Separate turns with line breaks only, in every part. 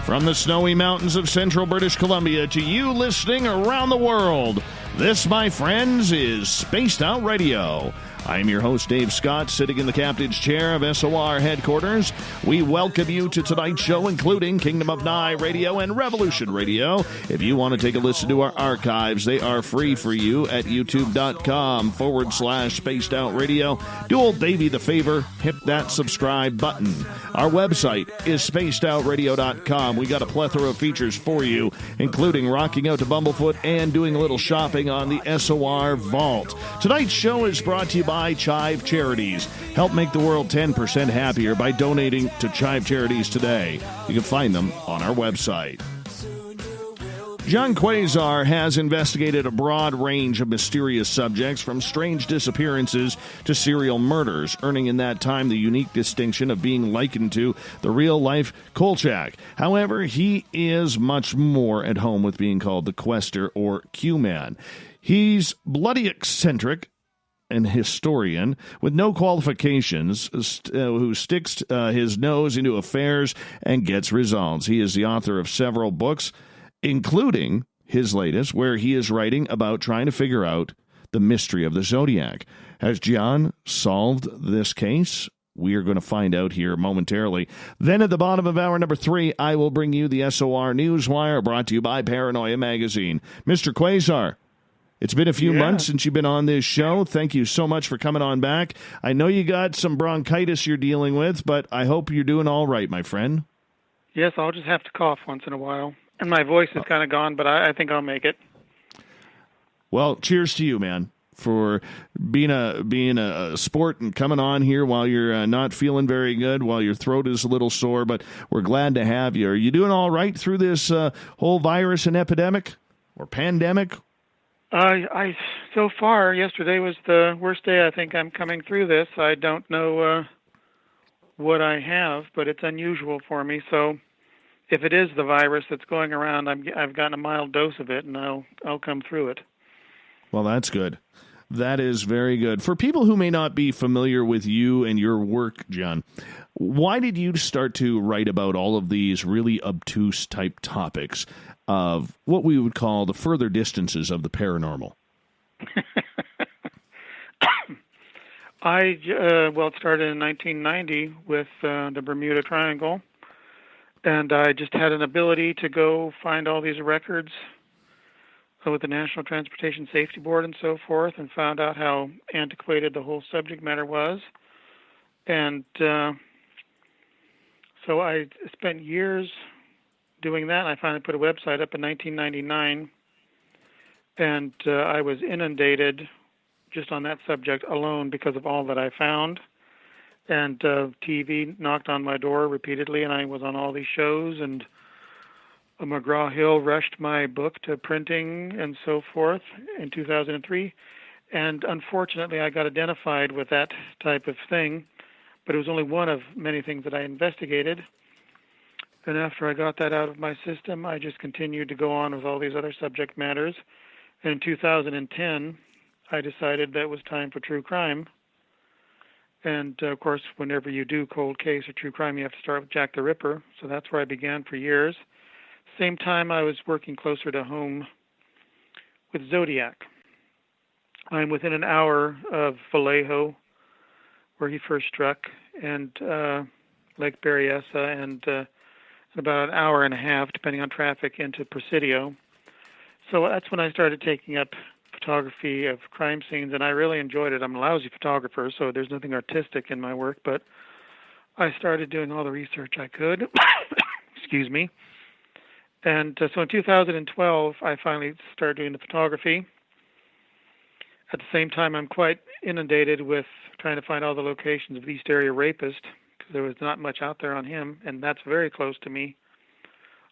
From the snowy mountains of central British Columbia to you listening around the world, this, my friends, is Spaced Out Radio. I'm your host, Dave Scott, sitting in the captain's chair of SOR headquarters. We welcome you to tonight's show, including Kingdom of Nye Radio and Revolution Radio. If you want to take a listen to our archives, they are free for you at youtube.com/Spaced Out Radio. Do old Davey the favor, hit that subscribe button. Our website is spacedoutradio.com. We got a plethora of features for you, including rocking out to Bumblefoot and doing a little shopping on the SOR Vault. Tonight's show is brought to you by Chive Charities. Help make the world 10% happier by donating to Chive Charities today. You can find them on our website. Gian Quasar has investigated a broad range of mysterious subjects, from strange disappearances to serial murders, earning in that time the unique distinction of being likened to the real-life Kolchak. However, he is much more at home with being called the Quester or Q-Man. He's bloody eccentric, an historian with no qualifications, who sticks his nose into affairs and gets results. He is the author of several books, including his latest, where he is writing about trying to figure out the mystery of the Zodiac. Has Gian solved this case? We are going to find out here momentarily. Then at the bottom of hour number 3, I will bring you the SOR Newswire, brought to you by Paranoia Magazine. Mr. Quasar, it's been a few months since you've been on this show. Thank you so much for coming on back. I know you got some bronchitis you're dealing with, but I hope you're doing all right, my friend.
Yes, I'll just have to cough once in a while. And my voice is kind of gone, but I think I'll make it.
Well, cheers to you, man, for being a sport and coming on here while you're not feeling very good, while your throat is a little sore, but we're glad to have you. Are you doing all right through this whole virus and epidemic or pandemic?
So far, yesterday was the worst day I think I'm coming through this. I don't know what I have, but it's unusual for me. So if it is the virus that's going around, I've gotten a mild dose of it, and I'll come through it.
Well, that's good. That is very good. For people who may not be familiar with you and your work, John, why did you start to write about all of these really obtuse type topics of what we would call the further distances of the paranormal?
It started in 1990 with the Bermuda Triangle, and I just had an ability to go find all these records with the National Transportation Safety Board and so forth, and found out how antiquated the whole subject matter was. And so I spent years doing that. I finally put a website up in 1999, and I was inundated just on that subject alone because of all that I found. And TV knocked on my door repeatedly, and I was on all these shows, and McGraw-Hill rushed my book to printing and so forth in 2003. And unfortunately, I got identified with that type of thing, but it was only one of many things that I investigated. And after I got that out of my system, I just continued to go on with all these other subject matters. And in 2010, I decided that it was time for true crime. And, of course, whenever you do cold case or true crime, you have to start with Jack the Ripper. So that's where I began for years. Same time, I was working closer to home with Zodiac. I'm within an hour of Vallejo, where he first struck, and Lake Berryessa, and about an hour and a half, depending on traffic, into Presidio. So that's when I started taking up photography of crime scenes, and I really enjoyed it. I'm a lousy photographer, so there's nothing artistic in my work, but I started doing all the research I could. Excuse me. And so in 2012, I finally started doing the photography. At the same time, I'm quite inundated with trying to find all the locations of the East Area Rapist, because there was not much out there on him, and that's very close to me.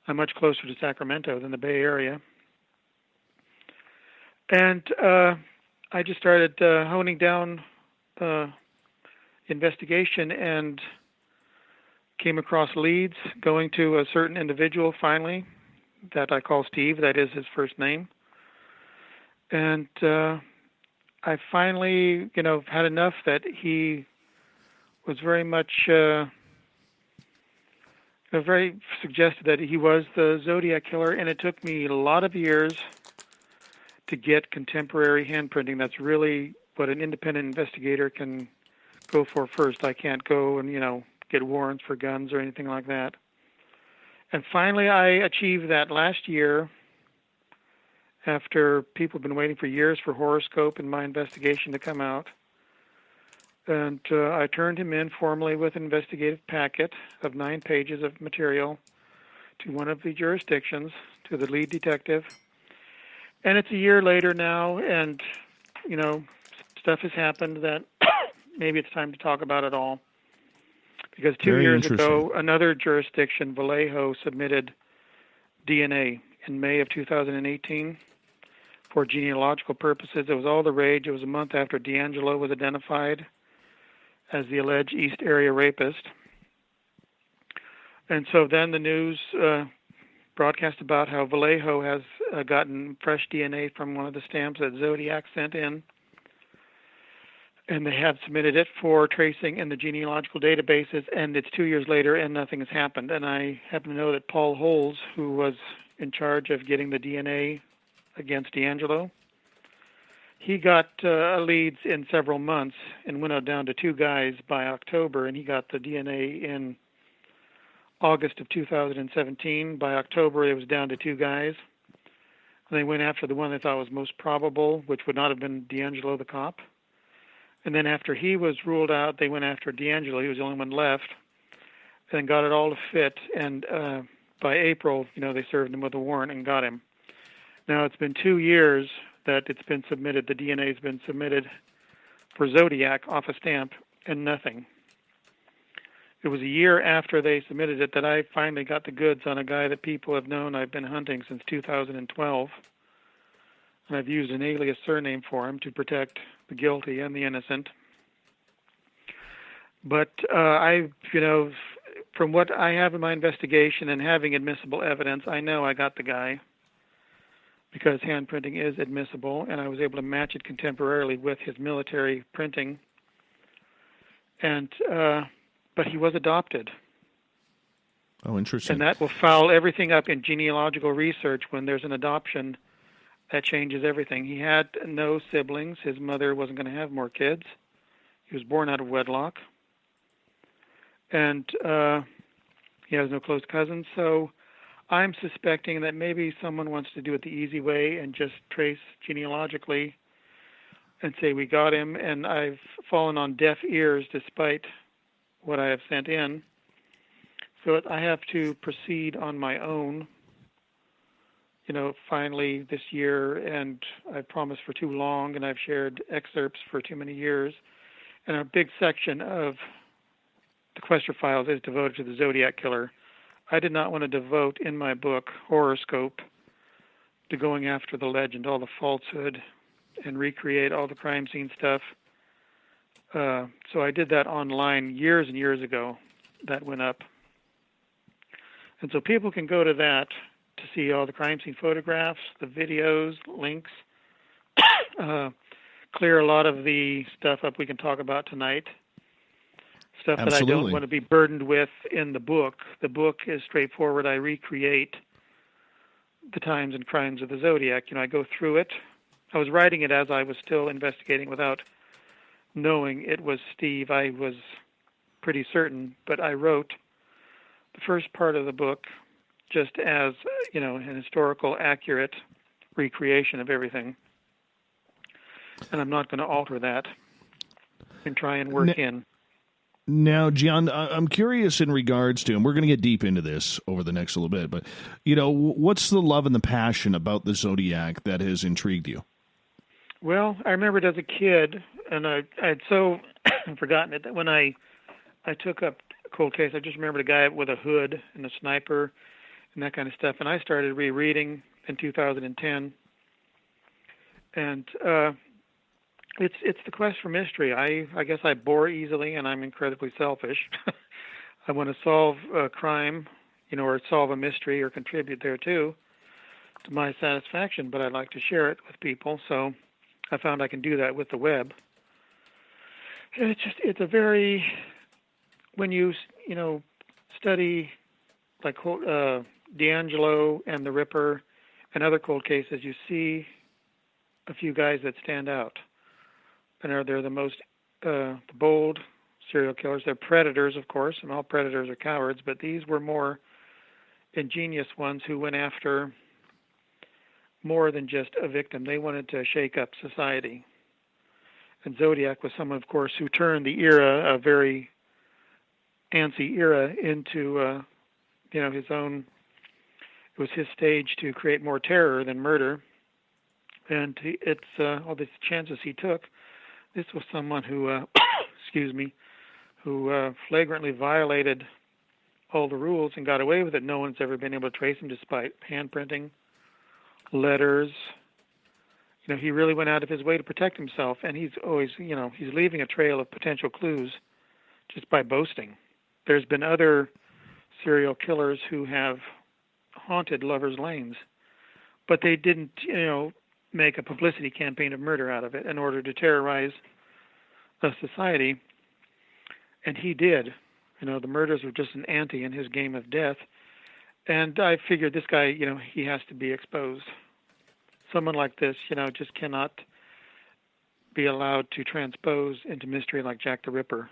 I'm much closer to Sacramento than the Bay Area. And I just started honing down the investigation and came across leads going to a certain individual finally that I call Steve. That is his first name. And I finally, had enough that he was very much very suggested that he was the Zodiac killer, and it took me a lot of years to get contemporary handprinting. That's really what an independent investigator can go for first. I can't go and, get warrants for guns or anything like that. And finally, I achieved that last year after people have been waiting for years for Horoscope and my investigation to come out. And I turned him in formally with an investigative packet of 9 pages of material to one of the jurisdictions, to the lead detective. And it's a year later now, and, stuff has happened that maybe it's time to talk about it all. Because 2 years ago, another jurisdiction, Vallejo, submitted DNA in May of 2018 for genealogical purposes. It was all the rage. It was a month after D'Angelo was identified as the alleged East Area rapist. And so then the news broadcast about how Vallejo has gotten fresh DNA from one of the stamps that Zodiac sent in. And they have submitted it for tracing in the genealogical databases, and it's 2 years later, and nothing has happened. And I happen to know that Paul Holes, who was in charge of getting the DNA against D'Angelo, he got leads in several months and went down to 2 guys by October, and he got the DNA in August of 2017. By October, it was down to 2 guys. And they went after the one they thought was most probable, which would not have been D'Angelo the cop. And then after he was ruled out, they went after D'Angelo. He was the only one left, and got it all to fit. And by April, they served him with a warrant and got him. Now it's been 2 years that it's been submitted. The DNA has been submitted for Zodiac off a stamp, and nothing. It was a year after they submitted it that I finally got the goods on a guy that people have known I've been hunting since 2012. And I've used an alias surname for him to protect the guilty and the innocent. But from what I have in my investigation and having admissible evidence, I know I got the guy because handprinting is admissible, and I was able to match it contemporarily with his military printing. And but he was adopted.
Oh, interesting.
And that will foul everything up in genealogical research when there's an adoption. That changes everything. He had no siblings. His mother wasn't going to have more kids. He was born out of wedlock. And he has no close cousins. So I'm suspecting that maybe someone wants to do it the easy way and just trace genealogically and say we got him. And I've fallen on deaf ears despite what I have sent in. So I have to proceed on my own. Finally this year, and I promised for too long, and I've shared excerpts for too many years. And a big section of the Quester Files is devoted to the Zodiac Killer. I did not want to devote in my book, Horoscope, to going after the legend, all the falsehood, and recreate all the crime scene stuff. So I did that online years and years ago. That went up. And so people can go to that to see all the crime scene photographs, the videos, links, clear a lot of the stuff up we can talk about tonight, stuff
Absolutely.
That I don't want to be burdened with in the book. The book is straightforward. I recreate the times and crimes of the Zodiac. I go through it. I was writing it as I was still investigating without knowing it was Steve. I was pretty certain, but I wrote the first part of the book just as, an historical, accurate recreation of everything. And I'm not going to alter that and try and work in.
Now, Gian, I'm curious in regards to, and we're going to get deep into this over the next little bit, but, what's the love and the passion about the Zodiac that has intrigued you?
Well, I remembered as a kid, and I'd so forgotten it, that when I took up a cold case, I just remembered a guy with a hood and a sniper and that kind of stuff. And I started rereading in 2010. And it's the quest for mystery. I guess I bore easily, and I'm incredibly selfish. I want to solve a crime, or solve a mystery or contribute thereto to my satisfaction, but I'd like to share it with people. So I found I can do that with the web. And it's a very, when you study like D'Angelo and the Ripper and other cold cases, you see a few guys that stand out. And they're the most the bold serial killers. They're predators, of course, and all predators are cowards, but these were more ingenious ones who went after more than just a victim. They wanted to shake up society. And Zodiac was someone, of course, who turned the era, a very antsy era, into his own. It was his stage to create more terror than murder. And all the chances he took. This was someone who, who flagrantly violated all the rules and got away with it. No one's ever been able to trace him despite handprinting, letters. He really went out of his way to protect himself, and he's always, he's leaving a trail of potential clues just by boasting. There's been other serial killers who have haunted lovers' lanes, but they didn't, make a publicity campaign of murder out of it in order to terrorize a society. And he did. The murders were just an ante in his game of death. And I figured this guy, he has to be exposed. Someone like this, just cannot be allowed to transpose into mystery like Jack the Ripper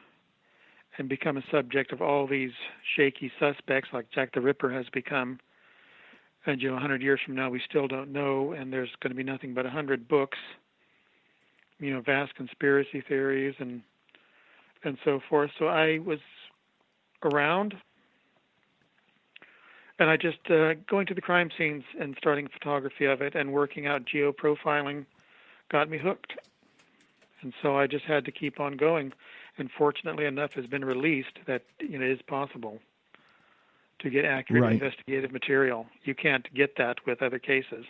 and become a subject of all these shaky suspects like Jack the Ripper has become. And 100 years from now, we still don't know, and there's going to be nothing but 100 books, vast conspiracy theories and so forth. So I was around, and I just going to the crime scenes and starting photography of it and working out geoprofiling got me hooked. And so I just had to keep on going. And fortunately enough, has been released that it is possible to get accurate investigative material. You can't get that with other cases.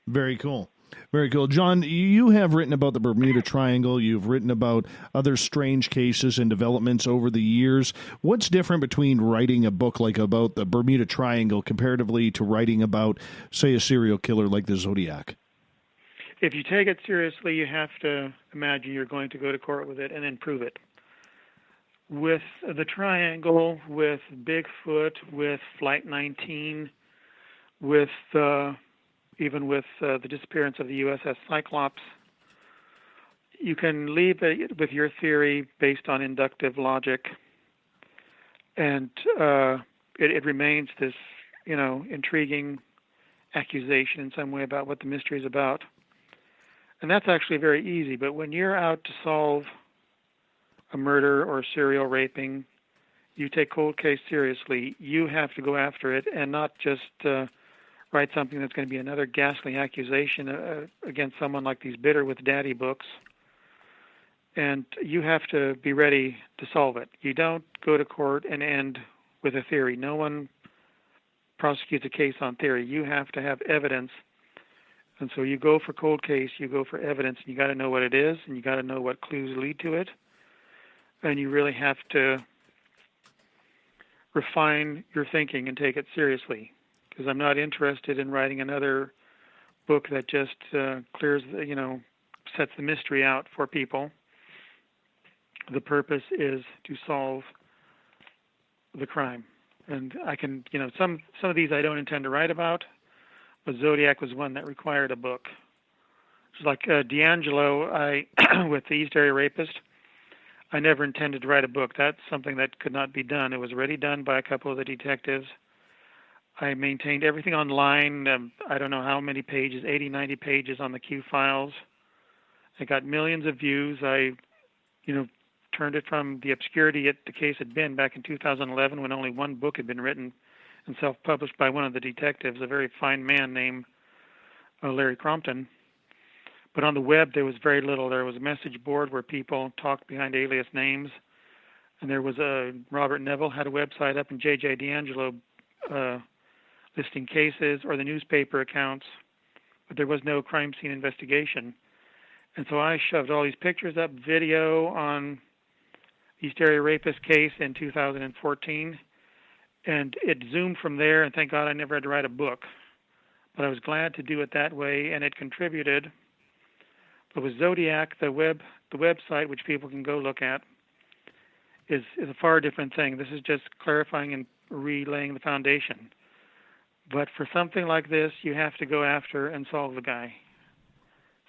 Very cool. Very cool. John, you have written about the Bermuda Triangle. You've written about other strange cases and developments over the years. What's different between writing a book like about the Bermuda Triangle comparatively to writing about, say, a serial killer like the Zodiac?
If you take it seriously, you have to imagine you're going to go to court with it and then prove it. With the Triangle, with Bigfoot, with Flight 19, with even with the disappearance of the USS Cyclops, you can leave it with your theory based on inductive logic, and it remains this, intriguing accusation in some way about what the mystery is about. And that's actually very easy, but when you're out to solve a murder or serial raping, you take cold case seriously. You have to go after it and not just write something that's going to be another ghastly accusation against someone like these Bitter with Daddy books. And you have to be ready to solve it. You don't go to court and end with a theory. No one prosecutes a case on theory. You have to have evidence. And so you go for cold case, you go for evidence, and you got to know what it is, and you got to know what clues lead to it. And you really have to refine your thinking and take it seriously, because I'm not interested in writing another book that just clears, sets the mystery out for people. The purpose is to solve the crime. And I can, some of these I don't intend to write about, but Zodiac was one that required a book. It's like D'Angelo, with the East Area Rapist, I never intended to write a book. That's something that could not be done. It was already done by a couple of the detectives. I maintained everything online. I don't know how many pages, 80, 90 pages on the Q files. I got millions of views. I, turned it from the obscurity the case had been back in 2011 when only one book had been written and self-published by one of the detectives, a very fine man named Larry Crompton. But on the web, there was very little. There was a message board where people talked behind alias names. And there was Robert Neville had a website up, and J.J. D'Angelo listing cases or the newspaper accounts. But there was no crime scene investigation. And so I shoved all these pictures up, video on East Area Rapist case in 2014. And it zoomed from there, and thank God I never had to write a book. But I was glad to do it that way, and it contributed. But with Zodiac, the website, which people can go look at, is a far different thing. This is just clarifying relaying the foundation. But for something like this, you have to go after and solve the guy,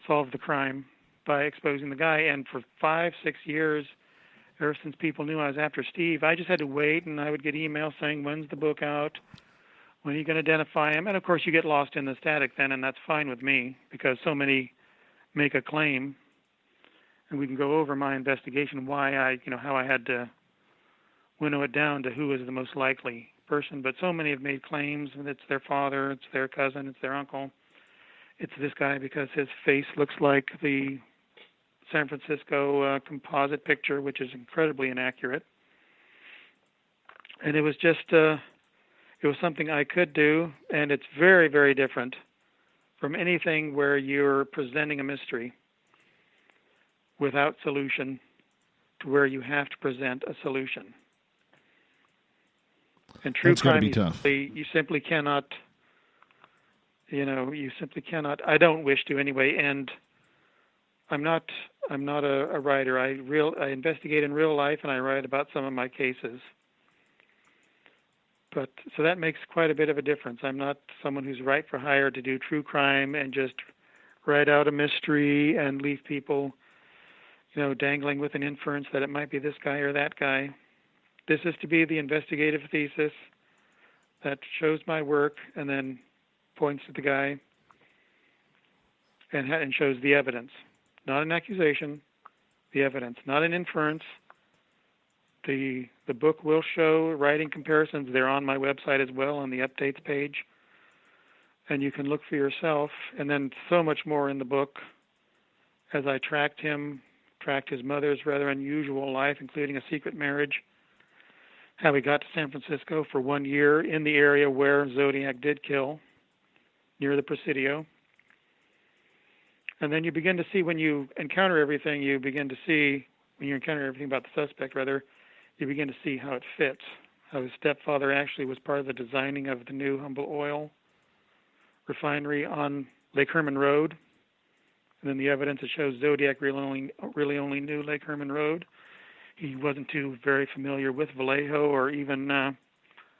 solve the crime by exposing the guy. And for 5-6 years, ever since people knew I was after Steve, I just had to wait, and I would get emails saying, when's the book out? When are you going to identify him? And of course, you get lost in the static then, and that's fine with me because so many make a claim, and we can go over my investigation, how I had to winnow it down to who is the most likely person. But so many have made claims, and it's their father, it's their cousin, it's their uncle. It's this guy because his face looks like the San Francisco composite picture, which is incredibly inaccurate. And it was just, it was something I could do, and it's very, very different from anything where you're presenting a mystery without solution to where you have to present a solution. And true crime, you simply cannot, I don't wish to anyway, and I'm not a writer. I investigate in real life, and I write about some of my cases. But so that makes quite a bit of a difference. I'm not someone who's right for hire to do true crime and just write out a mystery and leave people, dangling with an inference that it might be this guy or that guy. This is to be the investigative thesis that shows my work and then points at the guy and shows the evidence. Not an accusation, the evidence. Not an inference. The book will show writing comparisons. They're on my website as well on the updates page. And you can look for yourself. And then so much more in the book as I tracked his mother's rather unusual life, including a secret marriage, how he got to San Francisco for 1 year in the area where Zodiac did kill, near the Presidio. And then you begin to see when you encounter everything about the suspect, you begin to see how it fits, how his stepfather actually was part of the designing of the new Humble Oil refinery on Lake Herman Road. And then the evidence that shows Zodiac really only knew Lake Herman Road. He wasn't too very familiar with Vallejo or even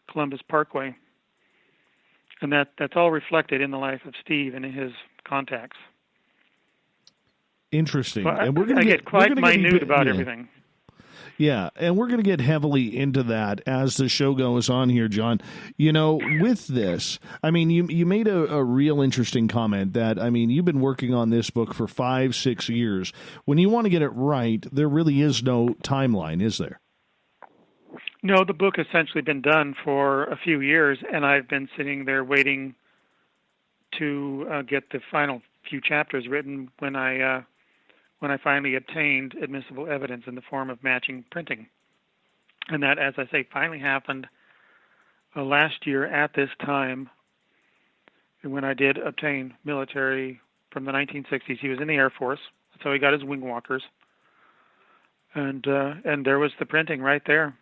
Columbus Parkway. And that's all reflected in the life of Steve and in his contacts.
Interesting.
Well,
and we're going to
get quite minute about everything.
Yeah, and we're going to get heavily into that as the show goes on here, John. With this, you made a real interesting comment that, you've been working on this book for 5-6 years. When you want to get it right, there really is no timeline, is there?
No, the book has essentially been done for a few years, and I've been sitting there waiting to get the final few chapters written when I finally obtained admissible evidence in the form of matching printing. And that, as I say, finally happened last year at this time when I did obtain military from the 1960s. He was in the Air Force, so he got his wing walkers. And there was the printing right there.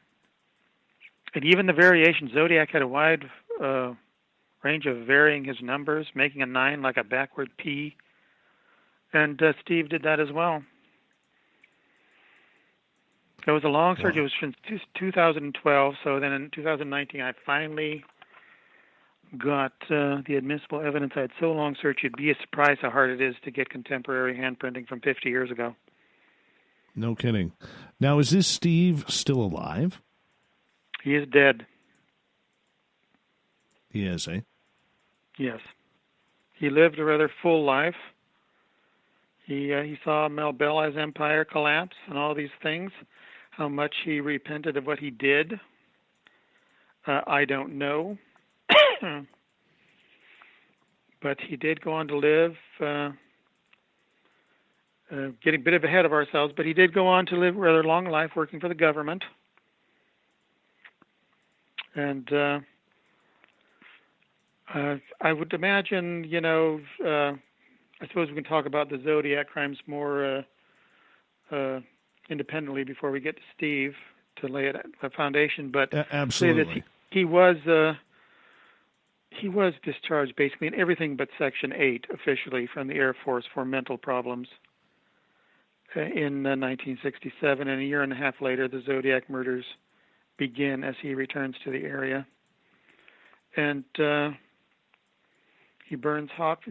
And even the variations, Zodiac had a wide range of varying his numbers, making a 9 like a backward P. And Steve did that as well. It was a long search. It was since 2012. So then in 2019, I finally got the admissible evidence. I had so long searched, you'd be surprised how hard it is to get contemporary handprinting from 50 years ago.
No kidding. Now, is this Steve still alive?
He is dead.
He is, eh?
Yes. He lived a rather full life. He saw Mel Bella's empire collapse and all these things. How much he repented of what he did, I don't know. But he did go on to live, getting a bit ahead of ourselves, but he did go on to live a rather long life working for the government. And I would imagine, I suppose we can talk about the Zodiac crimes more independently before we get to Steve to lay a foundation. But
absolutely,
he was discharged basically in everything but Section 8 officially from the Air Force for mental problems in 1967, and a year and a half later, the Zodiac murders begin as he returns to the area. And he burns hot,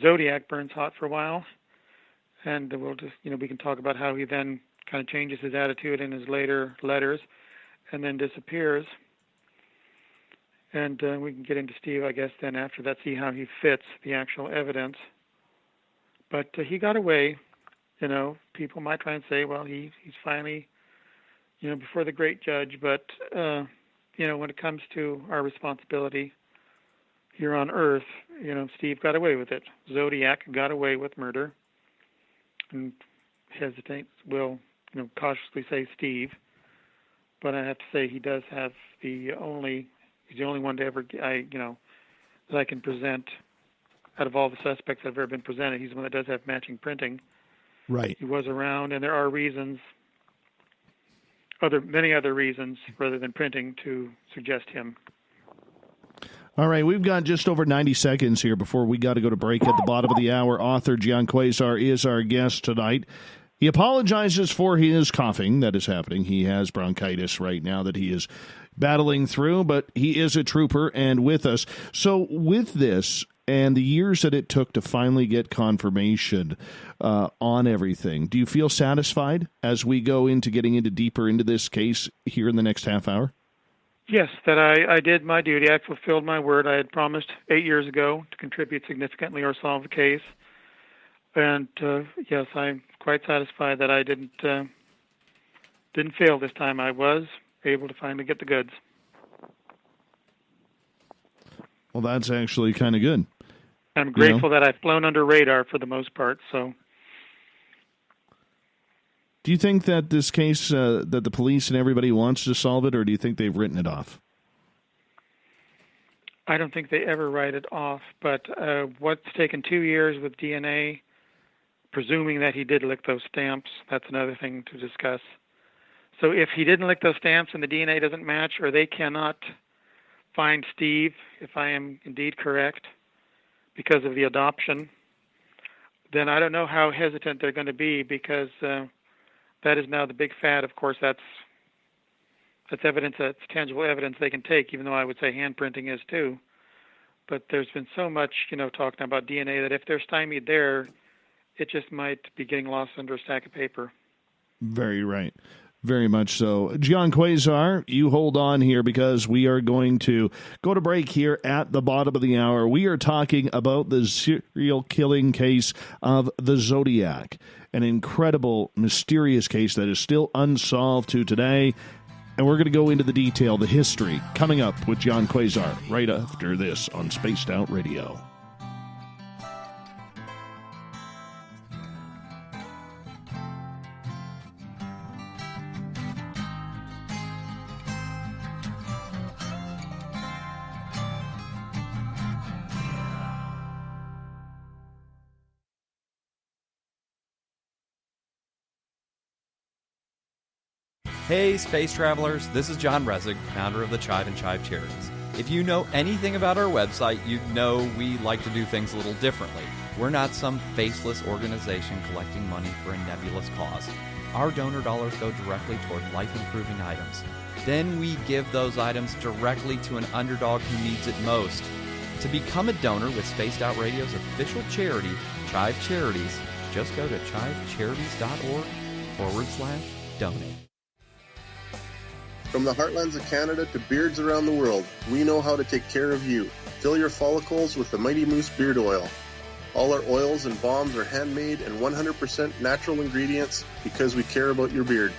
Zodiac burns hot for a while. And we'll just, we can talk about how he then kind of changes his attitude in his later letters and then disappears. And we can get into Steve, I guess, then after that, see how he fits the actual evidence. But he got away. People might try and say, well, he's finally, before the great judge. But, when it comes to our responsibility here on Earth, Steve got away with it. Zodiac got away with murder. And will cautiously say Steve. But I have to say he does have he's the only one to ever, that I can present out of all the suspects that have ever been presented. He's the one that does have matching printing.
Right.
He was around, and there are reasons, many other reasons, rather than printing, to suggest him.
All right, we've got just over 90 seconds here before we got to go to break at the bottom of the hour. Author Gian Quasar is our guest tonight. He apologizes for his coughing that is happening. He has bronchitis right now that he is battling through, but he is a trooper and with us. So with this and the years that it took to finally get confirmation on everything, do you feel satisfied as we go into getting deeper into this case here in the next half hour?
Yes, that I did my duty. I fulfilled my word. I had promised 8 years ago to contribute significantly or solve the case. And yes, I'm quite satisfied that I didn't fail this time. I was able to finally get the goods.
Well, that's actually kind of good.
I'm grateful that I've flown under radar for the most part. So,
do you think that this case, that the police and everybody wants to solve it, or do you think they've written it off?
I don't think they ever write it off. But what's taken 2 years with DNA, presuming that he did lick those stamps, that's another thing to discuss. So if he didn't lick those stamps and the DNA doesn't match, or they cannot find Steve, if I am indeed correct, because of the adoption, then I don't know how hesitant they're going to be, because that is now the big fad. Of course, that's evidence, that's tangible evidence they can take, even though I would say handprinting is too. But there's been so much, talking about DNA that if they're stymied there, it just might be getting lost under a stack of paper. Very right.
Very much so. Gian Quasar, you hold on here because we are going to go to break here at the bottom of the hour. We are talking about the serial killing case of the Zodiac, an incredible, mysterious case that is still unsolved to today. And we're going to go into the detail, the history, coming up with Gian Quasar right after this on Spaced Out Radio.
Hey, space travelers, this is John Resig, founder of the Chive and Chive Charities. If you know anything about our website, you'd know we like to do things a little differently. We're not some faceless organization collecting money for a nebulous cause. Our donor dollars go directly toward life-improving items. Then we give those items directly to an underdog who needs it most. To become a donor with Spaced Out Radio's official charity, Chive Charities, just go to chivecharities.org/donate.
From the heartlands of Canada to beards around the world, we know how to take care of you. Fill your follicles with the Mighty Moose Beard Oil. All our oils and balms are handmade and 100% natural ingredients because we care about your beard.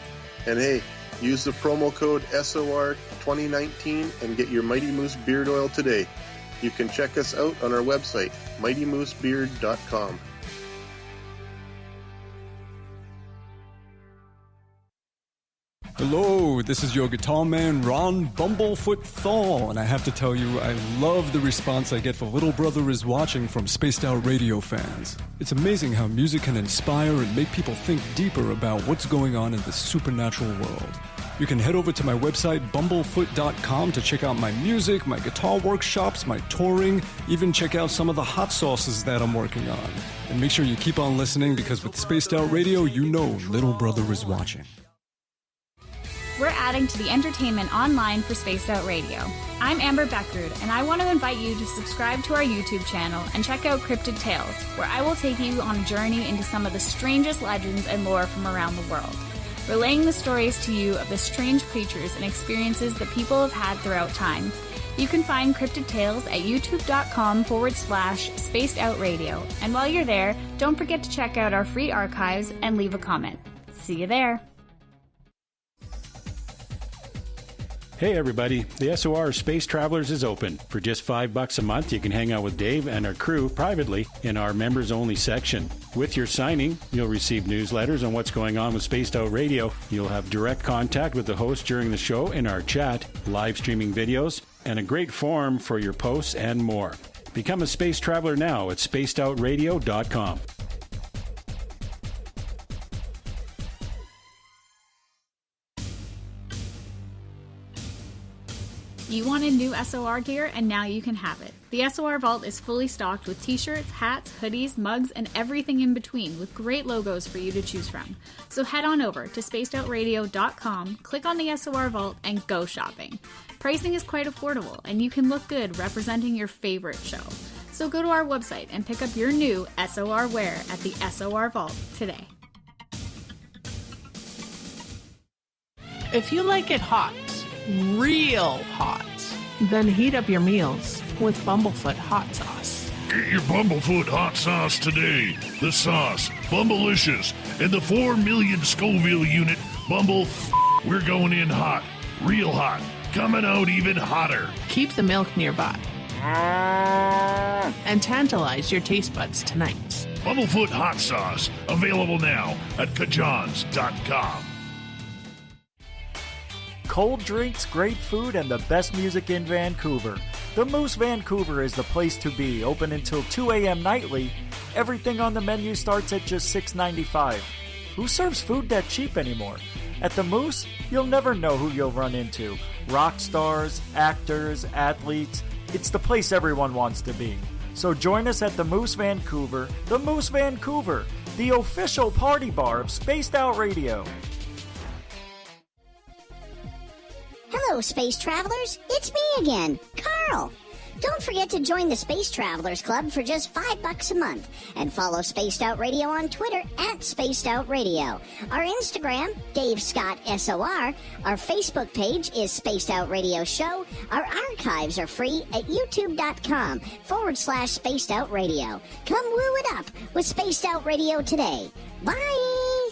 And hey, use the promo code SOR2019 and get your Mighty Moose Beard Oil today. You can check us out on our website, mightymoosebeard.com.
Hello, this is your guitar man, Ron Bumblefoot Thor, and I have to tell you, I love the response I get for Little Brother is Watching from Spaced Out Radio fans. It's amazing how music can inspire and make people think deeper about what's going on in the supernatural world. You can head over to my website, bumblefoot.com, to check out my music, my guitar workshops, my touring, even check out some of the hot sauces that I'm working on. And make sure you keep on listening, because with Spaced Out Radio, you know Little Brother is watching.
We're adding to the entertainment online for Spaced Out Radio. I'm Amber Beckrud, and I want to invite you to subscribe to our YouTube channel and check out Cryptid Tales, where I will take you on a journey into some of the strangest legends and lore from around the world, relaying the stories to you of the strange creatures and experiences that people have had throughout time. You can find Cryptid Tales at youtube.com/Spaced Out Radio. And while you're there, don't forget to check out our free archives and leave a comment. See you there.
Hey everybody, the SOR Space Travelers is open. For just $5 a month, you can hang out with Dave and our crew privately in our members-only section. With your signing, you'll receive newsletters on what's going on with Spaced Out Radio. You'll have direct contact with the host during the show in our chat, live streaming videos, and a great forum for your posts and more. Become a space traveler now at spacedoutradio.com.
You wanted new SOR gear, and now you can have it. The SOR Vault is fully stocked with t-shirts, hats, hoodies, mugs, and everything in between, with great logos for you to choose from. So head on over to spacedoutradio.com, click on the SOR Vault, and go shopping. Pricing is quite affordable, and you can look good representing your favorite show. So go to our website and pick up your new SOR wear at the SOR Vault today.
If you like it hot, real hot, then heat up your meals with Bumblefoot hot sauce.
Get your Bumblefoot hot sauce today. The sauce, Bumblicious, and the 4 million Scoville unit Bumble. We're going in hot, real hot, coming out even hotter.
Keep the milk nearby and tantalize your taste buds tonight.
Bumblefoot hot sauce, available now at kajans.com.
Cold drinks, great food, and the best music in Vancouver. The Moose Vancouver is the place to be, open until 2 a.m. nightly. Everything on the menu starts at just $6.95. Who serves food that cheap anymore? At the Moose, you'll never know who you'll run into. Rock stars, actors, athletes. It's the place everyone wants to be. So join us at the Moose Vancouver, the official party bar of Spaced Out Radio.
Hello, Space Travelers. It's me again, Carl. Don't forget to join the Space Travelers Club for just $5 a month and follow Spaced Out Radio on Twitter at Spaced Out Radio. Our Instagram, Dave Scott SOR. Our Facebook page is Spaced Out Radio Show. Our archives are free at youtube.com/Spaced Out Radio. Come woo it up with Spaced Out Radio today. Bye!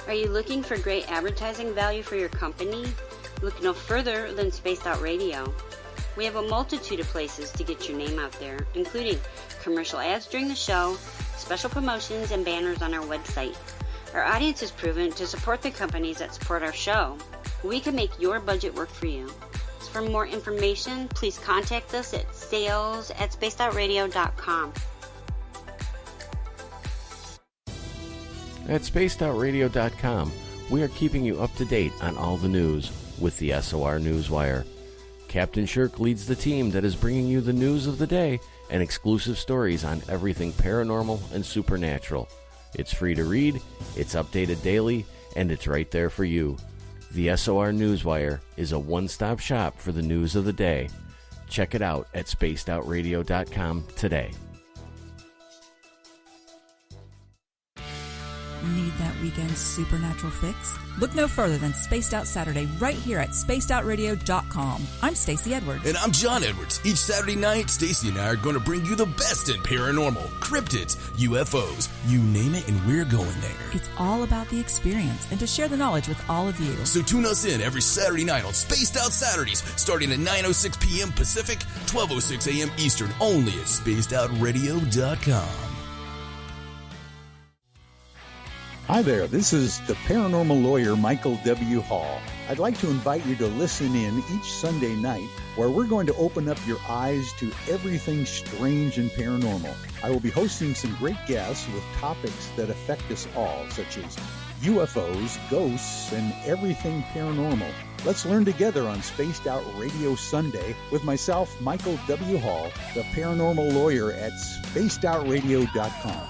Are you looking for great advertising value for your company? Look no further than Spaced Out Radio. We have a multitude of places to get your name out there, including commercial ads during the show, special promotions, and banners on our website. Our audience is proven to support the companies that support our show. We can make your budget work for you. So for more information, please contact us at sales@spacedoutradio.com.
At spacedoutradio.com, we are keeping you up to date on all the news with the SOR Newswire. Captain Shirk leads the team that is bringing you the news of the day and exclusive stories on everything paranormal and supernatural. It's free to read, it's updated daily, and it's right there for you. The SOR Newswire is a one-stop shop for the news of the day. Check it out at spacedoutradio.com today.
Need that weekend supernatural fix? Look no further than Spaced Out Saturday right here at spacedoutradio.com. I'm Stacey Edwards.
And I'm John Edwards. Each Saturday night, Stacey and I are going to bring you the best in paranormal, cryptids, UFOs, you name it, and we're going there.
It's all about the experience and to share the knowledge with all of you.
So tune us in every Saturday night on Spaced Out Saturdays, starting at 9:06 p.m. Pacific, 12:06 a.m. Eastern, only at spacedoutradio.com.
Hi there, this is the paranormal lawyer Michael W. Hall. I'd like to invite you to listen in each Sunday night where we're going to open up your eyes to everything strange and paranormal. I will be hosting some great guests with topics that affect us all, such as UFOs, ghosts, and everything paranormal. Let's learn together on Spaced Out Radio Sunday with myself, Michael W. Hall, the paranormal lawyer at spacedoutradio.com.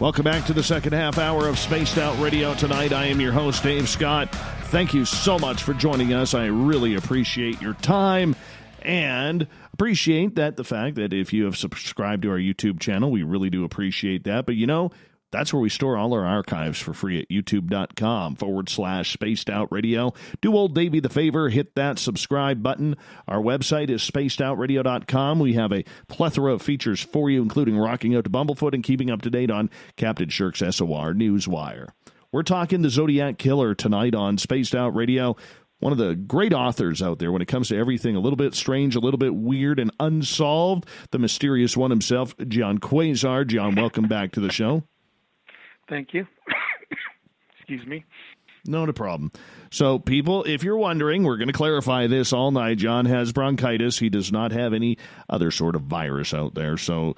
Welcome back to the second half hour of Spaced Out Radio tonight. I am your host, Dave Scott. Thank you so much for joining us. I really appreciate your time and appreciate that the fact that if you have subscribed to our YouTube channel, we really do appreciate that. But, you know, that's where we store all our archives for free at youtube.com/Spaced Out Radio. Do old Davey the favor, hit that subscribe button. Our website is spacedoutradio.com. We have a plethora of features for you, including rocking out to Bumblefoot and keeping up to date on Captain Shirk's SOR Newswire. We're talking the Zodiac Killer tonight on Spaced Out Radio. One of the great authors out there when it comes to everything a little bit strange, a little bit weird and unsolved. The mysterious one himself, Gian Quasar. Gian, welcome back to the show.
Thank you. Excuse me.
Not a problem. So, people, if you're wondering, we're going to clarify this all night. John has bronchitis. He does not have any other sort of virus out there, so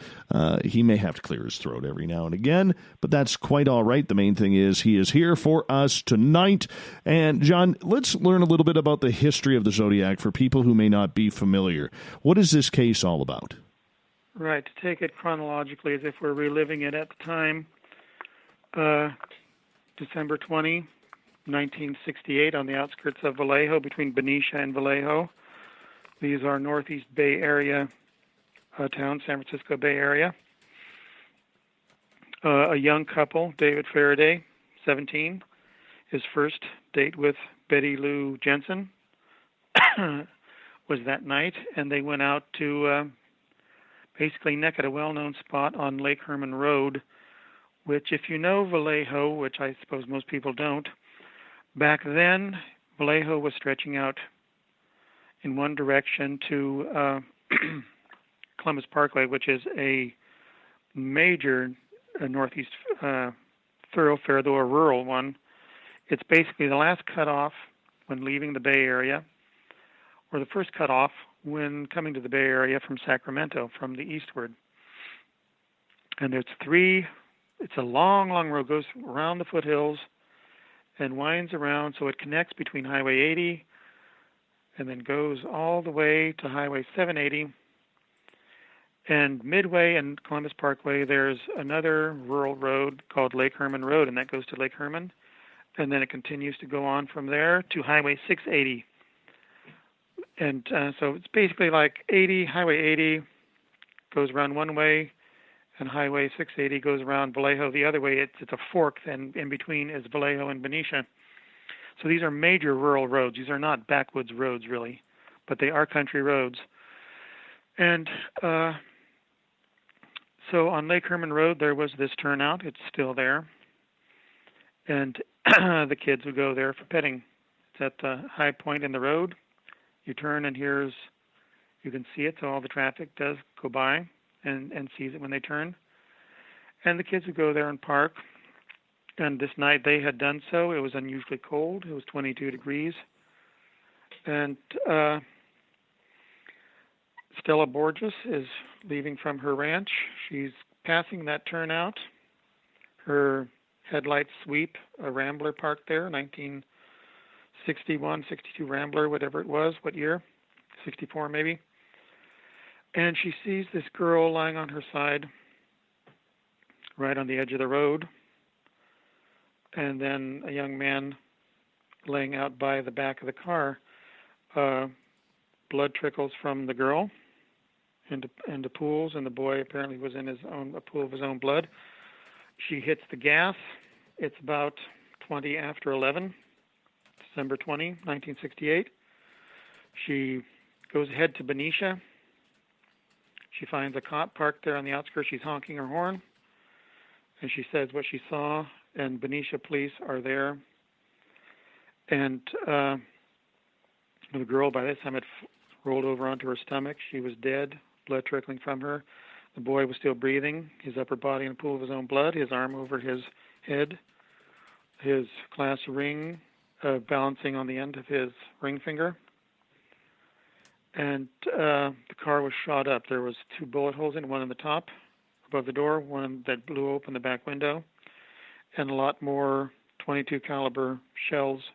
he may have to clear his throat every now and again, but that's quite all right. The main thing is he is here for us tonight. And, John, let's learn a little bit about the history of the Zodiac for people who may not be familiar. What is this case all about?
Right. To take it chronologically, as if we're reliving it at the time, December 20, 1968, on the outskirts of Vallejo, between Benicia and Vallejo. These are Northeast Bay Area towns, San Francisco Bay Area. A young couple, David Faraday, 17, his first date with Betty Lou Jensen was that night, and they went out to basically neck at a well-known spot on Lake Herman Road, which, if you know Vallejo, which I suppose most people don't, back then Vallejo was stretching out in one direction to Columbus Parkway, which is a major northeast thoroughfare, though a rural one. It's basically the last cutoff when leaving the Bay Area, or the first cutoff when coming to the Bay Area from Sacramento, from the eastward. And there's it's a long, long road, goes around the foothills and winds around, so it connects between Highway 80 and then goes all the way to Highway 780. And midway in Columbus Parkway, there's another rural road called Lake Herman Road, and that goes to Lake Herman. And then it continues to go on from there to Highway 680. And so it's basically like Highway 80 goes around one way, and Highway 680 goes around Vallejo the other way. It's a fork, and in between is Vallejo and Benicia. So these are major rural roads. These are not backwoods roads, really, but they are country roads. And so on Lake Herman Road, there was this turnout. It's still there. And the kids would go there for petting. It's at the high point in the road. You turn, and you can see it, so all the traffic does go by and sees it when they turn. And the kids would go there and park. And this night they had done so. It was unusually cold. It was 22 degrees. And Stella Borges is leaving from her ranch. She's passing that turnout. Her headlights sweep a Rambler parked there, 1961, 62 Rambler, whatever it was, what year? 64 maybe. And she sees this girl lying on her side right on the edge of the road, and then a young man laying out by the back of the car. Blood trickles from the girl into pools, and the boy apparently was in a pool of his own blood. She hits the gas. It's about 20 after 11, December 20, 1968. She goes ahead to Benicia. She finds a cop parked there on the outskirts. She's honking her horn, and she says what she saw, and Benicia police are there. And the girl, by this time, had rolled over onto her stomach. She was dead, blood trickling from her. The boy was still breathing, his upper body in a pool of his own blood, his arm over his head, his glass ring balancing on the end of his ring finger. And the car was shot up. There was 2 bullet holes in it, one in the top above the door, one that blew open the back window, and a lot more .22 caliber shells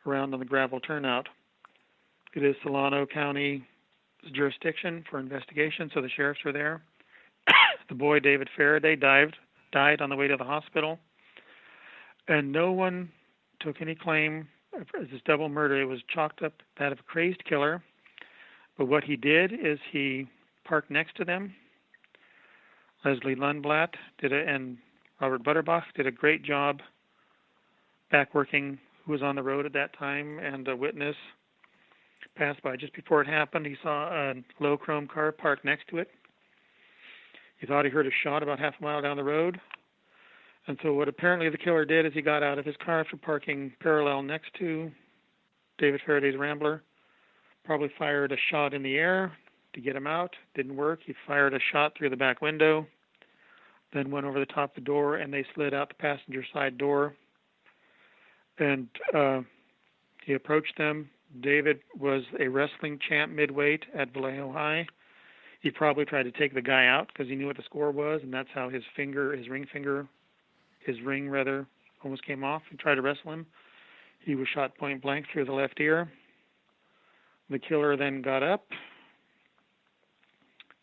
around on the gravel turnout. It is Solano County jurisdiction for investigation, so the sheriffs are there. The boy, David Faraday, dived died on the way to the hospital. And no one took any claim as this double murder. It was chalked up that of a crazed killer. But what he did is he parked next to them. Leslie Lundblatt and Robert Butterbach did a great job backworking who was on the road at that time, and a witness passed by just before it happened. He saw a low chrome car parked next to it. He thought he heard a shot about half a mile down the road. And so what apparently the killer did is he got out of his car after parking parallel next to David Faraday's Rambler, probably fired a shot in the air to get him out. Didn't work. He fired a shot through the back window, then went over the top of the door, and they slid out the passenger side door. And he approached them. David was a wrestling champ midweight at Vallejo High. He probably tried to take the guy out because he knew what the score was, and that's how his ring almost came off. He tried to wrestle him. He was shot point blank through the left ear. The killer then got up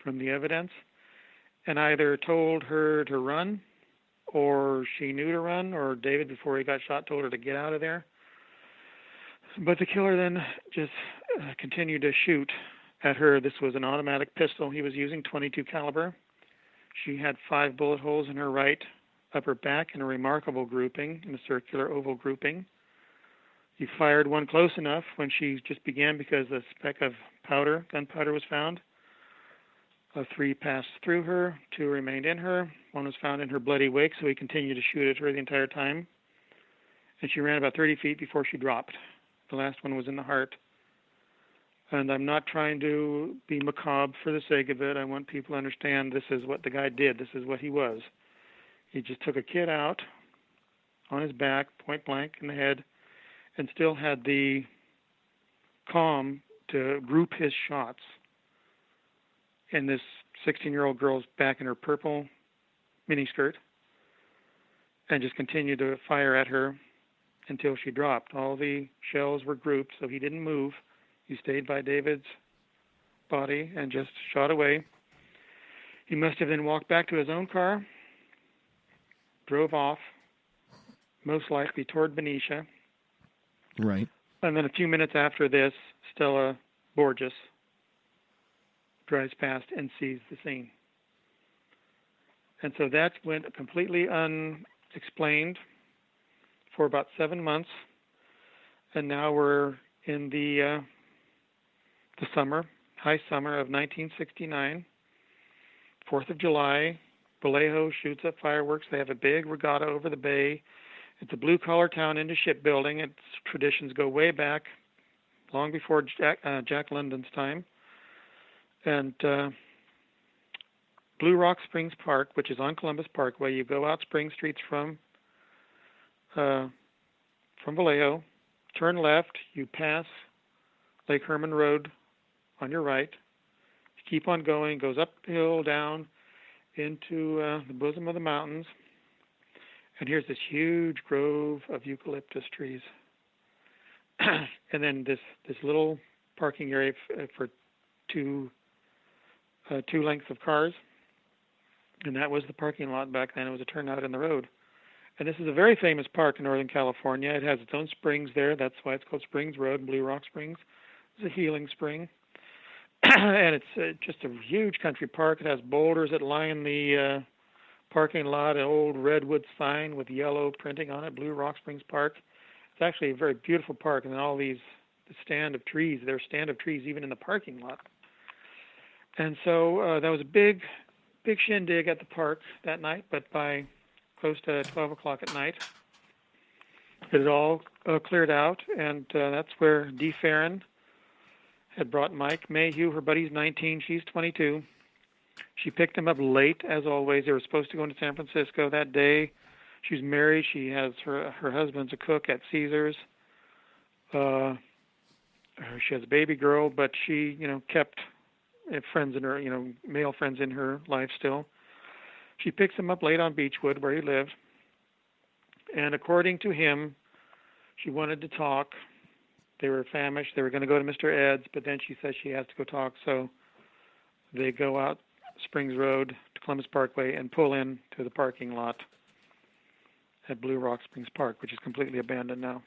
from the evidence and either told her to run, or she knew to run, or David, before he got shot, told her to get out of there. But the killer then just continued to shoot at her. This was an automatic pistol he was using, .22 caliber. She had 5 bullet holes in her right upper back in a remarkable grouping, in a circular oval grouping. He fired one close enough when she just began because a speck of gunpowder was found. 3 passed through her, 2 remained in her. 1 was found in her bloody wake, so he continued to shoot at her the entire time. And she ran about 30 feet before she dropped. The last one was in the heart. And I'm not trying to be macabre for the sake of it. I want people to understand this is what the guy did. This is what he was. He just took a kid out on his back, point blank in the head, and still had the calm to group his shots. And this 16-year-old girl's back in her purple miniskirt, and just continued to fire at her until she dropped. All the shells were grouped, so he didn't move. He stayed by David's body and just shot away. He must have then walked back to his own car, drove off, most likely toward Benicia.
Right.
And then a few minutes after this, Stella Borges drives past and sees the scene. And so that went completely unexplained for about 7 months. And now we're in the summer, high summer of 1969, 4th of July. Vallejo shoots up fireworks. They have a big regatta over the bay. It's a blue-collar town into shipbuilding. Its traditions go way back, long before Jack London's time. And Blue Rock Springs Park, which is on Columbus Parkway, you go out Spring Streets from Vallejo, turn left, you pass Lake Herman Road on your right. You keep on going, goes uphill, down into the bosom of the mountains. And here's this huge grove of eucalyptus trees. And then this little parking area for two lengths of cars. And that was the parking lot back then. It was a turnout in the road. And this is a very famous park in Northern California. It has its own springs there. That's why it's called Springs Road, Blue Rock Springs. It's a healing spring. And it's just a huge country park. It has boulders that line the parking lot, an old redwood sign with yellow printing on it, Blue Rock Springs Park. It's actually a very beautiful park, and then all the stand of trees. There's stand of trees even in the parking lot. And so that was a big shindig at the park that night, but by close to 12 o'clock at night, it had all cleared out, and that's where Dee Farron had brought Mike Mayhew. Her buddy's 19, she's 22. She picked him up late, as always. They were supposed to go into San Francisco that day. She's married. She has her husband's a cook at Caesars. She has a baby girl, but she, kept friends in her, male friends in her life still. She picks him up late on Beechwood, where he lived. And according to him, she wanted to talk. They were famished. They were going to go to Mr. Ed's, but then she says she has to go talk. So they go out Springs Road to Columbus Parkway and pull in to the parking lot at Blue Rock Springs Park, which is completely abandoned now.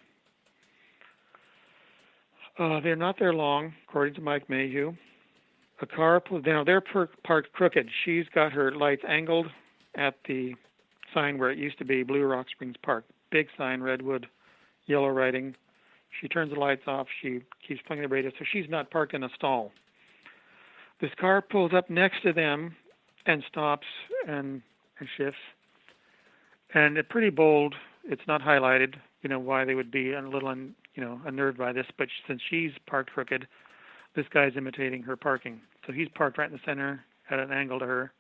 They're not there long, according to Mike Mayhew. A car pulled down. They're parked crooked. She's got her lights angled at the sign where it used to be Blue Rock Springs Park. Big sign, redwood, yellow writing. She turns the lights off. She keeps playing the radio, so she's not parked in a stall. This car pulls up next to them and stops and shifts. And it's pretty bold. It's not highlighted, why they would be a little, unnerved by this. But since she's parked crooked, this guy's imitating her parking. So he's parked right in the center at an angle to her.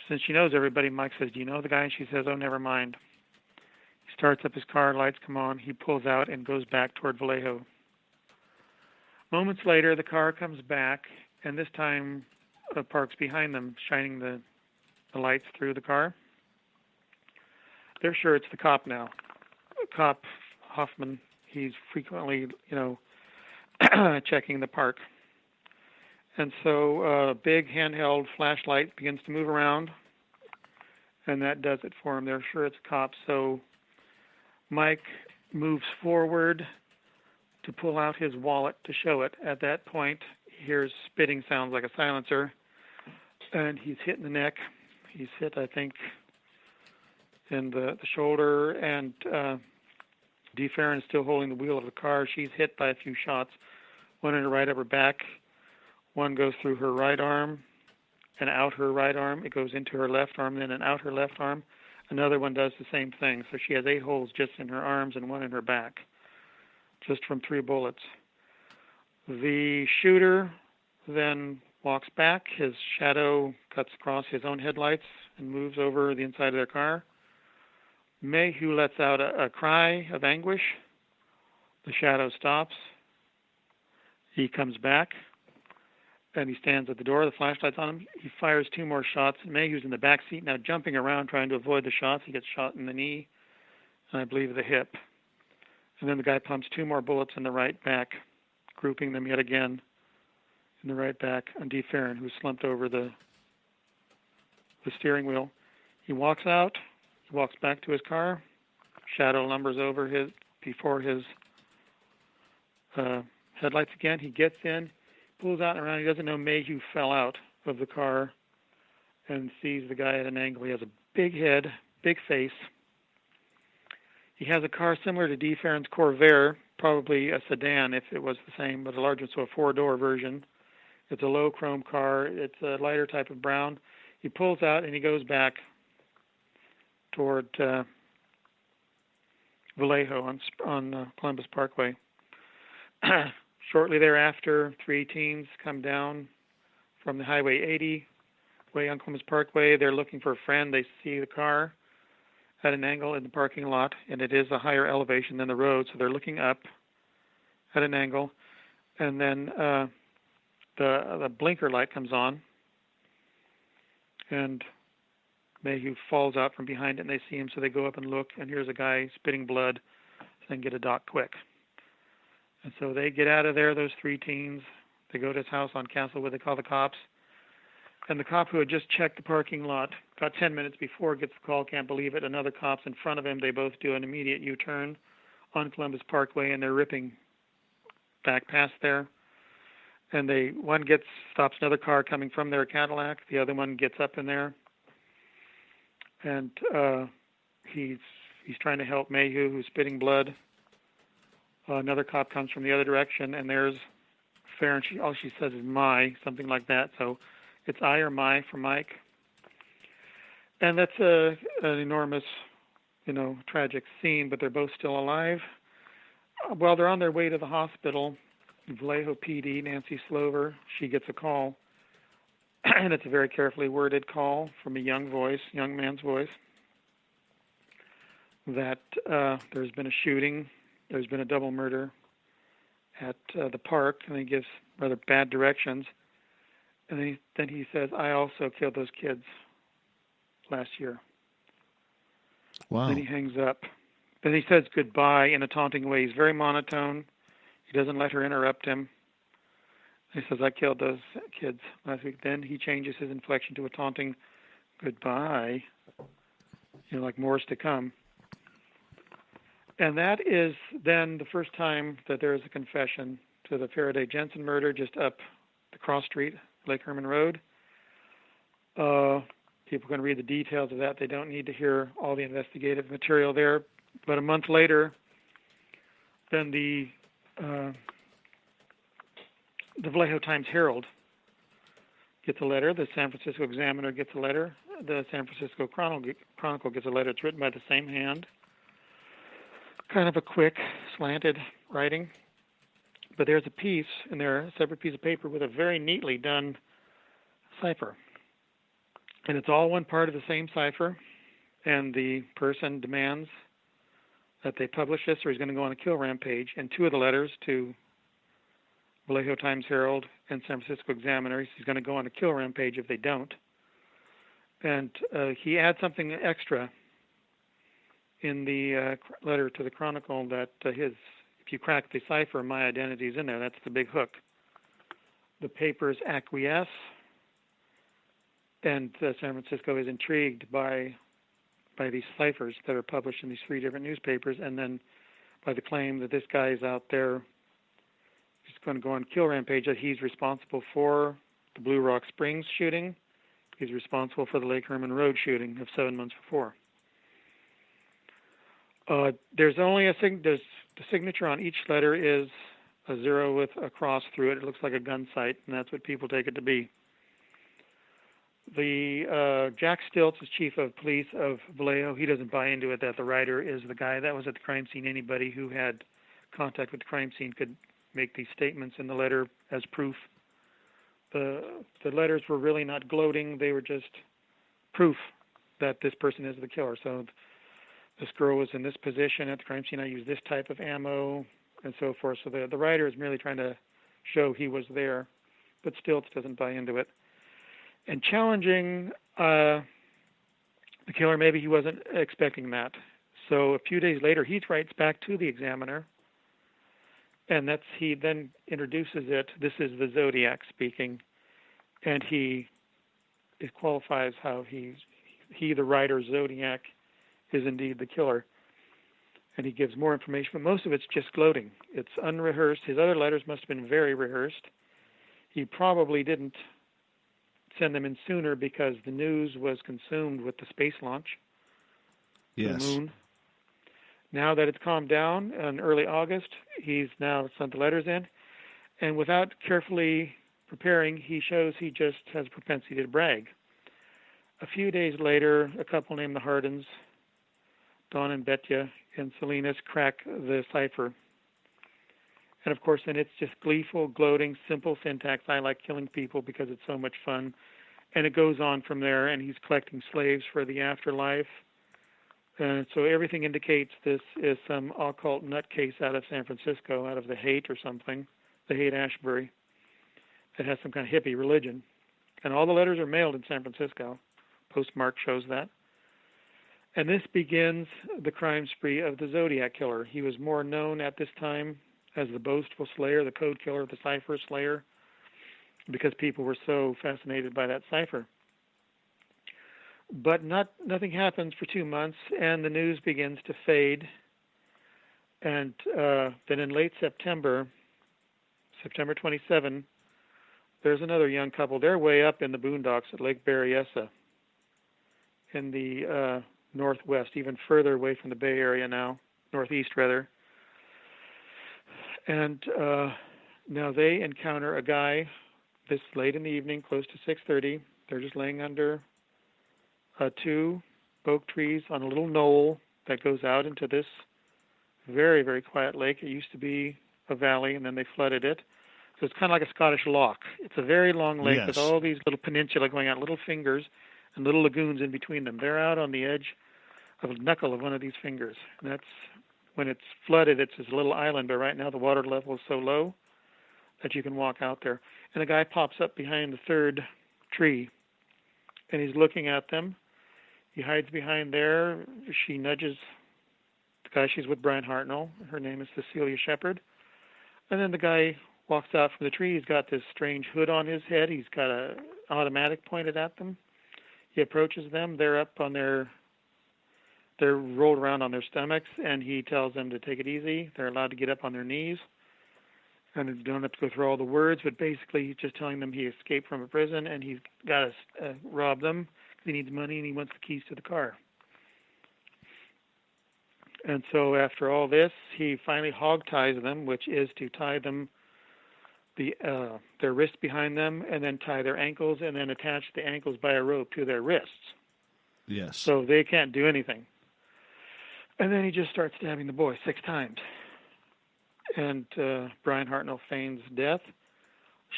Since she knows everybody, Mike says, "Do you know the guy?" And she says, "Oh, never mind." He starts up his car, lights come on. He pulls out and goes back toward Vallejo. Moments later, the car comes back, and this time parks behind them, shining the lights through the car. They're sure it's the cop now. Cop Hoffman, he's frequently, checking the park. And so a big handheld flashlight begins to move around, and that does it for him. They're sure it's a cop. So Mike moves forward to pull out his wallet to show it. At that point, he hears spitting sounds like a silencer, and he's hit in the neck. He's hit, I think, in the shoulder, and Dee Farron is still holding the wheel of the car. She's hit by a few shots, one in her right upper back. One goes through her right arm and out her right arm. It goes into her left arm, then and out her left arm. Another one does the same thing. So she has 8 holes just in her arms and one in her back, just from 3 bullets. The shooter then walks back. His shadow cuts across his own headlights and moves over the inside of their car. Mayhew lets out a cry of anguish. The shadow stops. He comes back, and he stands at the door. The flashlight's on him. He fires 2 more shots. Mayhew's in the back seat now, jumping around, trying to avoid the shots. He gets shot in the knee, and I believe the hip. And then the guy pumps 2 more bullets in the right back, grouping them yet again in the right back on Dee Farron, who's slumped over the steering wheel. He walks out. He walks back to his car. Shadow lumbers over before his headlights again. He gets in, pulls out and around. He doesn't know Mayhew fell out of the car and sees the guy at an angle. He has a big head, big face. He has a car similar to Dee Farron's Corvair, probably a sedan if it was the same, but a larger, so a 4-door version. It's a low chrome car. It's a lighter type of brown. He pulls out and he goes back toward Vallejo on Columbus Parkway. Shortly thereafter, 3 teens come down from the Highway 80 way on Columbus Parkway. They're looking for a friend. They see the car at an angle in the parking lot, and it is a higher elevation than the road, so they're looking up at an angle. And then the blinker light comes on, and Mayhew falls out from behind it, and they see him, so they go up and look, and here's a guy spitting blood, saying, "Get a doc quick." And so they get out of there, those 3 teens. They go to his house on Castlewood. They call the cops. And the cop who had just checked the parking lot, about 10 minutes before, gets the call, can't believe it. Another cop's in front of him. They both do an immediate U-turn on Columbus Parkway, and they're ripping back past there. And one stops another car coming from their Cadillac. The other one gets up in there. And he's trying to help Mayhew, who's spitting blood. Another cop comes from the other direction, and there's Farron. All she says is "my," something like that. So it's "I" or "my" for Mike. And that's an enormous, tragic scene, but they're both still alive. While they're on their way to the hospital, Vallejo PD, Nancy Slover, she gets a call. And it's a very carefully worded call from a young man's voice, that there's been a shooting, there's been a double murder at the park, and he gives rather bad directions. And then he says, "I also killed those kids last year."
Wow.
Then he hangs up. Then he says goodbye in a taunting way. He's very monotone. He doesn't let her interrupt him. He says, I killed those kids last week. Then he changes his inflection to a taunting goodbye, like more's to come. And that is then the first time that there is a confession to the Faraday Jensen murder just up the cross street, Lake Herman Road. People can read the details of that. They don't need to hear all the investigative material there. But a month later, then the Vallejo Times-Herald gets a letter. The San Francisco Examiner gets a letter. The San Francisco Chronicle gets a letter. It's written by the same hand. Kind of a quick, slanted writing. But there's a piece in there, a separate piece of paper with a very neatly done cipher. And it's all one part of the same cipher. And the person demands that they publish this or he's going to go on a kill rampage. And two of the letters to Vallejo Times-Herald and San Francisco Examiner, he's going to go on a kill rampage if they don't. And he adds something extra in the letter to the Chronicle that if you crack the cipher, my identity is in there. That's the big hook. The papers acquiesce, and San Francisco is intrigued by these ciphers that are published in these three different newspapers, and then by the claim that this guy is out there, he's going to go on a kill rampage, that he's responsible for the Blue Rock Springs shooting. He's responsible for the Lake Herman Road shooting of 7 months before. There's only the signature on each letter is a zero with a cross through it. It looks like a gun sight, and that's what people take it to be. The Jack Stilts is chief of police of Vallejo. He doesn't buy into it that the writer is the guy that was at the crime scene. Anybody who had contact with the crime scene could make these statements in the letter as proof. The letters were really not gloating. They were just proof that this person is the killer. So this girl was in this position at the crime scene. I used this type of ammo and so forth. So the writer is merely trying to show he was there, but Stilts doesn't buy into it. And challenging the killer, maybe he wasn't expecting that. So a few days later, he writes back to the Examiner, and he then introduces it. This is the Zodiac speaking, and it qualifies how he, the writer Zodiac, is indeed the killer. And he gives more information, but most of it's just gloating. It's unrehearsed. His other letters must have been very rehearsed. He probably didn't send them in sooner because the news was consumed with the space launch.
Yes.
The moon. Now that it's calmed down in early August, he's now sent the letters in. And without carefully preparing, he shows he just has a propensity to brag. A few days later, a couple named the Hardens, Don and Betya and Salinas, crack the cipher. And of course, then it's just gleeful, gloating, simple syntax. I like killing people because it's so much fun. And it goes on from there, and he's collecting slaves for the afterlife. And so everything indicates this is some occult nutcase out of San Francisco, out of the Haight or something, the Haight-Ashbury, that has some kind of hippie religion. And all the letters are mailed in San Francisco. Postmark shows that. And this begins the crime spree of the Zodiac killer. He was more known at this time as the boastful slayer, the code killer, the cipher slayer, because people were so fascinated by that cipher. But nothing happens for 2 months, and the news begins to fade. And then in late September 27, there's another young couple. They're way up in the boondocks at Lake Berryessa in the northwest, even further away from the Bay Area now, northeast rather. And now they encounter a guy this late in the evening, close to 6:30. They're just laying under two oak trees on a little knoll that goes out into this very, very quiet lake. It used to be a valley, and then they flooded it. So it's kind of like a Scottish loch. It's a very long lake with all these little peninsula going out, little fingers, and little lagoons in between them. They're out on the edge of a knuckle of one of these fingers. And that's when it's flooded, it's this little island, but right now the water level is so low that you can walk out there. And a guy pops up behind the third tree, and he's looking at them. He hides behind there. She nudges the guy she's with, Brian Hartnell. Her name is Cecilia Shepard. And then the guy walks out from the tree. He's got this strange hood on his head. He's got a automatic pointed at them. He approaches them. They're up on they're rolled around on their stomachs, and he tells them to take it easy. They're allowed to get up on their knees. And they don't have to go through all the words, but basically he's just telling them he escaped from a prison and he's got to rob them because he needs money and he wants the keys to the car. And so after all this, he finally hog ties them, which is to tie them their wrists behind them and then tie their ankles and then attach the ankles by a rope to their wrists.
Yes.
So they can't do anything. And then he just starts stabbing the boy 6 times. And Brian Hartnell feigns death.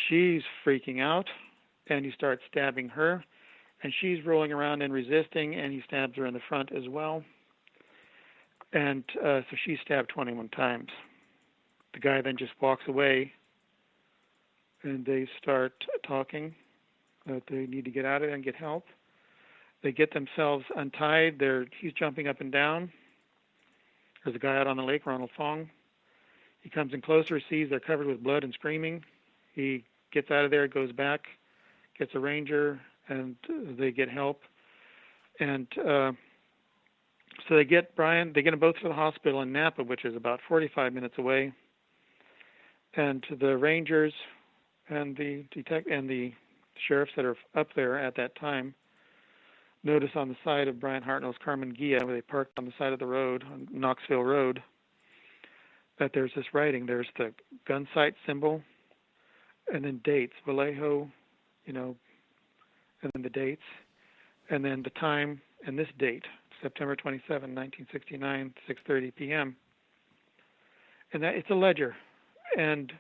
She's freaking out, and he starts stabbing her. And she's rolling around and resisting, and he stabs her in the front as well. And so she's stabbed 21 times. The guy then just walks away, and they start talking that they need to get out of it and get help. They get themselves untied. He's jumping up and down. There's a guy out on the lake, Ronald Fong. He comes in closer, sees they're covered with blood and screaming. He gets out of there, goes back, gets a ranger, and they get help. And so they get them both to the hospital in Napa, which is about 45 minutes away. And the rangers and the sheriffs that are up there at that time notice on the side of Brian Hartnell's Carmen Gia, where they parked on the side of the road, on Knoxville Road, that there's this writing. There's the gun sight symbol, and then dates, Vallejo, and then the dates, and then the time and this date, September 27, 1969, 6:30 p.m. And that it's a ledger. And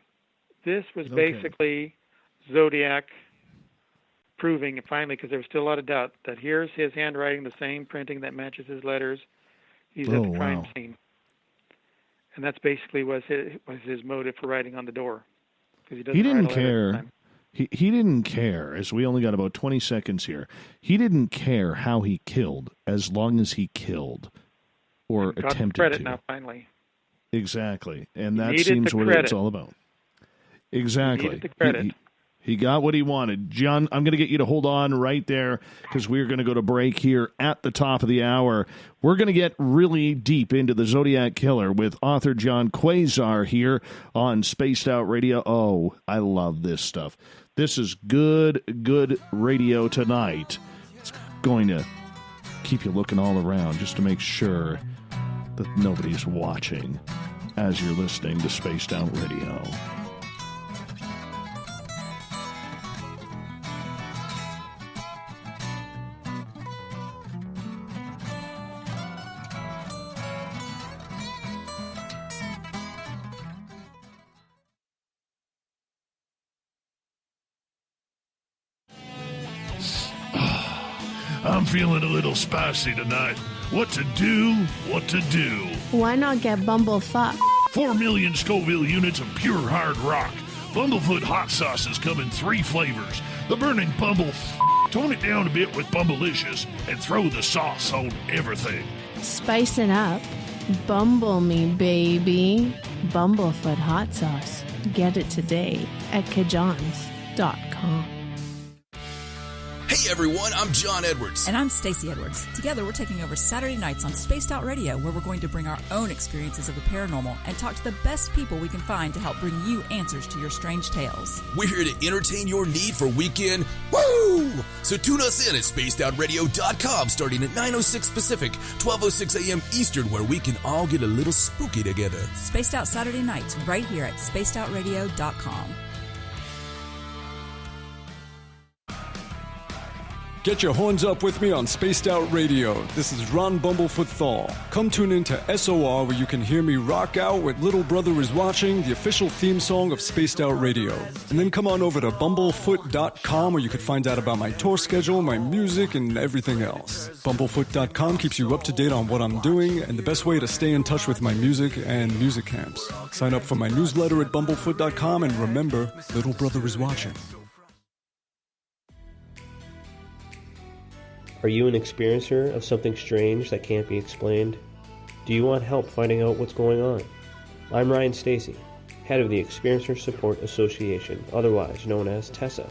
this was basically Zodiac proving, finally, because there was still a lot of doubt, that here's his handwriting, the same printing that matches his letters. He's at the crime scene. And that's basically was his motive for writing on the door. He
didn't care. He didn't care, as we only got about 20 seconds here. He didn't care how he killed, as long as he killed or attempted to.
Got the credit now, finally.
Exactly. And that seems what it's all about. Exactly.
He needed the credit.
He got what he wanted. John, I'm going to get you to hold on right there because we're going to go to break here at the top of the hour. We're going to get really deep into the Zodiac Killer with author Gian Quasar here on Spaced Out Radio. Oh, I love this stuff. This is good radio tonight. It's going to keep you looking all around just to make sure that nobody's watching as you're listening to Spaced Out Radio.
I'm feeling a little spicy tonight. What to do?
Why not get Bumblefuck?
4 million Scoville units of pure hard rock. Bumblefoot hot sauces come in 3 flavors. The burning Bumble tone it down a bit with Bumblicious and throw the sauce on everything.
Spice it up. Bumble me, baby. Bumblefoot hot sauce. Get it today at Kajans.com.
Hey everyone, I'm John Edwards.
And I'm Stacey Edwards. Together we're taking over Saturday nights on Spaced Out Radio, where we're going to bring our own experiences of the paranormal and talk to the best people we can find to help bring you answers to your strange tales.
We're here to entertain your need for weekend woo! So tune us in at spacedoutradio.com starting at 9:06 Pacific, 12:06 a.m. Eastern, where we can all get a little spooky together.
Spaced Out Saturday nights right here at spacedoutradio.com.
Get your horns up with me on Spaced Out Radio. This is Ron Bumblefoot Thal. Come tune in to SOR, where you can hear me rock out with Little Brother is Watching, the official theme song of Spaced Out Radio. And then come on over to bumblefoot.com, where you can find out about my tour schedule, my music, and everything else. Bumblefoot.com keeps you up to date on what I'm doing and the best way to stay in touch with my music and music camps. Sign up for my newsletter at bumblefoot.com, and remember, Little Brother is Watching.
Are you an experiencer of something strange that can't be explained? Do you want help finding out what's going on? I'm Ryan Stacy. head of the Experiencer Support Association, otherwise known as TESSA.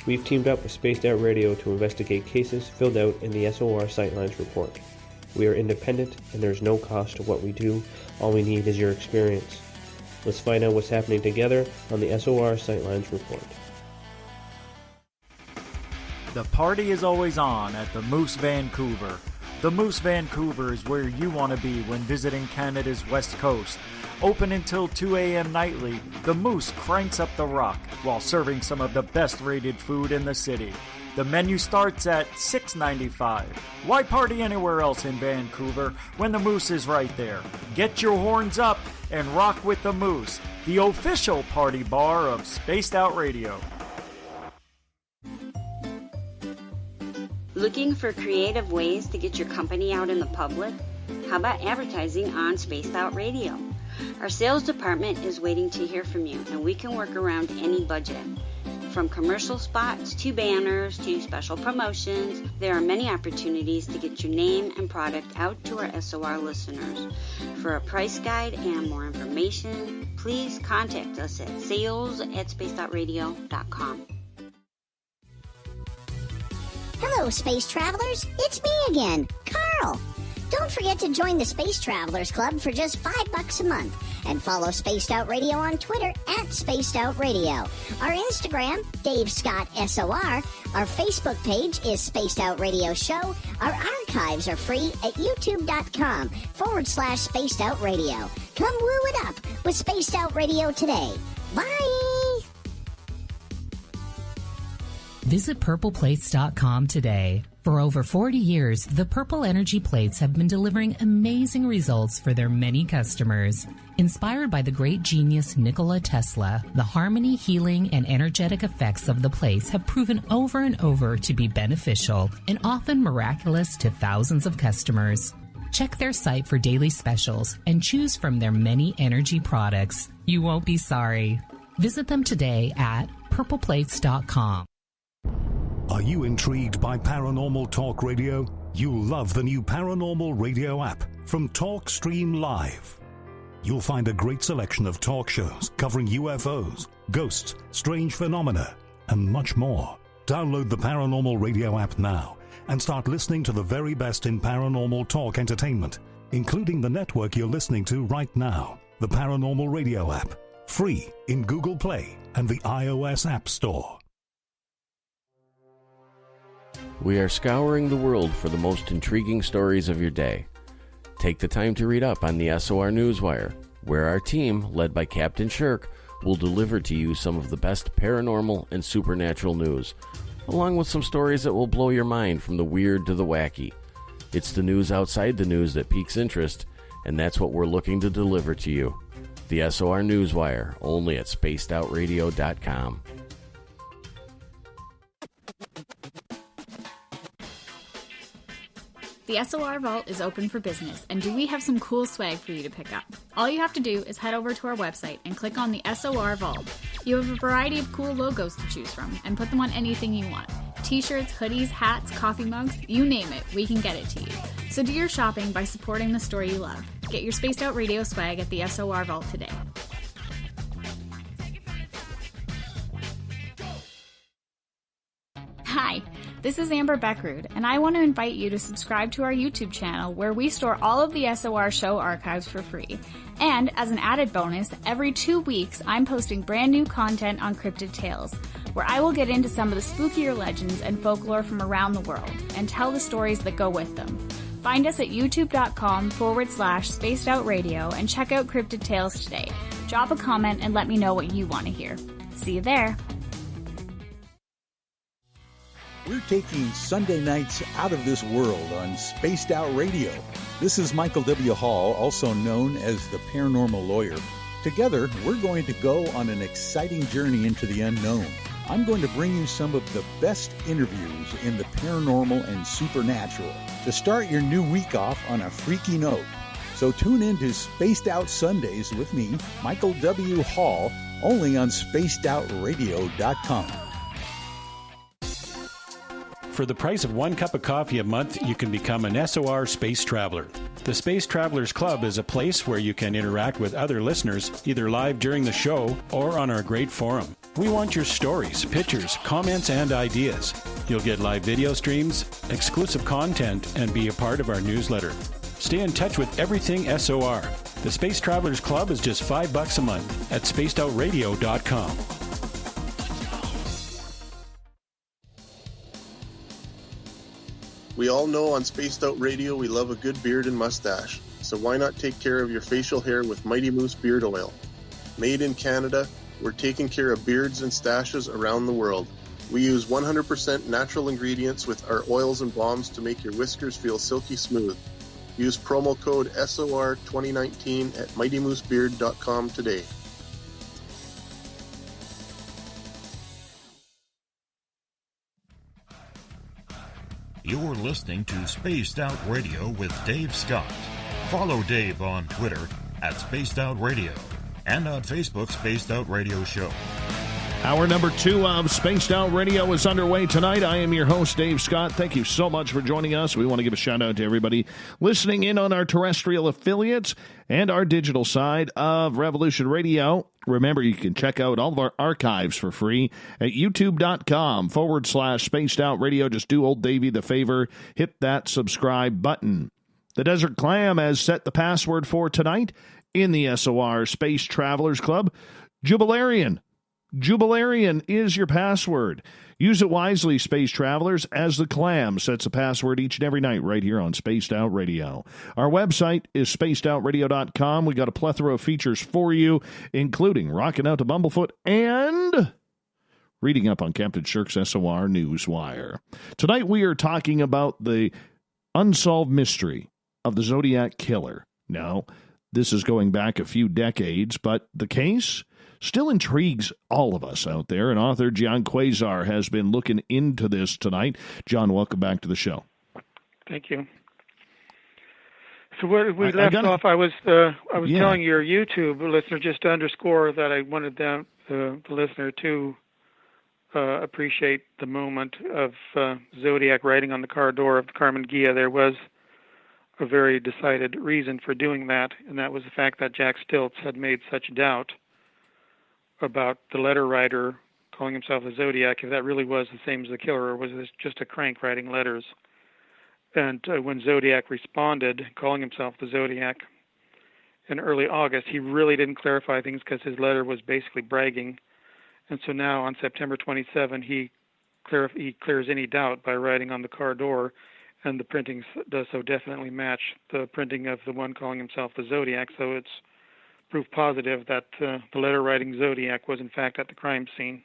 We've teamed up with Spaced Out Radio to investigate cases filled out in the SOR Sightlines report. We are independent, and there's no cost to what we do. All we need is your experience. Let's find out what's happening together on the SOR Sightlines report.
The party is always on at the Moose Vancouver. The Moose Vancouver is where you want to be when visiting Canada's West Coast. Open until 2 a.m. nightly, the Moose cranks up the rock while serving some of the best-rated food in the city. The menu starts at $6.95. Why party anywhere else in Vancouver when the Moose is right there? Get your horns up and rock with the Moose, the official party bar of Spaced Out Radio.
Looking for creative ways to get your company out in the public? How about advertising on Spaced Out Radio? Our sales department is waiting to hear from you, and we can work around any budget. From commercial spots to banners to special promotions, there are many opportunities to get your name and product out to our SOR listeners. For a price guide and more information, please contact us at sales@spacedoutradio.com.
Hello, Space Travelers. It's me again, Carl. Don't forget to join the Space Travelers Club for just $5 a month and follow Spaced Out Radio on Twitter @Spaced Out Radio. Our Instagram, Dave Scott SOR. Our Facebook page is Spaced Out Radio Show. Our archives are free at youtube.com/Spaced Out Radio. Come woo it up with Spaced Out Radio today. Bye!
Visit purpleplates.com today. For over 40 years, the Purple Energy Plates have been delivering amazing results for their many customers. Inspired by the great genius Nikola Tesla, the harmony, healing, and energetic effects of the plates have proven over and over to be beneficial and often miraculous to thousands of customers. Check their site for daily specials and choose from their many energy products. You won't be sorry. Visit them today at purpleplates.com.
Are you intrigued by Paranormal Talk Radio? You'll love the new Paranormal Radio app from TalkStream Live. You'll find a great selection of talk shows covering UFOs, ghosts, strange phenomena, and much more. Download the Paranormal Radio app now and start listening to the very best in paranormal talk entertainment, including the network you're listening to right now, the Paranormal Radio app, free in Google Play and the iOS App Store.
We are scouring the world for the most intriguing stories of your day. Take the time to read up on the SOR Newswire, where our team, led by Captain Shirk, will deliver to you some of the best paranormal and supernatural news, along with some stories that will blow your mind from the weird to the wacky. It's the news outside the news that piques interest, and that's what we're looking to deliver to you. The SOR Newswire, only at spacedoutradio.com.
The SOR Vault is open for business, and do we have some cool swag for you to pick up? All you have to do is head over to our website and click on the SOR Vault. You have a variety of cool logos to choose from, and put them on anything you want. T-shirts, hoodies, hats, coffee mugs, you name it, we can get it to you. So do your shopping by supporting the store you love. Get your Spaced Out Radio swag at the SOR Vault today. Hi, this is Amber Beckrud, and I want to invite you to subscribe to our YouTube channel where we store all of the SOR show archives for free. And as an added bonus, every 2 weeks I'm posting brand new content on Cryptid Tales, where I will get into some of the spookier legends and folklore from around the world and tell the stories that go with them. Find us at youtube.com/Spaced Out Radio and check out Cryptid Tales today. Drop a comment and let me know what you want to hear. See you there.
We're taking Sunday nights out of this world on Spaced Out Radio. This is Michael W. Hall, also known as the Paranormal Lawyer. Together, we're going to go on an exciting journey into the unknown. I'm going to bring you some of the best interviews in the paranormal and supernatural to start your new week off on a freaky note. So tune in to Spaced Out Sundays with me, Michael W. Hall, only on spacedoutradio.com.
For the price of 1 cup of coffee a month, you can become an SOR Space Traveler. The Space Travelers Club is a place where you can interact with other listeners, either live during the show or on our great forum. We want your stories, pictures, comments, and ideas. You'll get live video streams, exclusive content, and be a part of our newsletter. Stay in touch with everything SOR. The Space Travelers Club is just $5 a month at spacedoutradio.com.
We all know on Spaced Out Radio we love a good beard and mustache, so why not take care of your facial hair with Mighty Moose Beard Oil? Made in Canada, we're taking care of beards and stashes around the world. We use 100% natural ingredients with our oils and balms to make your whiskers feel silky smooth. Use promo code SOR2019 at mightymoosebeard.com today.
You're listening to Spaced Out Radio with Dave Scott. Follow Dave on Twitter at Spaced Out Radio and on Facebook, Spaced Out Radio Show.
Hour number 2 of Spaced Out Radio is underway tonight. I am your host, Dave Scott. Thank you so much for joining us. We want to give a shout-out to everybody listening in on our terrestrial affiliates and our digital side of Revolution Radio. Remember, you can check out all of our archives for free at youtube.com/Spaced Out Radio. Just do old Davey the favor. Hit that subscribe button. The Desert Clam has set the password for tonight in the SOR Space Travelers Club. Jubilarian. Jubilarian is your password. Use it wisely, Space Travelers, as the Clam sets a password each and every night right here on Spaced Out Radio. Our website is spacedoutradio.com. We got a plethora of features for you, including rocking out to Bumblefoot and reading up on Captain Shirk's SOR Newswire. Tonight we are talking about the unsolved mystery of the Zodiac killer. Now, this is going back a few decades, but the case still intrigues all of us out there, and author Gian Quasar has been looking into this tonight. John, welcome back to the show.
Thank you. So where we left off, I was telling your YouTube listener, just to underscore that I wanted the listener to appreciate the moment of Zodiac writing on the car door of the Carmen Ghia. There was a very decided reason for doing that, and that was the fact that Jack Stilts had made such doubt about the letter writer calling himself the Zodiac, if that really was the same as the killer, or was this just a crank writing letters. And when Zodiac responded, calling himself the Zodiac, in early August, he really didn't clarify things because his letter was basically bragging. And so now on September 27, he clears any doubt by writing on the car door, and the printing does so definitely match the printing of the one calling himself the Zodiac. So it's proof positive that the letter-writing Zodiac was in fact at the crime scene.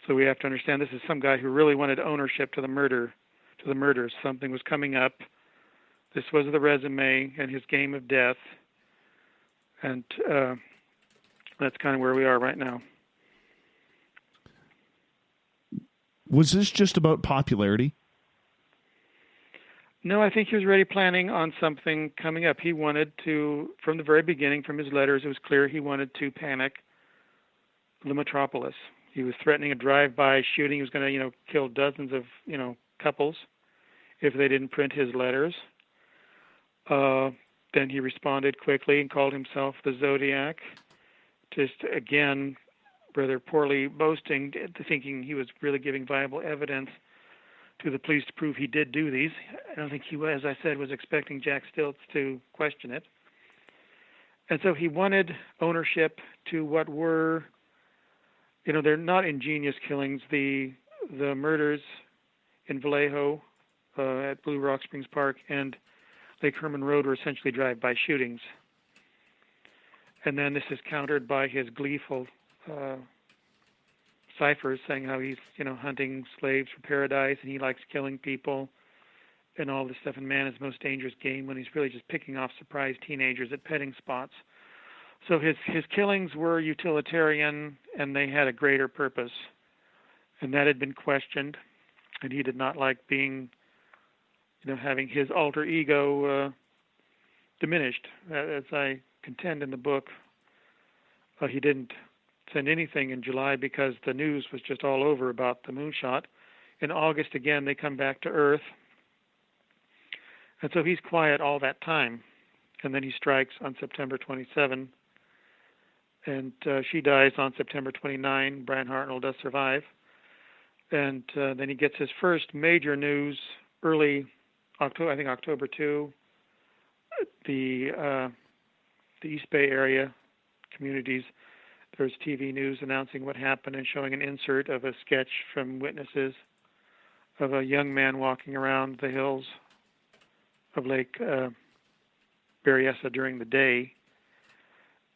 So we have to understand this is some guy who really wanted ownership to the murders. Something was coming up. This was the resume and his game of death, and that's kind of where we are right now.
Was this just about popularity?
No, I think he was already planning on something coming up. He wanted to, from the very beginning, from his letters, it was clear he wanted to panic the metropolis. He was threatening a drive-by shooting. He was going to, kill dozens of, couples if they didn't print his letters. Then he responded quickly and called himself the Zodiac, just, again, rather poorly boasting, thinking he was really giving viable evidence to the police to prove he did do these. I don't think he, as I said, was expecting Jack Stilts to question it. And so he wanted ownership to what were, they're not ingenious killings. The murders in Vallejo at Blue Rock Springs Park and Lake Herman Road were essentially drive-by shootings. And then this is countered by his gleeful ciphers saying how he's, hunting slaves for paradise and he likes killing people and all this stuff. And man is the most dangerous game, when he's really just picking off surprised teenagers at petting spots. So his killings were utilitarian and they had a greater purpose. And that had been questioned. And he did not like being, having his alter ego diminished. As I contend in the book, he didn't send anything in July because the news was just all over about the moonshot. In August, again, they come back to Earth. And so he's quiet all that time. And then he strikes on September 27, and she dies on September 29. Brian Hartnell does survive. And then he gets his first major news early October, I think October 2. The East Bay area communities, there's TV news announcing what happened and showing an insert of a sketch from witnesses of a young man walking around the hills of Lake Berryessa during the day.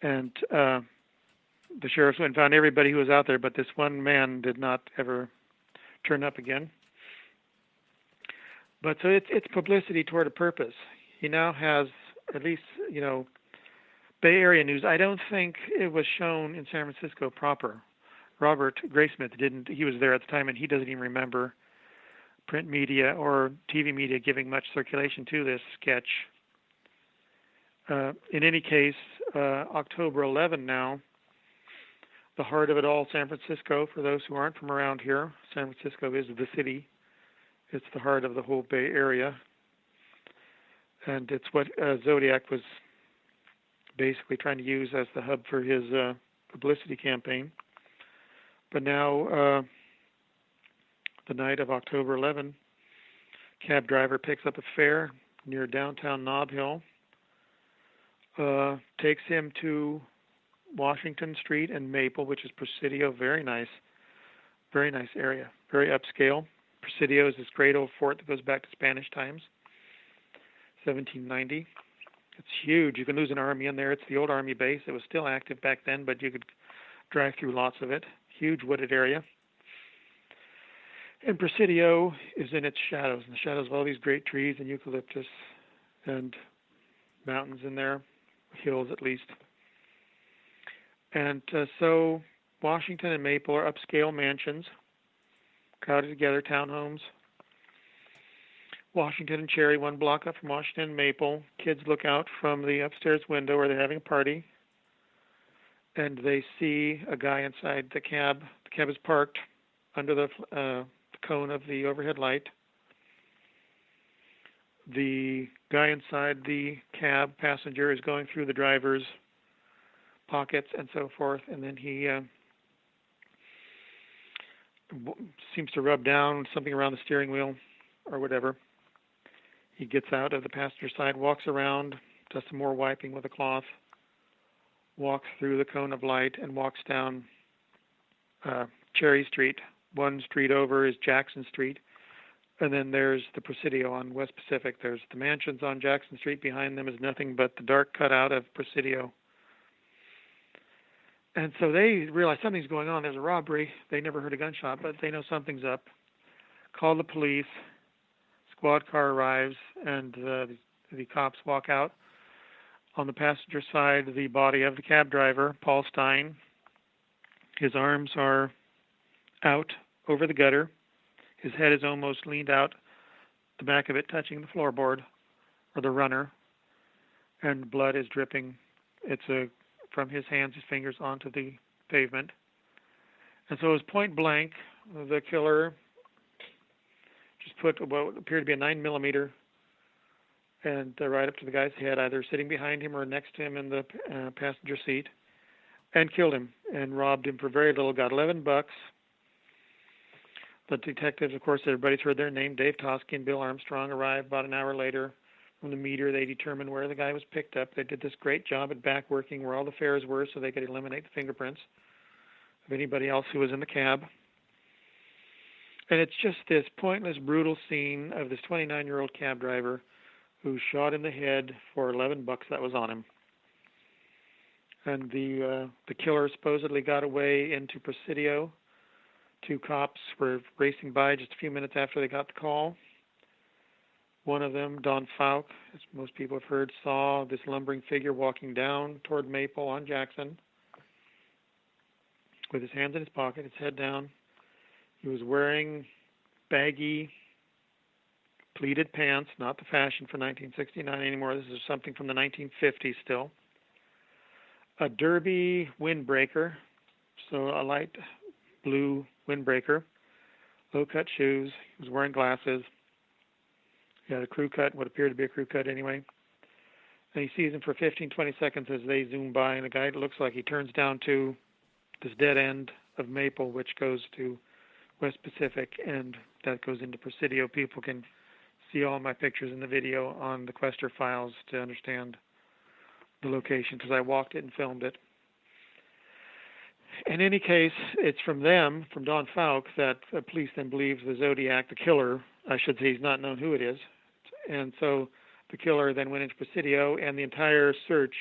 And the sheriffs went and found everybody who was out there, but this one man did not ever turn up again. But so it's publicity toward a purpose. He now has at least, Bay Area news. I don't think it was shown in San Francisco proper. Robert Graysmith didn't. He was there at the time, and he doesn't even remember print media or TV media giving much circulation to this sketch. In any case, October 11 now, the heart of it all, San Francisco, for those who aren't from around here, San Francisco is the city. It's the heart of the whole Bay Area. And it's what Zodiac was basically trying to use as the hub for his publicity campaign. But now, the night of October 11, cab driver picks up a fare near downtown Nob Hill, takes him to Washington Street and Maple, which is Presidio. Very nice area, very upscale. Presidio is this great old fort that goes back to Spanish times, 1790. It's huge. You can lose an army in there. It's the old army base. It was still active back then, but you could drive through lots of it. Huge wooded area. And Presidio is in its shadows, in the shadows of all these great trees and eucalyptus and mountains in there, hills at least. And so Washington and Maple are upscale mansions, crowded together, townhomes. Washington and Cherry, one block up from Washington and Maple. Kids look out from the upstairs window where they're having a party, and they see a guy inside the cab. The cab is parked under the cone of the overhead light. The guy inside the cab passenger is going through the driver's pockets and so forth, and then he seems to rub down something around the steering wheel or whatever. He gets out of the passenger side, walks around, does some more wiping with a cloth, walks through the cone of light, and walks down Cherry Street. One street over is Jackson Street, and then there's the Presidio on West Pacific. There's the mansions on Jackson Street. Behind them is nothing but the dark cutout of Presidio. And so they realize something's going on. There's a robbery. They never heard a gunshot, but they know something's up. Call the police. Squad car arrives, and the cops walk out. On the passenger side, the body of the cab driver, Paul Stein. His arms are out over the gutter. His head is almost leaned out, the back of it touching the floorboard or the runner, and blood is dripping. It's from his hands, his fingers onto the pavement. And so it was point blank. The killer just put what appeared to be a 9mm and right up to the guy's head, either sitting behind him or next to him in the passenger seat, and killed him and robbed him for very little. Got $11. The detectives, of course, everybody's heard their name. Dave Tosky and Bill Armstrong arrived about an hour later. From the meter, they determined where the guy was picked up. They did this great job at back working where all the fares were so they could eliminate the fingerprints of anybody else who was in the cab. And it's just this pointless, brutal scene of this 29-year-old cab driver who shot in the head for $11 that was on him. And the killer supposedly got away into Presidio. Two cops were racing by just a few minutes after they got the call. One of them, Don Falk, as most people have heard, saw this lumbering figure walking down toward Maple on Jackson with his hands in his pocket, his head down. He was wearing baggy pleated pants, not the fashion for 1969 anymore. This is something from the 1950s still. A derby windbreaker, so a light blue windbreaker, low-cut shoes. He was wearing glasses. He had a crew cut, what appeared to be a crew cut anyway. And he sees him for 15, 20 seconds as they zoom by, and the guy looks like he turns down to this dead end of Maple, which goes to West Pacific, and that goes into Presidio. People can see all my pictures in the video on the Quester files to understand the location, because I walked it and filmed it. In any case, it's from them, from Don Falk, that the police then believes the Zodiac, the killer, I should say, he's not known who it is. And so the killer then went into Presidio, and the entire search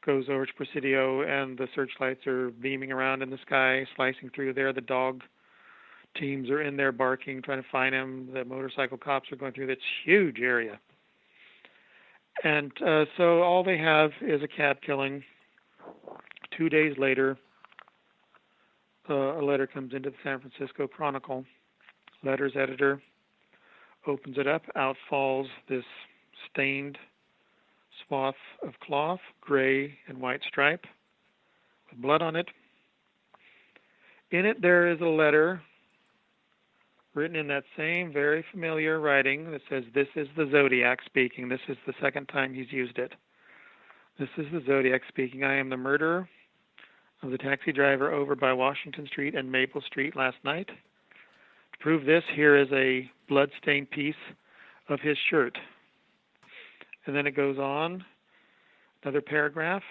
goes over to Presidio, and the searchlights are beaming around in the sky, slicing through there. The dog teams are in there barking, trying to find him. The motorcycle cops are going through this huge area. And so all they have is a cab killing. 2 days later, a letter comes into the San Francisco Chronicle. Letters editor opens it up. Out falls this stained swath of cloth, gray and white stripe, with blood on it. In it there is a letter written in that same very familiar writing that says, "This is the Zodiac speaking." This is the second time he's used it. "This is the Zodiac speaking. I am the murderer of the taxi driver over by Washington Street and Maple Street last night. To prove this, here is a blood-stained piece of his shirt." And then it goes on, another paragraph,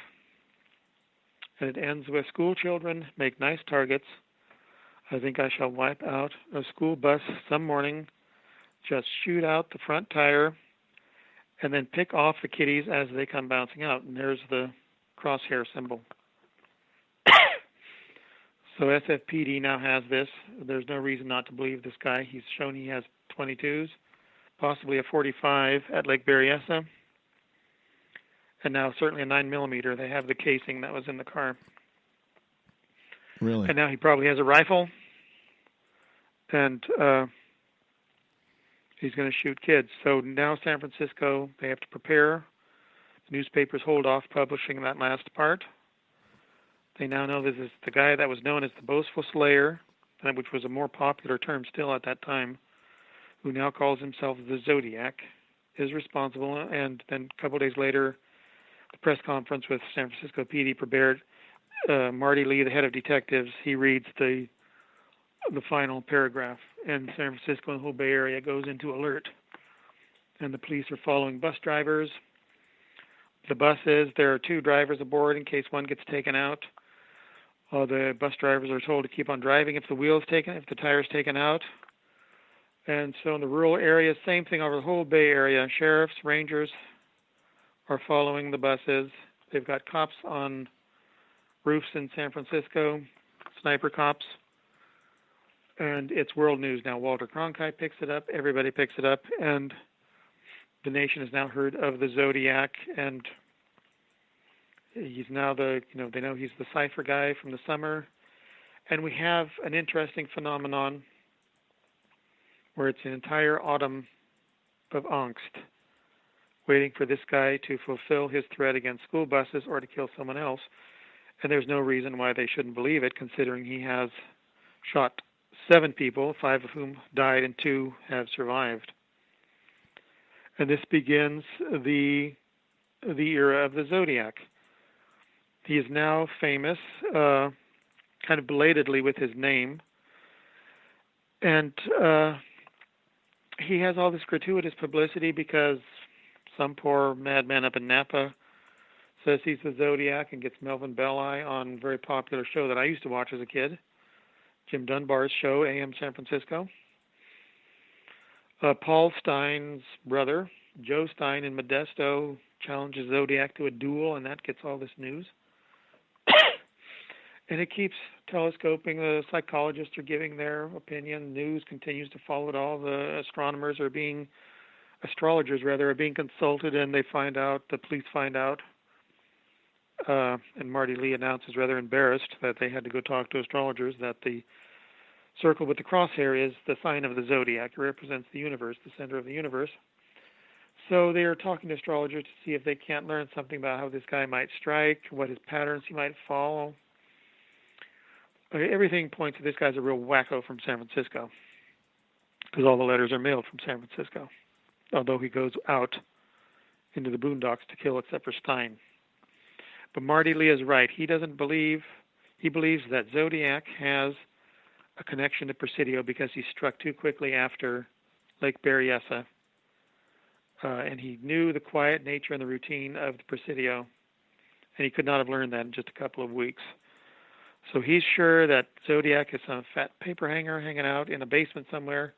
and it ends with, "School children make nice targets. I think I shall wipe out a school bus some morning, just shoot out the front tire, and then pick off the kiddies as they come bouncing out." And there's the crosshair symbol. So SFPD now has this. There's no reason not to believe this guy. He's shown he has 22s, possibly a 45 at Lake Berryessa, and now certainly a 9mm. They have the casing that was in the car.
Really?
And now he probably has a rifle, and he's going to shoot kids. So now San Francisco, they have to prepare. The newspapers hold off publishing that last part. They now know this is the guy that was known as the Boastful Slayer, which was a more popular term still at that time, who now calls himself the Zodiac, is responsible. And then a couple of days later, the press conference with San Francisco PD prepared. Marty Lee, the head of detectives, he reads the final paragraph, and San Francisco and the whole Bay Area goes into alert. And the police are following bus drivers. The buses, there are 2 drivers aboard in case one gets taken out. The bus drivers are told to keep on driving if the tire's taken out. And so in the rural areas, same thing over the whole Bay Area. Sheriffs, rangers are following the buses. They've got cops on roofs in San Francisco, sniper cops. And it's world news now. Walter Cronkite picks it up. Everybody picks it up. And the nation has now heard of the Zodiac, and he's now they know he's the cipher guy from the summer. And we have an interesting phenomenon where it's an entire autumn of angst, waiting for this guy to fulfill his threat against school buses or to kill someone else. And there's no reason why they shouldn't believe it, considering he has shot 7 people, 5 of whom died and 2 have survived. And this begins the era of the Zodiac. He is now famous, kind of belatedly with his name. And he has all this gratuitous publicity because some poor madman up in Napa says he's the Zodiac and gets Melvin Belli on a very popular show that I used to watch as a kid, Jim Dunbar's show, AM San Francisco. Paul Stein's brother, Joe Stein in Modesto, challenges Zodiac to a duel, and that gets all this news. And it keeps telescoping. The psychologists are giving their opinion. News continues to follow it all. The astrologers are being consulted, and they find out, the police find out, and Marty Lee announces, rather embarrassed, that they had to go talk to astrologers, that the circle with the crosshair is the sign of the Zodiac. It represents the universe, the center of the universe. So they are talking to astrologers to see if they can't learn something about how this guy might strike, what his patterns he might follow. Everything points to this guy's a real wacko from San Francisco, because all the letters are mailed from San Francisco. although he goes out into the boondocks to kill except for Stein. But Marty Lee is right. He believes that Zodiac has a connection to Presidio because he struck too quickly after Lake Berryessa. And he knew the quiet nature and the routine of the Presidio, and he could not have learned that in just a couple of weeks. So he's sure that Zodiac is some fat paper hanger hanging out in a basement somewhere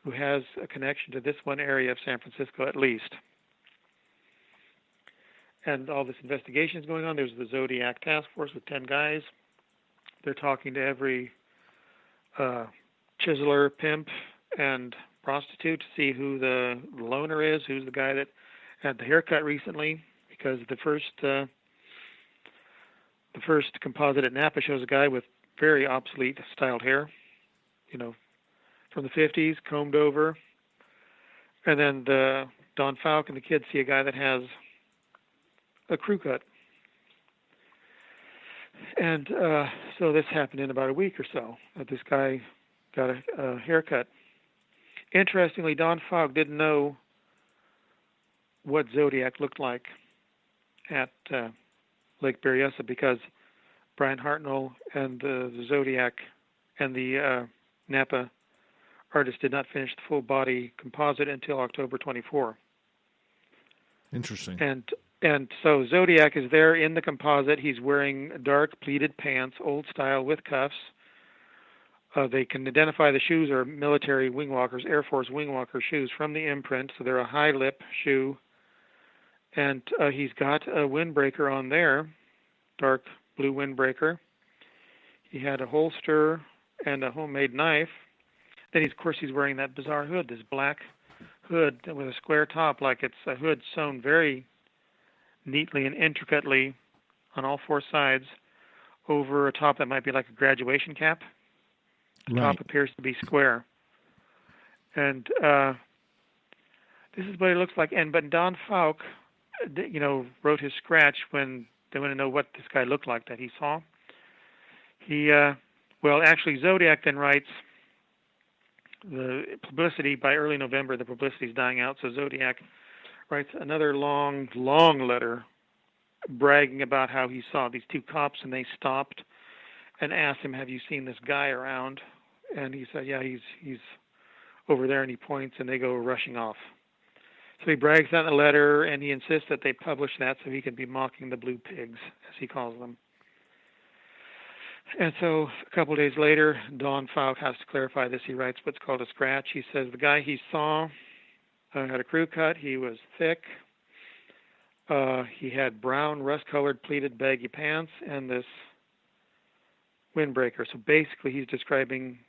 who has a connection to this one area of San Francisco at least. And all this investigation is going on. There's the Zodiac task force with 10 guys. They're talking to every chiseler, pimp, and prostitute to see who the loner is, who's the guy that had the haircut recently, because the first composite at Napa shows a guy with very obsolete styled hair, from the 50s, combed over. And then Don Falk and the kids see a guy that has a crew cut. And so this happened in about a week or so, that this guy got a haircut. Interestingly, Don Falk didn't know what Zodiac looked like at Lake Berryessa because Brian Hartnell and the Zodiac and the Napa artist did not finish the full body composite until October 24.
Interesting.
And so Zodiac is there in the composite. He's wearing dark pleated pants, old style with cuffs. They can identify the shoes are military wing walkers, Air Force wing walker shoes from the imprint. So they're a high lip shoe. And he's got a windbreaker on there, dark blue windbreaker. He had a holster and a homemade knife. Then, of course, he's wearing that bizarre hood, this black hood with a square top, like it's a hood sewn very neatly and intricately on all four sides over a top that might be like a graduation cap. The top appears to be square. And this is what it looks like. But Don Falk, wrote his scratch when they want to know what this guy looked like that he saw. Actually, Zodiac then writes the publicity. By early November, the publicity is dying out, so Zodiac writes another long, long letter bragging about how he saw these two cops, and they stopped and asked him, "Have you seen this guy around?" And he said, "Yeah, he's over there," and he points, and they go rushing off. So he brags on the letter, and he insists that they publish that so he can be mocking the blue pigs, as he calls them. And so a couple of days later, Don Falk has to clarify this. He writes what's called a scratch. He says the guy he saw had a crew cut. He was thick. He had brown, rust-colored, pleated, baggy pants and this windbreaker. So basically, he's describing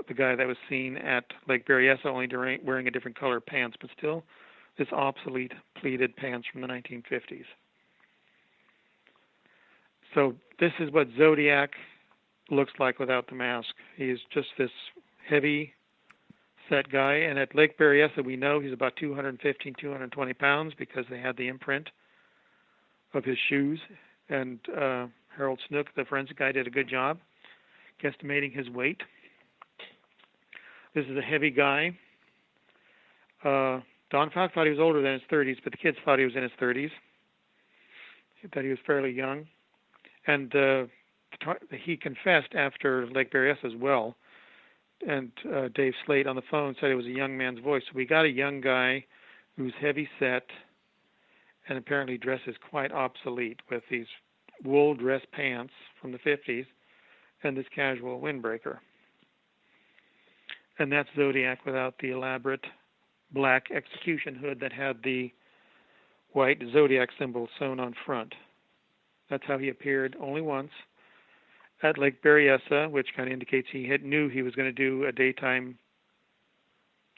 the guy that was seen at Lake Berryessa, only wearing a different color pants, but still this obsolete pleated pants from the 1950s. So this is what Zodiac looks like without the mask. He's just this heavy set guy, and at Lake Berryessa we know he's about 215, 220 pounds because they had the imprint of his shoes, and Harold Snook, the forensic guy, did a good job guesstimating his weight. This is a heavy guy. Don Falk thought he was older than his 30s, but the kids thought he was in his 30s. He thought he was fairly young. And he confessed after Lake Berryessa as well. And Dave Slate on the phone said it was a young man's voice. So we got a young guy who's heavy set and apparently dresses quite obsolete with these wool dress pants from the 50s and this casual windbreaker. And that's Zodiac without the elaborate black execution hood that had the white Zodiac symbol sewn on front. That's how he appeared only once at Lake Berryessa, which kind of indicates he knew he was going to do a daytime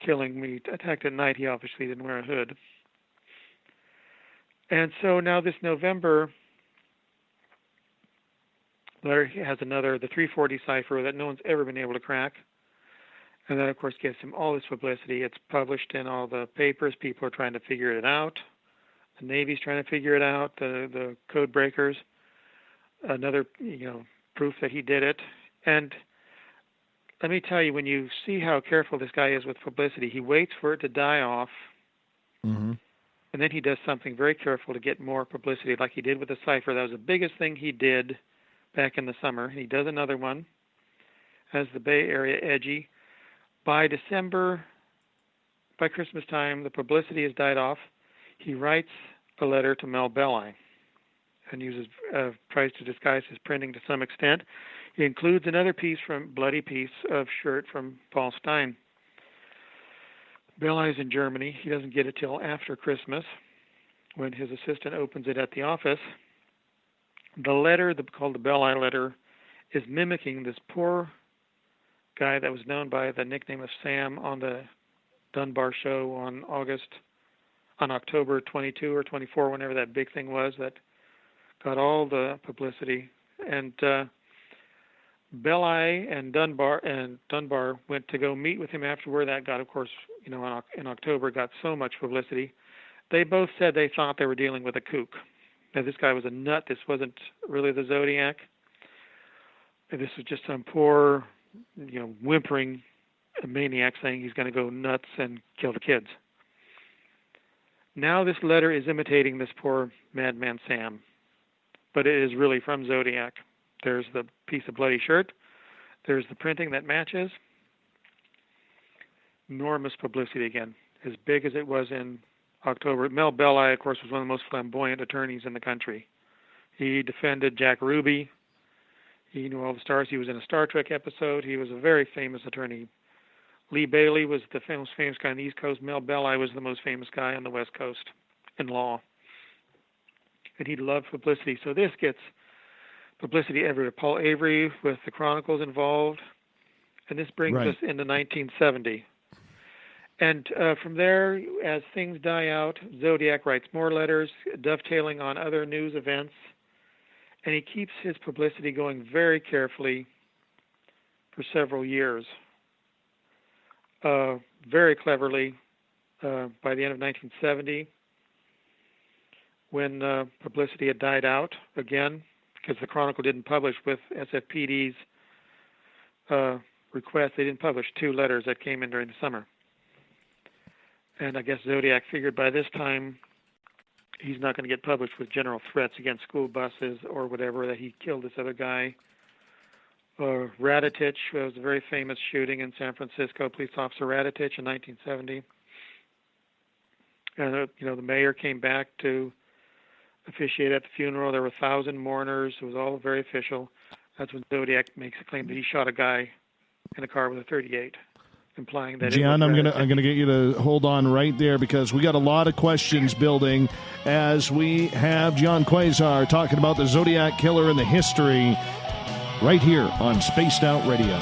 killing. When he attacked at night, he obviously didn't wear a hood. And so now this November letter has the 340 cipher that no one's ever been able to crack. And that, of course, gives him all this publicity. It's published in all the papers. People are trying to figure it out. The Navy's trying to figure it out, the code breakers. Another, proof that he did it. And let me tell you, when you see how careful this guy is with publicity, he waits for it to die off
Mm-hmm.
And then he does something very careful to get more publicity, like he did with the cipher. That was the biggest thing he did back in the summer. He does another one, has the Bay Area edgy. By Christmas time, the publicity has died off. He writes a letter to Mel Belli and tries to disguise his printing to some extent. He includes another bloody piece of shirt from Paul Stein. Belli's in Germany. He doesn't get it till after Christmas when his assistant opens it at the office. The letter, called the Belli letter, is mimicking this poor guy that was known by the nickname of Sam on the Dunbar show on October 22 or 24, whenever that big thing was that got all the publicity. And Belli and Dunbar went to go meet with him afterward. That got, of course, in October, got so much publicity. They both said they thought they were dealing with a kook. Now, this guy was a nut. This wasn't really the Zodiac. This was just some poor, whimpering maniac saying he's going to go nuts and kill the kids. Now this letter is imitating this poor madman Sam, but it is really from Zodiac. There's the piece of bloody shirt. There's the printing that matches. Enormous publicity again, as big as it was in October. Mel Belli, of course, was one of the most flamboyant attorneys in the country. He defended Jack Ruby. He knew all the stars. He was in a Star Trek episode. He was a very famous attorney. Lee Bailey was the most famous guy on the East Coast. Mel Belli was the most famous guy on the West Coast in law. And he loved publicity. So this gets publicity everywhere. Paul Avery with the Chronicles involved. And this brings us into 1970. And from there, as things die out, Zodiac writes more letters, dovetailing on other news events. And he keeps his publicity going very carefully for several years. Very cleverly, by the end of 1970, when publicity had died out again, because the Chronicle didn't publish with SFPD's request, they didn't publish 2 letters that came in during the summer. And I guess Zodiac figured by this time he's not going to get published with general threats against school buses or whatever, that he killed this other guy. Raditich was a very famous shooting in San Francisco, police officer Raditich in 1970. And, the mayor came back to officiate at the funeral. There were 1,000 mourners. It was all very official. That's when Zodiac makes a claim that he shot a guy in a car with a .38. Implying that
Gian, I'm gonna get you to hold on right there, because we got a lot of questions building as we have Gian Quasar talking about the Zodiac Killer and the history right here on Spaced Out Radio.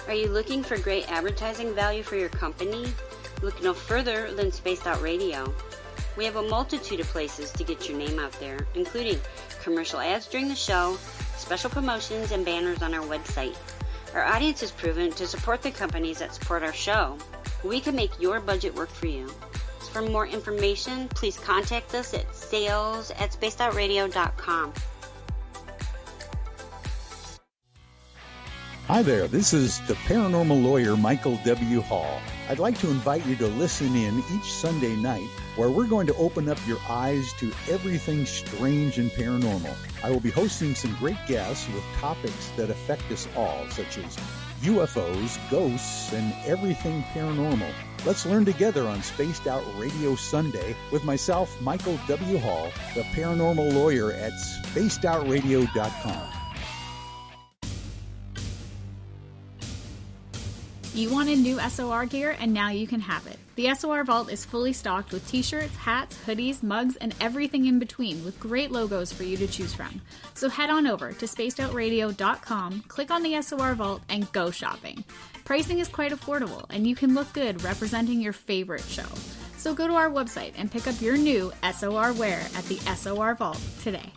Are you looking for great advertising value for your company? Look no further than Spaced Out Radio. We have a multitude of places to get your name out there, including commercial ads during the show, special promotions, and banners on our website. Our audience is proven to support the companies that support our show. We can make your budget work for you. So for more information, please contact us at sales@spacedoutradio.com.
Hi there, this is the paranormal lawyer Michael W. Hall. I'd like to invite you to listen in each Sunday night where we're going to open up your eyes to everything strange and paranormal. I will be hosting some great guests with topics that affect us all, such as UFOs, ghosts, and everything paranormal. Let's learn together on Spaced Out Radio Sunday with myself, Michael W. Hall, the paranormal lawyer at spacedoutradio.com.
You wanted new SOR gear, and now you can have it. The SOR Vault is fully stocked with t-shirts, hats, hoodies, mugs, and everything in between, with great logos for you to choose from. So head on over to spacedoutradio.com, click on the SOR Vault, and go shopping. Pricing is quite affordable, and you can look good representing your favorite show. So go to our website and pick up your new SOR wear at the SOR Vault today.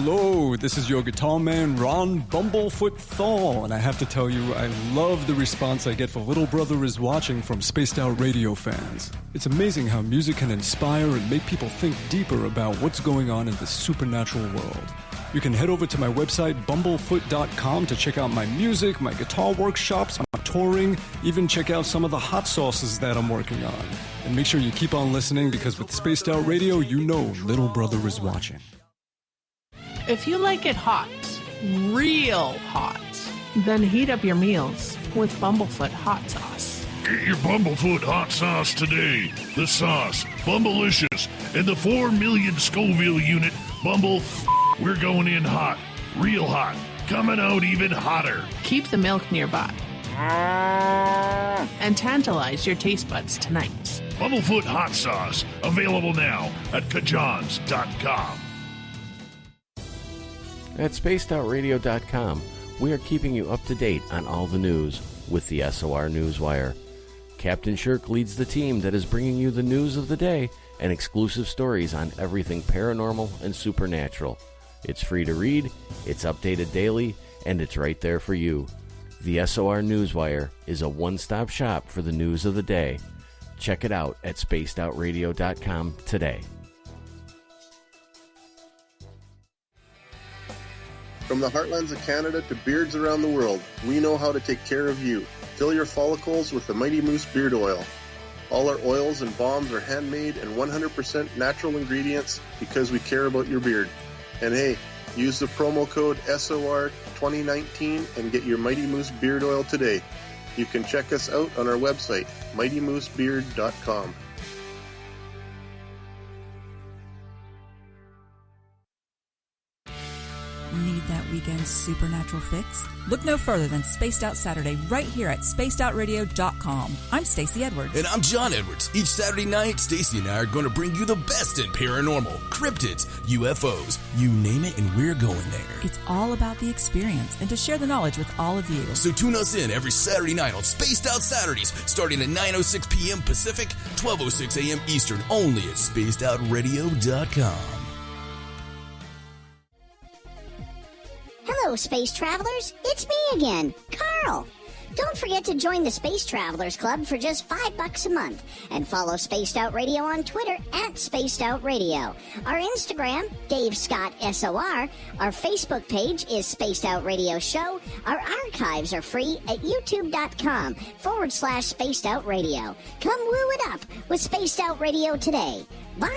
Hello, this is your guitar man, Ron Bumblefoot Thor, and I have to tell you, I love the response I get for Little Brother is Watching from Spaced Out Radio fans. It's amazing how music can inspire and make people think deeper about what's going on in the supernatural world. You can head over to my website, bumblefoot.com, to check out my music, my guitar workshops, my touring, even check out some of the hot sauces that I'm working on. And make sure you keep on listening, because with Spaced Out Radio, you know Little Brother is watching.
If you like it hot, real hot, then heat up your meals with Bumblefoot hot sauce.
Get your Bumblefoot hot sauce today. The sauce, Bumblicious, and the 4 million Scoville unit Bumble. We're going in hot, real hot, coming out even hotter.
Keep the milk nearby and tantalize your taste buds tonight.
Bumblefoot hot sauce, available now at kajans.com.
At spacedoutradio.com, we are keeping you up to date on all the news with the SOR Newswire. Captain Shirk leads the team that is bringing you the news of the day and exclusive stories on everything paranormal and supernatural. It's free to read, it's updated daily, and it's right there for you. The SOR Newswire is a one-stop shop for the news of the day. Check it out at spacedoutradio.com today.
From the heartlands of Canada to beards around the world, we know how to take care of you. Fill your follicles with the Mighty Moose Beard Oil. All our oils and balms are handmade and 100% natural ingredients because we care about your beard. And hey, use the promo code SOR2019 and get your Mighty Moose Beard Oil today. You can check us out on our website, mightymoosebeard.com.
Need that weekend supernatural fix? Look no further than Spaced Out Saturday right here at spacedoutradio.com. I'm Stacey Edwards.
And I'm John Edwards. Each Saturday night, Stacey and I are going to bring you the best in paranormal, cryptids, UFOs, you name it, and we're going there.
It's all about the experience and to share the knowledge with all of you.
So tune us in every Saturday night on Spaced Out Saturdays, starting at 9:06 p.m. Pacific, 12:06 a.m. Eastern, only at spacedoutradio.com.
Hello, space travelers. It's me again, Carl. Don't forget to join the Space Travelers Club for just $5 a month and follow Spaced Out Radio on Twitter at Spaced Out Radio. Our Instagram, Dave Scott SOR. Our Facebook page is Spaced Out Radio Show. Our archives are free at youtube.com/Spaced Out Radio. Come woo it up with Spaced Out Radio today. Bye!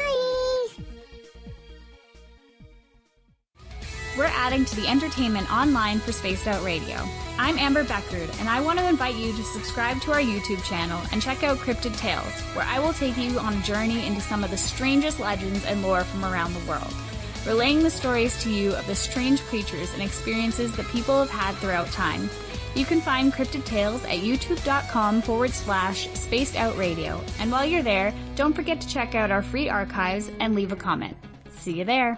We're adding to the entertainment online for Spaced Out Radio. I'm Amber Beckard, and I want to invite you to subscribe to our YouTube channel and check out Cryptid Tales, where I will take you on a journey into some of the strangest legends and lore from around the world, relaying the stories to you of the strange creatures and experiences that people have had throughout time. You can find Cryptid Tales at youtube.com/Spaced Out Radio. And while you're there, don't forget to check out our free archives and leave a comment. See you there.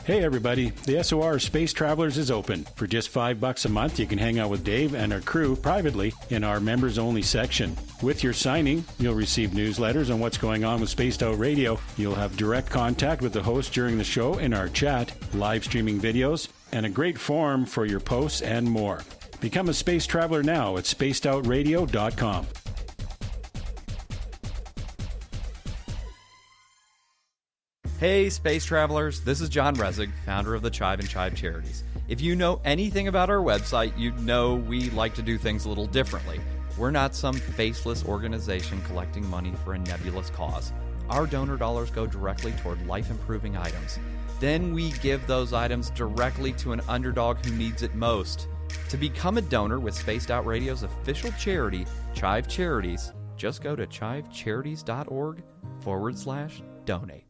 Hey everybody, the SOR Space Travelers is open. For just $5 a month, you can hang out with Dave and our crew privately in our members-only section. With your signing, you'll receive newsletters on what's going on with Spaced Out Radio. You'll have direct contact with the host during the show in our chat, live streaming videos, and a great forum for your posts and more. Become a space traveler now at spacedoutradio.com.
Hey, space travelers, this is John Resig, founder of the Chive and Chive Charities. If you know anything about our website, you know we like to do things a little differently. We're not some faceless organization collecting money for a nebulous cause. Our donor dollars go directly toward life-improving items. Then we give those items directly to an underdog who needs it most. To become a donor with Spaced Out Radio's official charity, Chive Charities, just go to chivecharities.org/donate.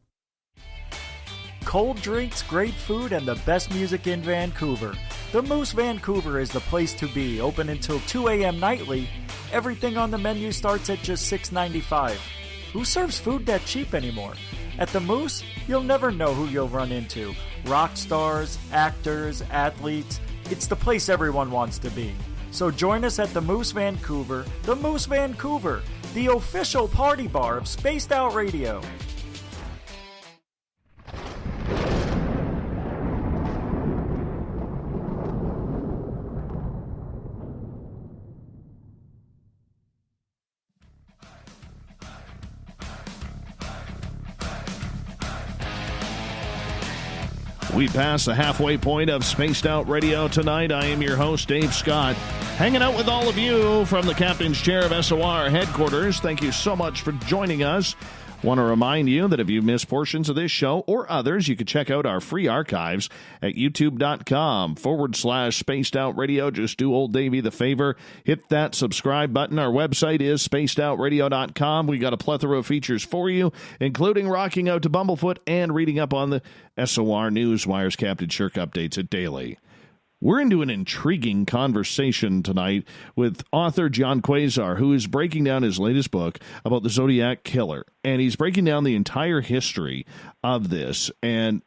Cold drinks, great food, and the best music in Vancouver. The Moose Vancouver is the place to be, open until 2 a.m. nightly. Everything on the menu starts at just $6.95. Who serves food that cheap anymore? At the Moose, you'll never know who you'll run into. Rock stars, actors, athletes. It's the place everyone wants to be. So join us at the Moose Vancouver, the official party bar of Spaced Out Radio.
We pass the halfway point of Spaced Out Radio tonight. I am your host, Dave Scott, hanging out with all of you from the Captain's Chair of SOR headquarters. Thank you so much for joining us. Want to remind you that if you missed portions of this show or others, you can check out our free archives at youtube.com/Spaced Out Radio. Just do old Davey the favor. Hit that subscribe button. Our website is spacedoutradio.com. We got a plethora of features for you, including rocking out to Bumblefoot and reading up on the SOR Newswire's Captain Shirk updates at daily. We're into an intriguing conversation tonight with author Gian Quasar, who is breaking down his latest book about the Zodiac Killer. And he's breaking down the entire history of this. And,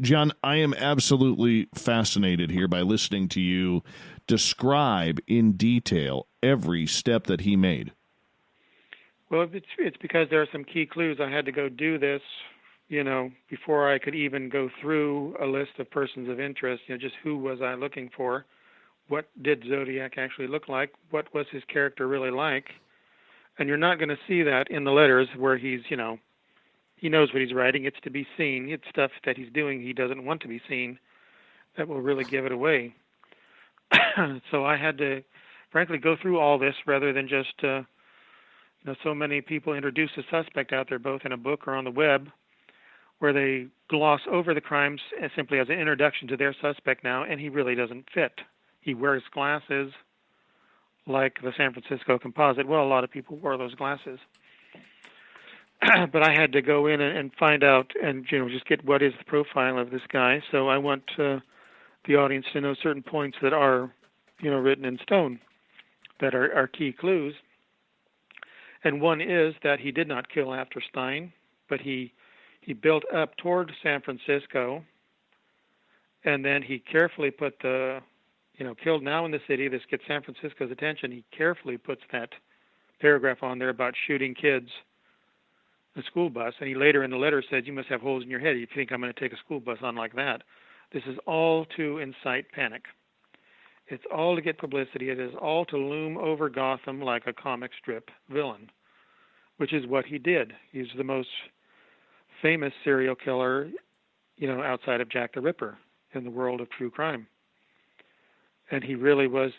Gian, I am absolutely fascinated here by listening to you describe in detail every step that he made.
Well, it's because there are some key clues. I had to go do this, before I could even go through a list of persons of interest, just who was I looking for? What did Zodiac actually look like? What was his character really like? And you're not going to see that in the letters where he's, he knows what he's writing. It's to be seen. It's stuff that he's doing he doesn't want to be seen that will really give it away. So I had to, frankly, go through all this rather than just, so many people introduce a suspect out there, both in a book or on the web, where they gloss over the crimes simply as an introduction to their suspect now, and he really doesn't fit. He wears glasses like the San Francisco composite. Well, a lot of people wore those glasses. But I had to go in and find out and, just get what is the profile of this guy. So I want the audience to know certain points that are, written in stone, that are key clues. And one is that he did not kill after Stein, but he built up toward San Francisco, and then he carefully put the, killed now in the city. This gets San Francisco's attention. He carefully puts that paragraph on there about shooting kids in a school bus. And he later in the letter said, you must have holes in your head if you think I'm going to take a school bus on like that. This is all to incite panic. It's all to get publicity. It is all to loom over Gotham like a comic strip villain, which is what he did. He's the most famous serial killer, outside of Jack the Ripper in the world of true crime. And he really was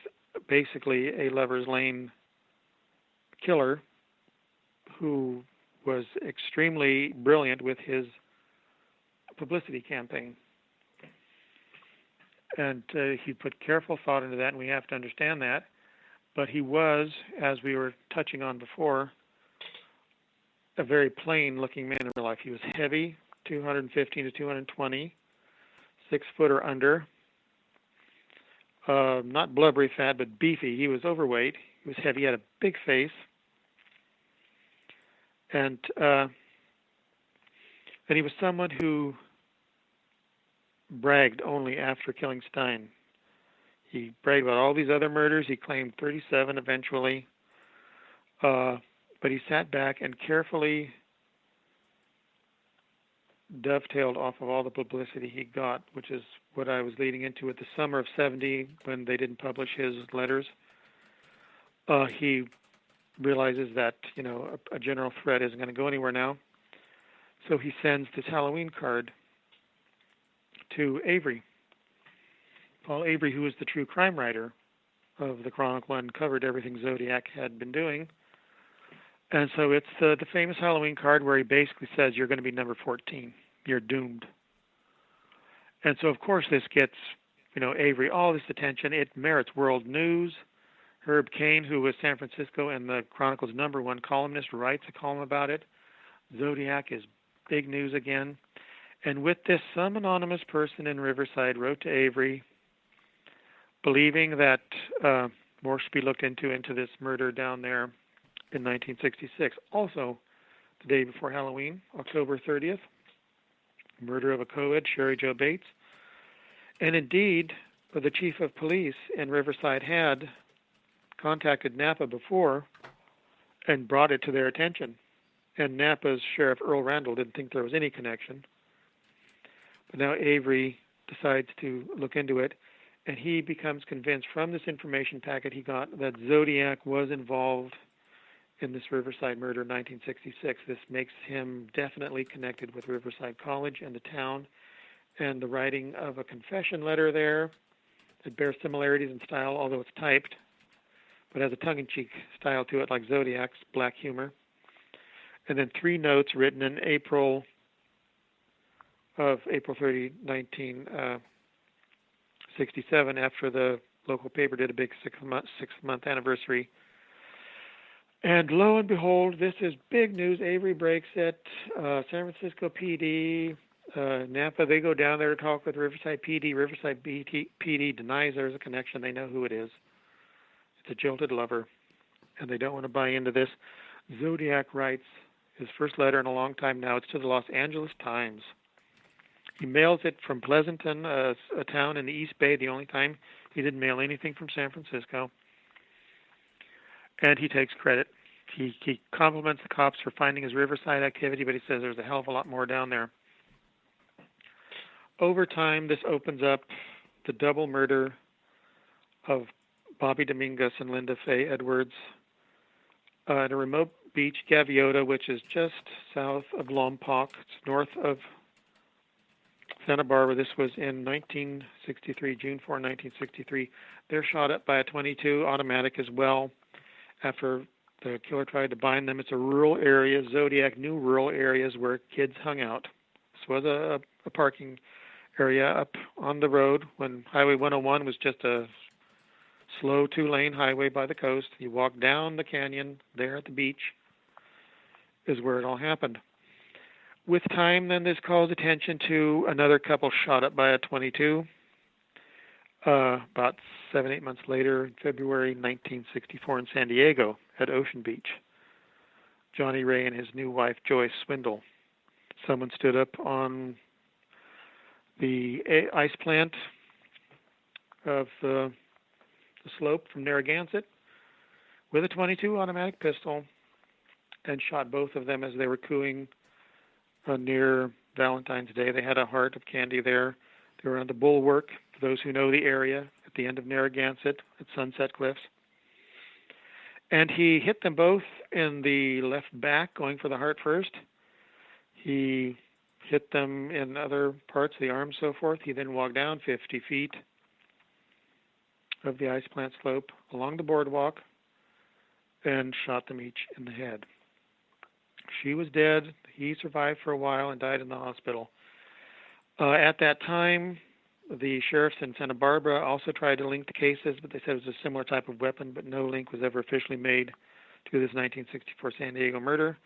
basically a Lover's Lane killer who was extremely brilliant with his publicity campaign. And he put careful thought into that, and we have to understand that. But he was, as we were touching on before, a very plain-looking man in real life. He was heavy, 215 to 220, 6 foot or under. Not blubbery fat, but beefy. He was overweight. He was heavy. He had a big face. And he was someone who bragged only after killing Stein. He bragged about all these other murders. He claimed 37 eventually. But he sat back and carefully dovetailed off of all the publicity he got, which is what I was leading into at the summer of 70 when they didn't publish his letters. He realizes that, a general threat isn't going to go anywhere now. So he sends this Halloween card to Avery. Paul Avery, who was the true crime writer of the Chronicle and covered everything Zodiac had been doing. And so it's the famous Halloween card where he basically says, you're going to be number 14. You're doomed. And so, of course, this gets, Avery all this attention. It merits world news. Herb Cain, who was San Francisco and the Chronicle's #1 columnist, writes a column about it. Zodiac is big news again. And with this, some anonymous person in Riverside wrote to Avery, believing that more should be looked into this murder down there in 1966. Also, the day before Halloween, October 30th, murder of a co-ed, Sherry Jo Bates. And indeed, the chief of police in Riverside had contacted Napa before and brought it to their attention. And Napa's Sheriff Earl Randall didn't think there was any connection. But now Avery decides to look into it, and he becomes convinced from this information packet he got that Zodiac was involved in this Riverside murder in 1966. This makes him definitely connected with Riverside College and the town and the writing of a confession letter there. It bears similarities in style, although it's typed, but has a tongue-in-cheek style to it, like Zodiac's black humor. And then 3 notes written in April 30, 1967, after the local paper did a big six-month anniversary. And lo and behold, this is big news. Avery breaks it. San Francisco PD, Napa, they go down there to talk with Riverside PD. Riverside PD denies there's a connection. They know who it is. It's a jilted lover, and they don't want to buy into this. Zodiac writes his first letter in a long time now. It's to the Los Angeles Times. He mails it from Pleasanton, a town in the East Bay, the only time he didn't mail anything from San Francisco. And he takes credit. He compliments the cops for finding his Riverside activity, but he says there's a hell of a lot more down there. Over time, this opens up the double murder of Bobby Dominguez and Linda Faye Edwards at a remote beach, Gaviota, which is just south of Lompoc. It's north of Santa Barbara. This was in 1963, June 4, 1963. They're shot up by a .22 automatic as well after the killer tried to bind them. It's a rural area. Zodiac knew rural areas where kids hung out. This was a parking area up on the road when Highway 101 was just a slow 2-lane highway by the coast. You walk down the canyon there at the beach is where it all happened. With time, then, this calls attention to another couple shot up by a .22 about 7-8 months later, in February 1964 in San Diego at Ocean Beach. Johnny Ray and his new wife, Joyce Swindle. Someone stood up on the ice plant of the slope from Narragansett with a .22 automatic pistol and shot both of them as they were cooing near Valentine's Day. They had a heart of candy there. They were on the bulwark, for those who know the area, at the end of Narragansett at Sunset Cliffs. And he hit them both in the left back, going for the heart first. He hit them in other parts of the arm, so forth. He then walked down 50 feet of the ice plant slope along the boardwalk and shot them each in the head. She was dead. He survived for a while and died in the hospital. At that time, the sheriffs in Santa Barbara also tried to link the cases, but they said it was a similar type of weapon, but no link was ever officially made to this 1964 San Diego murder.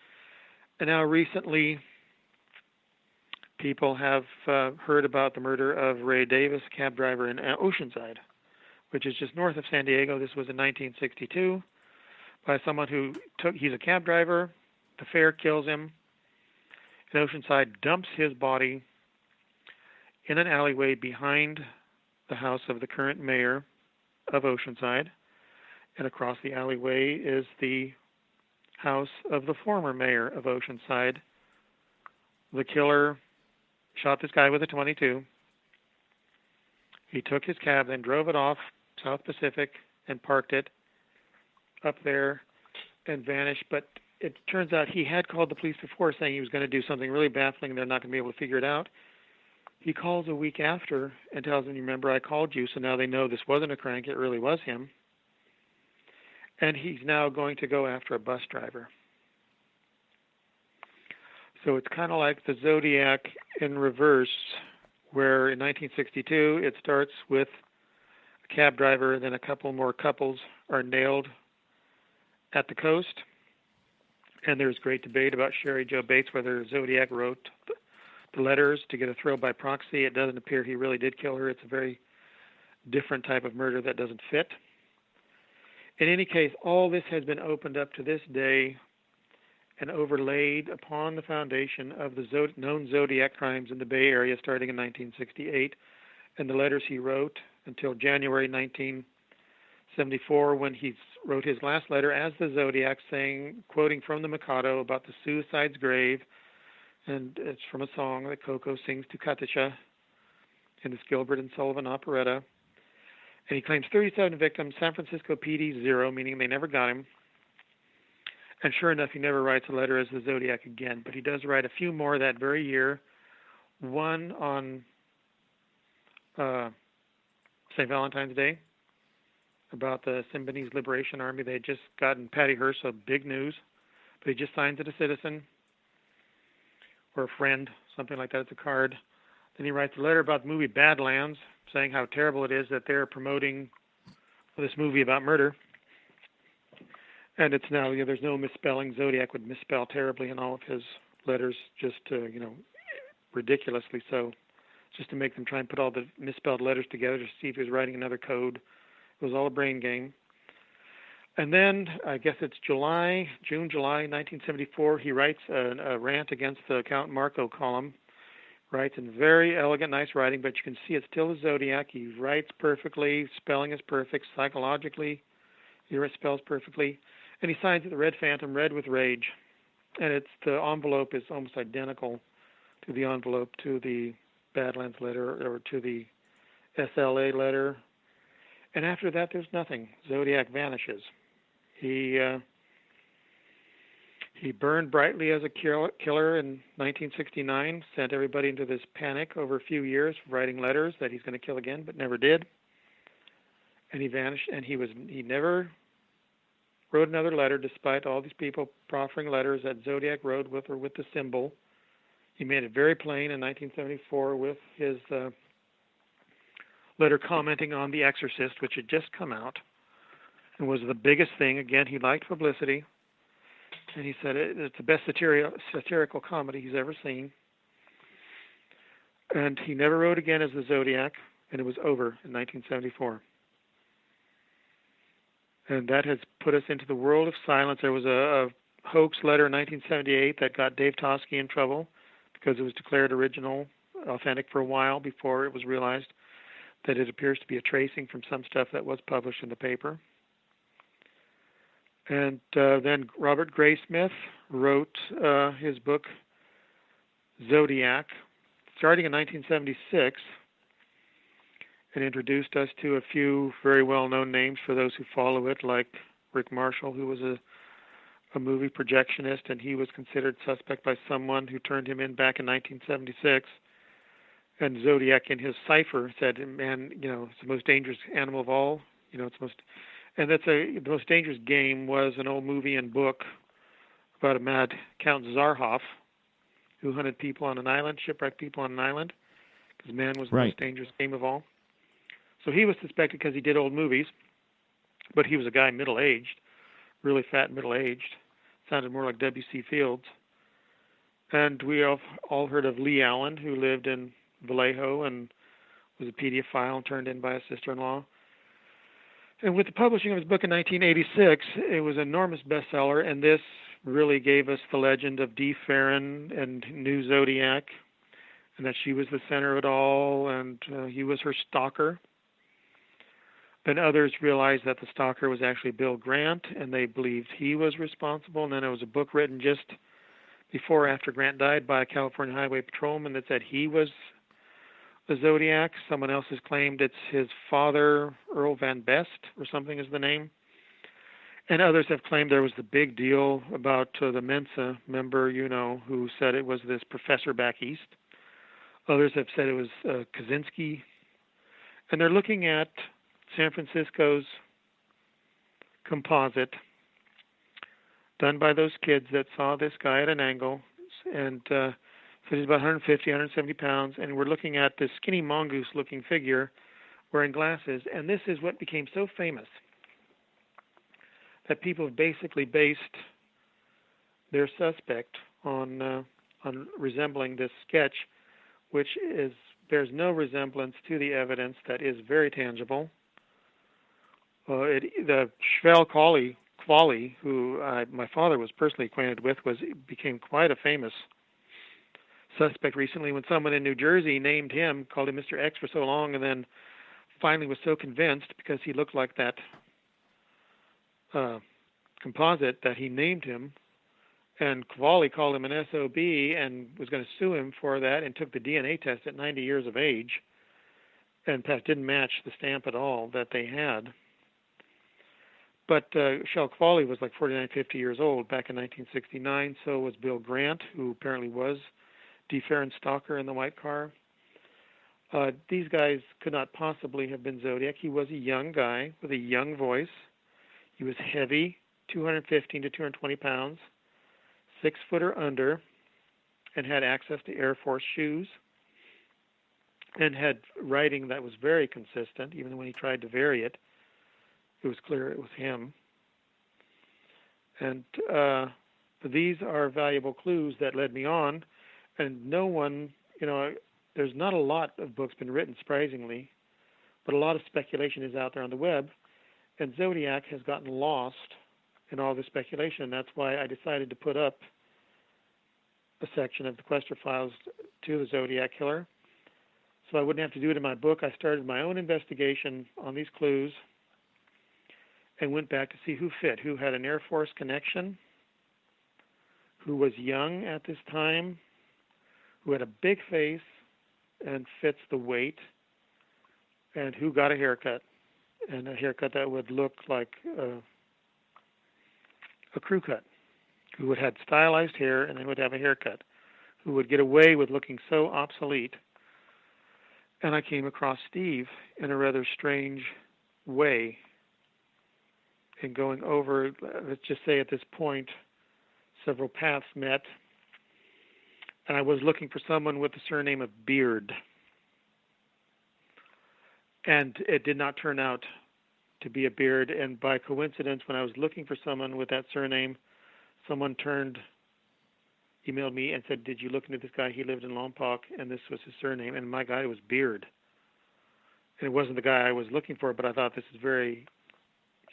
And now recently, people have heard about the murder of Ray Davis, a cab driver in Oceanside, which is just north of San Diego. This was in 1962 by someone who he's a cab driver. The fare kills him. And Oceanside dumps his body in an alleyway behind the house of the current mayor of Oceanside. And across the alleyway is the house of the former mayor of Oceanside. The killer shot this guy with a .22. He took his cab, then drove it off South Pacific and parked it up there and vanished. But it turns out he had called the police before saying he was going to do something really baffling and they're not going to be able to figure it out. He calls a week after and tells them, remember, I called you, so now they know this wasn't a crank, it really was him. And he's now going to go after a bus driver. So it's kind of like the Zodiac in reverse, where in 1962 it starts with a cab driver, then a couple more couples are nailed at the coast. And there's great debate about Sherry Joe Bates, whether Zodiac wrote the letters to get a thrill by proxy. It doesn't appear he really did kill her. It's a very different type of murder that doesn't fit. In any case, all this has been opened up to this day and overlaid upon the foundation of the known Zodiac crimes in the Bay Area starting in 1968 and the letters he wrote until January 1974 when he wrote his last letter as the Zodiac, saying, quoting from the Mikado about the suicide's grave, and it's from a song that Coco sings to Katisha in this Gilbert and Sullivan operetta. And he claims 37 victims, San Francisco PD 0, meaning they never got him. And sure enough, he never writes a letter as the Zodiac again, but he does write a few more that very year, one on St. Valentine's Day about the Symbionese Liberation Army. They had just gotten Patty Hearst, so big news. But he just signs it a citizen or a friend, something like that. It's a card. Then he writes a letter about the movie Badlands, saying how terrible it is that they're promoting this movie about murder. And it's now, there's no misspelling. Zodiac would misspell terribly in all of his letters, just ridiculously so, just to make them try and put all the misspelled letters together to see if he was writing another code. It was all a brain game. And then, I guess it's July 1974, he writes a rant against the Count Marco column. Writes in very elegant, nice writing, but you can see it's still a Zodiac. He writes perfectly, spelling is perfect, psychologically, he spells perfectly. And he signs it the Red Phantom, red with rage. And the envelope is almost identical to the envelope to the Badlands letter or to the SLA letter. And after that, there's nothing. Zodiac vanishes. He burned brightly as a killer in 1969, sent everybody into this panic over a few years, writing letters that he's going to kill again, but never did. And he vanished, and he never wrote another letter, despite all these people proffering letters that Zodiac wrote with or with the symbol. He made it very plain in 1974 with his letter commenting on The Exorcist, which had just come out and was the biggest thing. Again, he liked publicity, and he said it's the best satirical comedy he's ever seen. And he never wrote again as the Zodiac, and it was over in 1974. And that has put us into the world of silence. There was a hoax letter in 1978 that got Dave Toschi in trouble because it was declared original, authentic for a while before it was realized that it appears to be a tracing from some stuff that was published in the paper. And then Robert Graysmith wrote his book Zodiac, starting in 1976, and introduced us to a few very well-known names for those who follow it, like Rick Marshall, who was a movie projectionist, and he was considered suspect by someone who turned him in back in 1976. And Zodiac in his cipher said, man, it's the most dangerous animal of all. The most dangerous game was an old movie and book about a mad Count Zarhoff who hunted people on an island, shipwrecked people on an island, because man was the most dangerous game of all. So he was suspected because he did old movies, but he was a guy middle-aged, really fat middle-aged, sounded more like W.C. Fields. And we all heard of Lee Allen, who lived in Vallejo and was a pedophile and turned in by a sister-in-law. And with the publishing of his book in 1986, it was an enormous bestseller, and this really gave us the legend of Dee Farron and New Zodiac, and that she was the center of it all, and he was her stalker. Then others realized that the stalker was actually Bill Grant, and they believed he was responsible. And then there was a book written just before or after Grant died by a California Highway Patrolman that said he was the Zodiac. Someone else has claimed it's his father, Earl Van Best, or something is the name. And others have claimed there was the big deal about the Mensa member, who said it was this professor back east. Others have said it was Kaczynski. And they're looking at San Francisco's composite done by those kids that saw this guy at an angle and said he's about 150, 170 pounds, and we're looking at this skinny mongoose-looking figure wearing glasses, and this is what became so famous that people have basically based their suspect on resembling this sketch, which bears no resemblance to the evidence that is very tangible. The Schvel Qualley, who my father was personally acquainted with, became quite a famous suspect recently when someone in New Jersey named him, called him Mr. X for so long, and then finally was so convinced because he looked like that composite that he named him. And Qualley called him an SOB and was going to sue him for that, and took the DNA test at 90 years of age, and didn't match the stamp at all that they had. But Schell Qualley was like 49, 50 years old back in 1969. So was Bill Grant, who apparently was Dee Farron's stalker in the white car. These guys could not possibly have been Zodiac. He was a young guy with a young voice. He was heavy, 215 to 220 pounds, 6 foot or under, and had access to Air Force shoes, and had writing that was very consistent. Even when he tried to vary it, it was clear it was him. And these are valuable clues that led me on, and no one, there's not a lot of books been written, surprisingly, but a lot of speculation is out there on the web, and Zodiac has gotten lost in all the speculation. That's why I decided to put up a section of the Quester Files to the Zodiac Killer, so I wouldn't have to do it in my book. I started my own investigation on these clues and went back to see who fit, who had an Air Force connection, who was young at this time, who had a big face and fits the weight, and who got a haircut, and a haircut that would look like a crew cut, who would have stylized hair and then would have a haircut, who would get away with looking so obsolete. And I came across Steve in a rather strange way in going over, let's just say at this point, several paths met, and I was looking for someone with the surname of Beard. And it did not turn out to be a Beard, and by coincidence, when I was looking for someone with that surname, someone emailed me and said, did you look into this guy? He lived in Lompoc, and this was his surname, and my guy was Beard. And it wasn't the guy I was looking for, but I thought this is very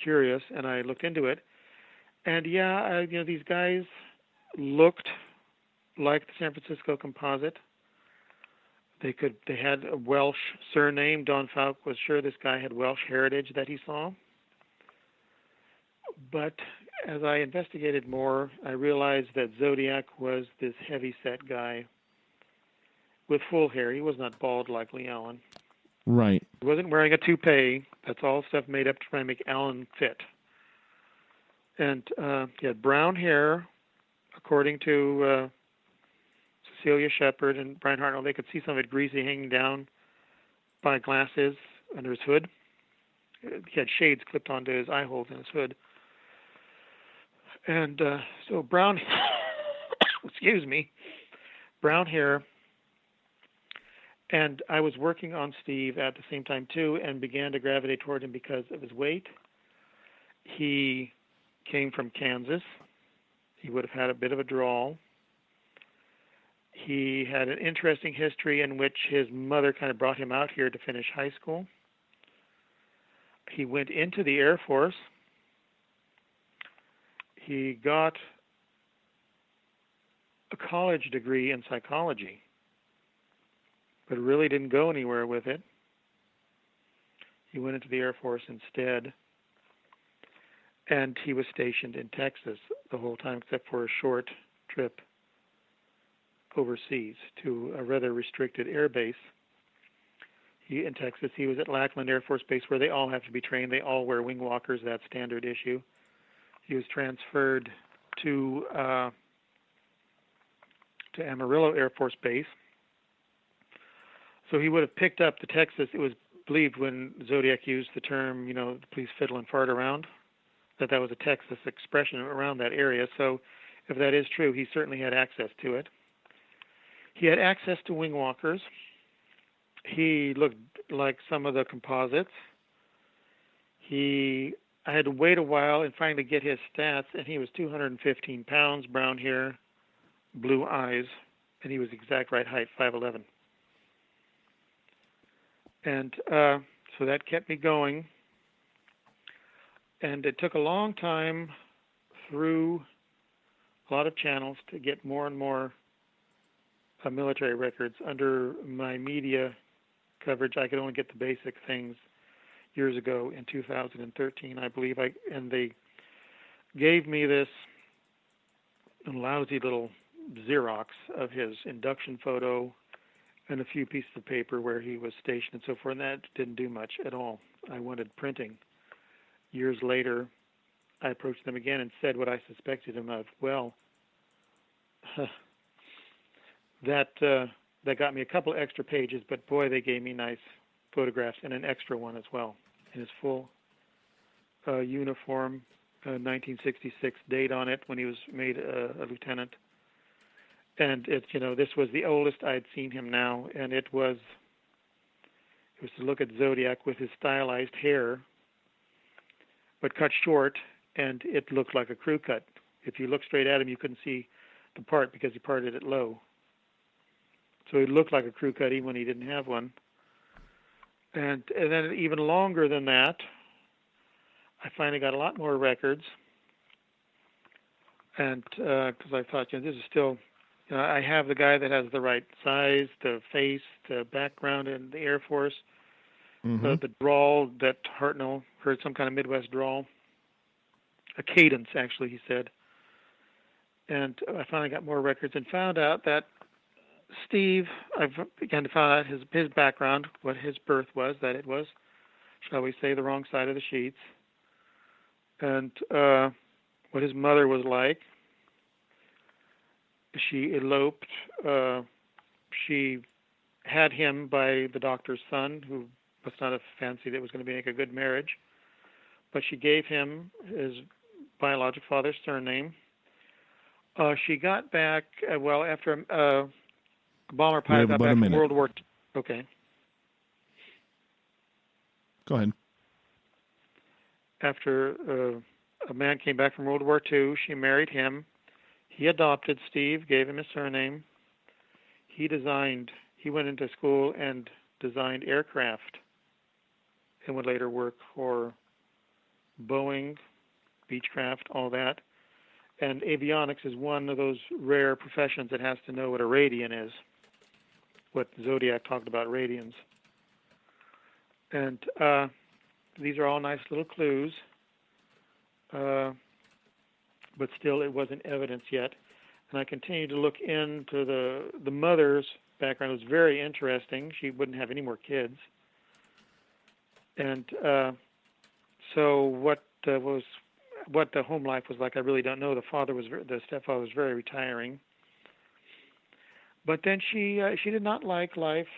curious, and I looked into it. And yeah, these guys looked like the San Francisco composite. They had a Welsh surname. Don Falk was sure this guy had Welsh heritage that he saw. But as I investigated more, I realized that Zodiac was this heavy-set guy with full hair. He was not bald like Lee Allen.
Right.
He wasn't wearing a toupee. That's all stuff made up to try and make Allen fit. And he had brown hair, according to Cecilia Shepard and Brian Hartnell. They could see some of it greasy hanging down by glasses under his hood. He had shades clipped onto his eye holes in his hood. And so brown, brown hair. And I was working on Steve at the same time, too, and began to gravitate toward him because of his weight. He came from Kansas. He would have had a bit of a drawl. He had an interesting history in which his mother kind of brought him out here to finish high school. He went into the Air Force. He got a college degree in psychology, but really didn't go anywhere with it. He went into the Air Force instead, and he was stationed in Texas the whole time except for a short trip overseas to a rather restricted air base. In Texas, he was at Lackland Air Force Base, where they all have to be trained. They all wear wing walkers. That's standard issue. He was transferred to Amarillo Air Force Base. So he would have picked up the Texas. It was believed when Zodiac used the term, please fiddle and fart around, that was a Texas expression around that area. So if that is true, he certainly had access to it. He had access to wing walkers. He looked like some of the composites. I had to wait a while and finally get his stats, and he was 215 pounds, brown hair, blue eyes, and he was exact right height, 5'11". And so that kept me going. And it took a long time through a lot of channels to get more and more military records. Under my media coverage, I could only get the basic things years ago in 2013, I believe. And they gave me this lousy little Xerox of his induction photo and a few pieces of paper where he was stationed and so forth, and that didn't do much at all. I wanted printing. Years later, I approached them again and said what I suspected him of. Well, that that got me a couple extra pages, but boy, they gave me nice photographs and an extra one as well in his full uniform, 1966 date on it when he was made a lieutenant. And it, this was the oldest I'd seen him now, and it was to look at Zodiac with his stylized hair, but cut short, and it looked like a crew cut. If you look straight at him, you couldn't see the part because he parted it low. So he looked like a crew cut even when he didn't have one. And then even longer than that, I finally got a lot more records. And because I thought, this is still, I have the guy that has the right size, the face, the background in the Air Force, the drawl that Hartnell heard, some kind of Midwest drawl, a cadence, actually, he said. And I finally got more records and found out that Steve, I began to find out his background, what his birth was, that it was, shall we say, the wrong side of the sheets, and what his mother was like. She eloped. She had him by the doctor's son, who was not a fancy that was going to make a good marriage, but she gave him his biological father's surname. She got back, after a bomber pilot got back from World War II. Okay.
Go ahead.
After a man came back from World War II, she married him. He adopted Steve, gave him his surname. He went into school and designed aircraft and would later work for Boeing, Beechcraft, all that. And avionics is one of those rare professions that has to know what a radian is, what Zodiac talked about, radians. And these are all nice little clues, but still it wasn't evidence yet. And I continued to look into the mother's background. It was very interesting. She wouldn't have any more kids. And so what the home life was like, I really don't know. The stepfather was very retiring. But then she did not like life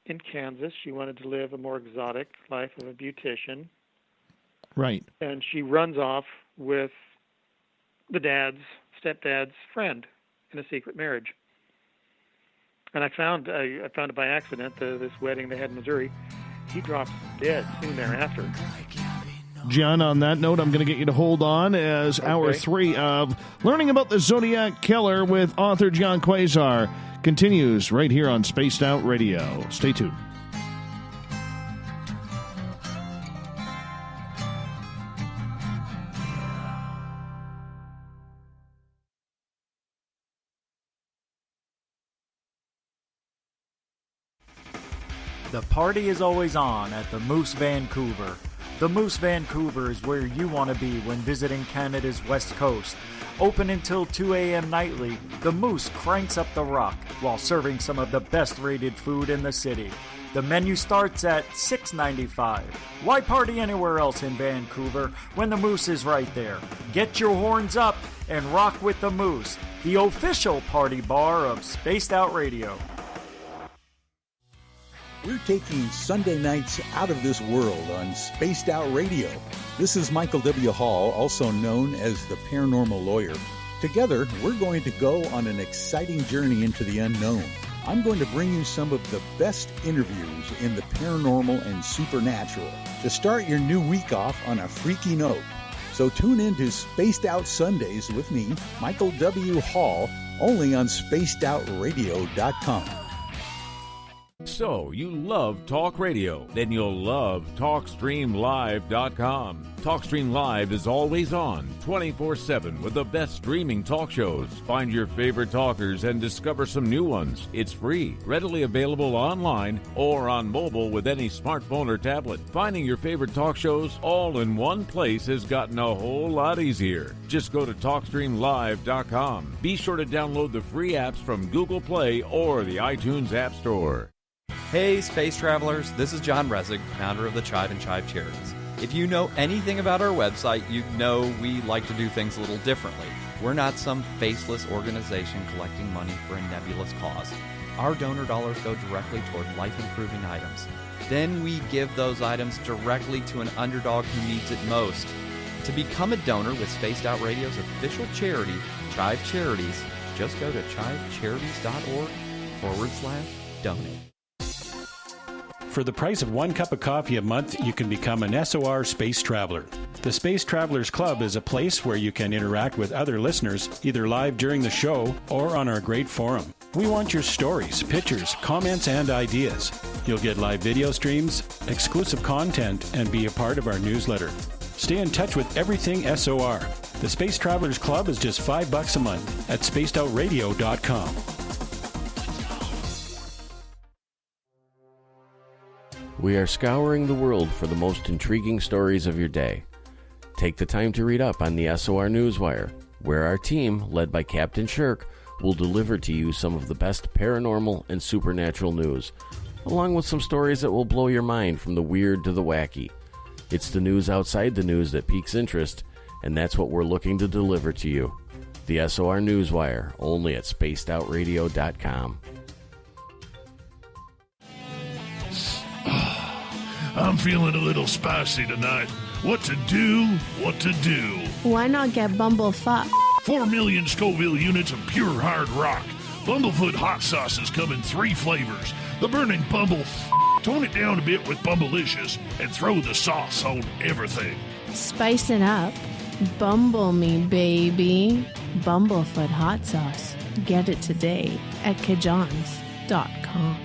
in Kansas. She wanted to live a more exotic life of a beautician.
Right. And
she runs off with the stepdad's friend in a secret marriage. And I found it by accident, this wedding they had in Missouri. He drops dead soon thereafter.
Gian, on that note, I'm going to get you to hold on as Hour 3 of Learning About the Zodiac Killer with author Gian Quasar continues right here on Spaced Out Radio. Stay tuned.
The party is always on at the Moose Vancouver. The Moose Vancouver is where you want to be when visiting Canada's West Coast. Open until 2 a.m. nightly, the Moose cranks up the rock while serving some of the best rated food in the city. The menu starts at $6.95. Why party anywhere else in Vancouver when the Moose is right there? Get your horns up and rock with the Moose, the official party bar of Spaced Out Radio.
We're taking Sunday nights out of this world on Spaced Out Radio. This is Michael W. Hall, also known as the Paranormal Lawyer. Together, we're going to go on an exciting journey into the unknown. I'm going to bring you some of the best interviews in the paranormal and supernatural to start your new week off on a freaky note. So tune in to Spaced Out Sundays with me, Michael W. Hall, only on spacedoutradio.com.
So, you love talk radio? Then you'll love TalkStreamLive.com. TalkStream Live is always on, 24/7, with the best streaming talk shows. Find your favorite talkers and discover some new ones. It's free, readily available online or on mobile with any smartphone or tablet. Finding your favorite talk shows all in one place has gotten a whole lot easier. Just go to TalkStreamLive.com. Be sure to download the free apps from Google Play or the iTunes App Store.
Hey, space travelers, this is John Resig, founder of the Chive and Chive Charities. If you know anything about our website, you know we like to do things a little differently. We're not some faceless organization collecting money for a nebulous cause. our donor dollars go directly toward life-improving items. Then we give those items directly to an underdog who needs it most. To become a donor with Spaced Out Radio's official charity, Chive Charities, just go to chivecharities.org/donate.
For the price of 1 cup of coffee a month, you can become an SOR Space Traveler. The Space Travelers Club is a place where you can interact with other listeners, either live during the show or on our great forum. We want your stories, pictures, comments, and ideas. You'll get live video streams, exclusive content, and be a part of our newsletter. Stay in touch with everything SOR. The Space Travelers Club is just $5 a month at spacedoutradio.com.
We are scouring the world for the most intriguing stories of your day. Take the time to read up on the SOR Newswire, where our team, led by Captain Shirk, will deliver to you some of the best paranormal and supernatural news, along with some stories that will blow your mind from the weird to the wacky. It's the news outside the news that piques interest, and that's what we're looking to deliver to you. The SOR Newswire, only at spacedoutradio.com.
I'm feeling a little spicy tonight. What to do? What to do?
Why not get Bumblefuck?
4 million Scoville units of pure hard rock. Bumblefoot hot sauces come in 3 flavors. The burning Bumble. Tone it down a bit with Bumblicious and throw the sauce on everything.
Spice it up. Bumble me, baby. Bumblefoot hot sauce. Get it today at kajans.com.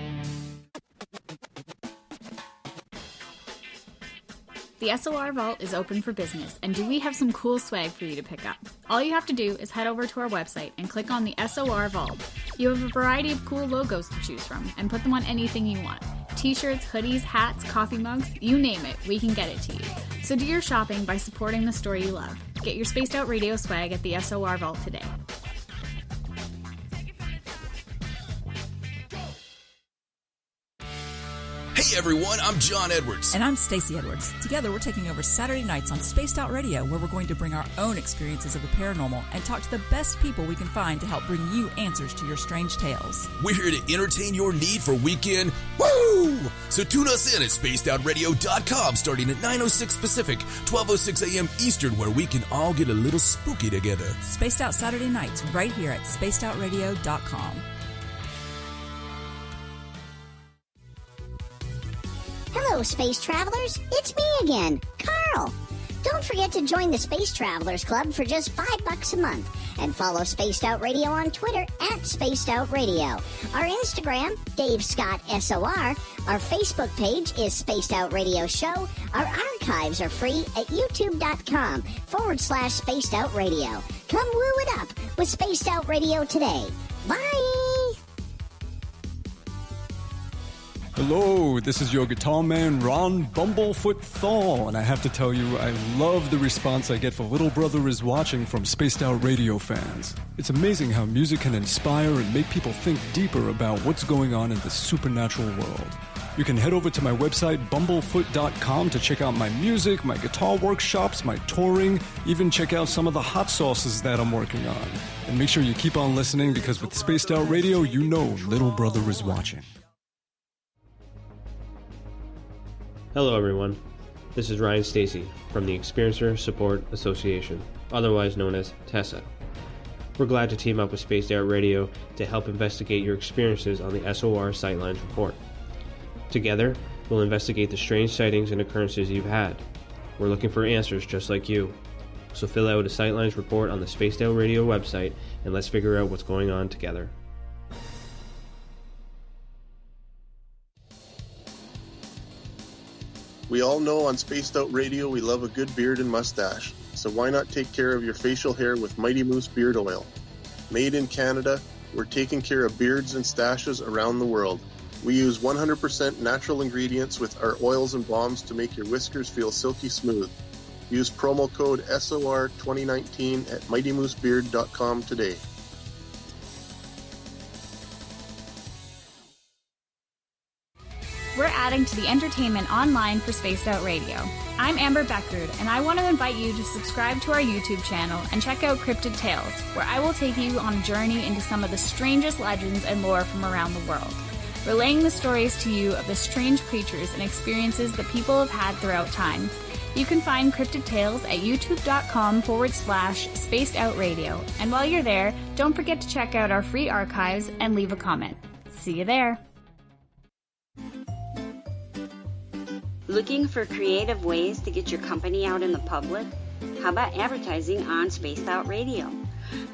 The SOR Vault is open for business, and do we have some cool swag for you to pick up? All you have to do is head over to our website and click on the SOR Vault. You have a variety of cool logos to choose from, and put them on anything you want. T-shirts, hoodies, hats, coffee mugs, you name it, we can get it to you. So do your shopping by supporting the story you love. Get your Spaced Out Radio swag at the SOR Vault today.
Hey everyone, I'm John Edwards.
And I'm Stacey Edwards. Together we're taking over Saturday nights on Spaced Out Radio, where we're going to bring our own experiences of the paranormal and talk to the best people we can find to help bring you answers to your strange tales.
We're here to entertain your need for weekend woo! So tune us in at spacedoutradio.com starting at 9:06 Pacific, 12:06 a.m. Eastern, where we can all get a little spooky together.
Spaced Out Saturday nights right here at spacedoutradio.com.
Hello, Space Travelers. It's me again, Carl. Don't forget to join the Space Travelers Club for just $5 a month and follow Spaced Out Radio on Twitter at Spaced Out Radio. Our Instagram, Dave Scott SOR. Our Facebook page is Spaced Out Radio Show. Our archives are free at youtube.com/Spaced Out Radio. Come woo it up with Spaced Out Radio today. Bye!
Hello, this is your guitar man, Ron Bumblefoot Thor, and I have to tell you, I love the response I get for Little Brother is Watching from Spaced Out Radio fans. It's amazing how music can inspire and make people think deeper about what's going on in the supernatural world. You can head over to my website, bumblefoot.com, to check out my music, my guitar workshops, my touring, even check out some of the hot sauces that I'm working on. And make sure you keep on listening, because with Spaced Out Radio, you know Little Brother is watching.
Hello everyone, this is Ryan Stacy from the Experiencer Support Association, otherwise known as TESSA. We're glad to team up with Spaced Out Radio to help investigate your experiences on the SOR Sightlines Report. Together, we'll investigate the strange sightings and occurrences you've had. We're looking for answers just like you. So fill out a Sightlines Report on the Spaced Out Radio website and let's figure out what's going on together.
We all know on Spaced Out Radio we love a good beard and mustache, so why not take care of your facial hair with Mighty Moose Beard Oil? Made in Canada, we're taking care of beards and stashes around the world. We use 100% natural ingredients with our oils and balms to make your whiskers feel silky smooth. Use promo code SOR2019 at mightymoosebeard.com today.
We're adding to the entertainment online for Spaced Out Radio. I'm Amber Beckard, and I want to invite you to subscribe to our YouTube channel and check out Cryptid Tales, where I will take you on a journey into some of the strangest legends and lore from around the world, relaying the stories to you of the strange creatures and experiences that people have had throughout time. You can find Cryptid Tales at youtube.com/spacedoutradio. And while you're there, don't forget to check out our free archives and leave a comment. See you there.
Looking for creative ways to get your company out in the public? How about advertising on Spaced Out Radio?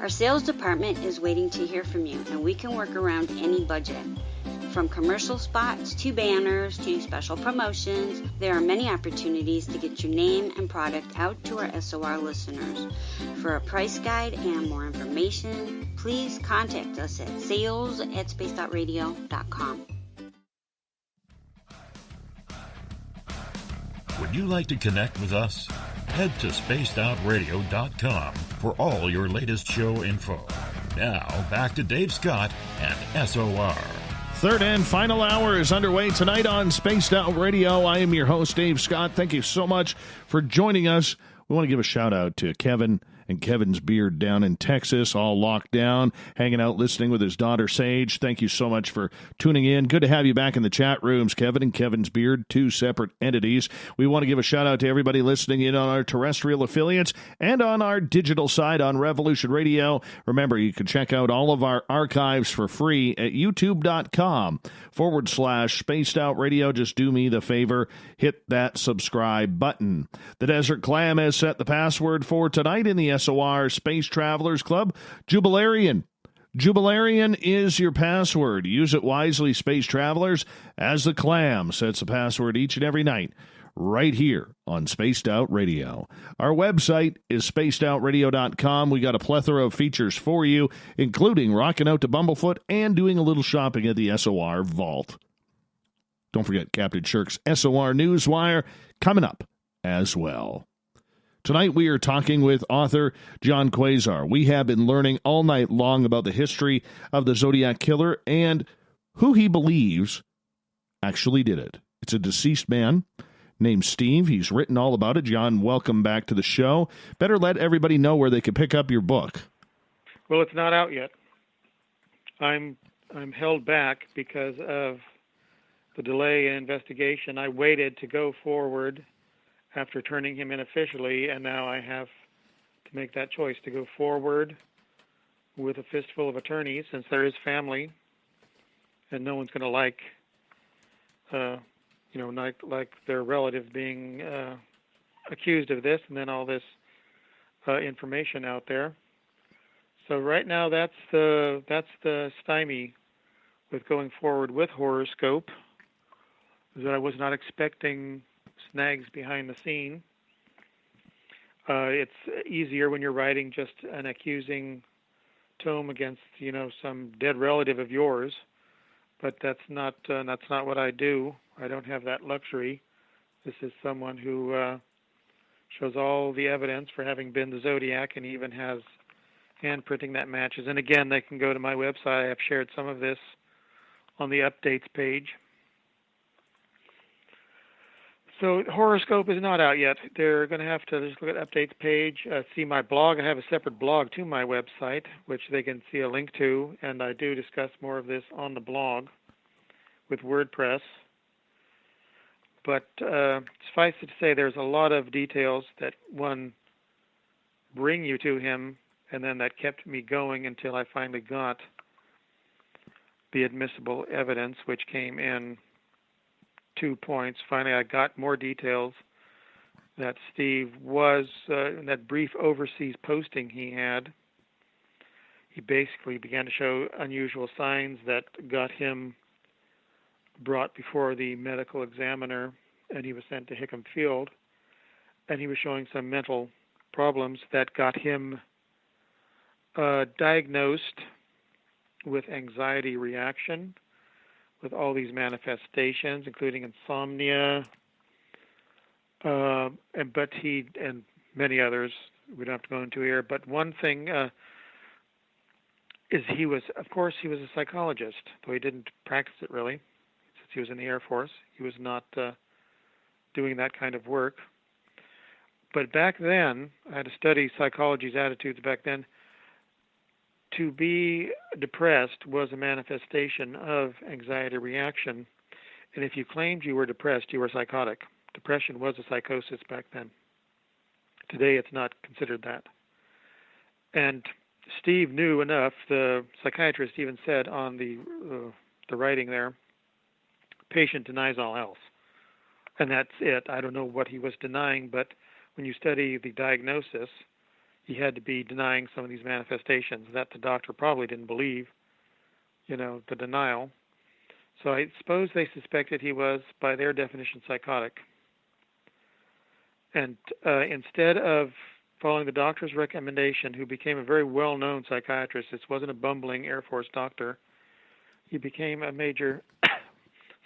Our sales department is waiting to hear from you, and we can work around any budget. From commercial spots to banners to special promotions, there are many opportunities to get your name and product out to our SOR listeners. For a price guide and more information, please contact us at sales@spacedoutradio.com.
Would you like to connect with us? Head to spacedoutradio.com for all your latest show info. Now, back to Dave Scott and SOR.
Third and final hour is underway tonight on Spaced Out Radio. I am your host, Dave Scott. Thank you so much for joining us. We want to give a shout-out to Kevin and Kevin's Beard down in Texas, all locked down, hanging out, listening with his daughter, Sage. Thank you so much for tuning in. Good to have you back in the chat rooms, Kevin and Kevin's Beard, two separate entities. We want to give a shout-out to everybody listening in on our terrestrial affiliates and on our digital side on Revolution Radio. Remember, you can check out all of our archives for free at youtube.com/Spaced Out Radio. Just do me the favor, hit that subscribe button. The Desert Clam has set the password for tonight in the SOR Space Travelers Club. Jubilarian. Jubilarian is your password. Use it wisely, Space Travelers, as the Clam sets the password each and every night right here on Spaced Out Radio. Our website is spacedoutradio.com. We got a plethora of features for you, including rocking out to Bumblefoot and doing a little shopping at the SOR Vault. Don't forget Captain Shirk's SOR Newswire coming up as well. Tonight we are talking with author Gian Quasar. We have been learning all night long about the history of the Zodiac Killer and who he believes actually did it. It's a deceased man named Steve. He's written all about it. Gian, welcome back to the show. Better let everybody know where they can pick up your book.
Well, it's not out yet. I'm held back because of the delay in investigation. I waited to go forward after turning him in officially, and now I have to make that choice to go forward with a fistful of attorneys, since there is family, and no one's going to like their relative being accused of this, and then all this information out there. So right now, that's the stymie with going forward with Horoscope, is that I was not expecting snags behind the scene. It's easier when you're writing just an accusing tome against, some dead relative of yours, but that's not what I do. I don't have that luxury. This is someone who shows all the evidence for having been the Zodiac, and even has handprinting that matches. And again, they can go to my website. I have shared some of this on the updates page. So Horoscope is not out yet. They're going to have to just look at updates page, see my blog. I have a separate blog to my website, which they can see a link to, and I do discuss more of this on the blog with WordPress. But suffice it to say, there's a lot of details that, one, bring you to him, and then that kept me going until I finally got the admissible evidence, which came in 2 points. Finally, I got more details that Steve was, in that brief overseas posting he had, he basically began to show unusual signs that got him brought before the medical examiner, and he was sent to Hickam Field, and he was showing some mental problems that got him diagnosed with anxiety reaction, with all these manifestations, including insomnia, and many others we don't have to go into here. But one thing is he was a psychologist, though he didn't practice it really, since He was in the Air Force. He was not doing that kind of work. But back then, I had to study psychology's attitudes back then. To be depressed was a manifestation of anxiety reaction. And if you claimed you were depressed, you were psychotic. Depression was a psychosis back then. Today, it's not considered that. And Steve knew enough. The psychiatrist even said on the writing there, patient denies all else. And that's it. I don't know what he was denying, but when you study the diagnosis, he had to be denying some of these manifestations that the doctor probably didn't believe, the denial. So I suppose they suspected he was, by their definition, psychotic. And instead of following the doctor's recommendation, who became a very well-known psychiatrist, this wasn't a bumbling Air Force doctor, he became a major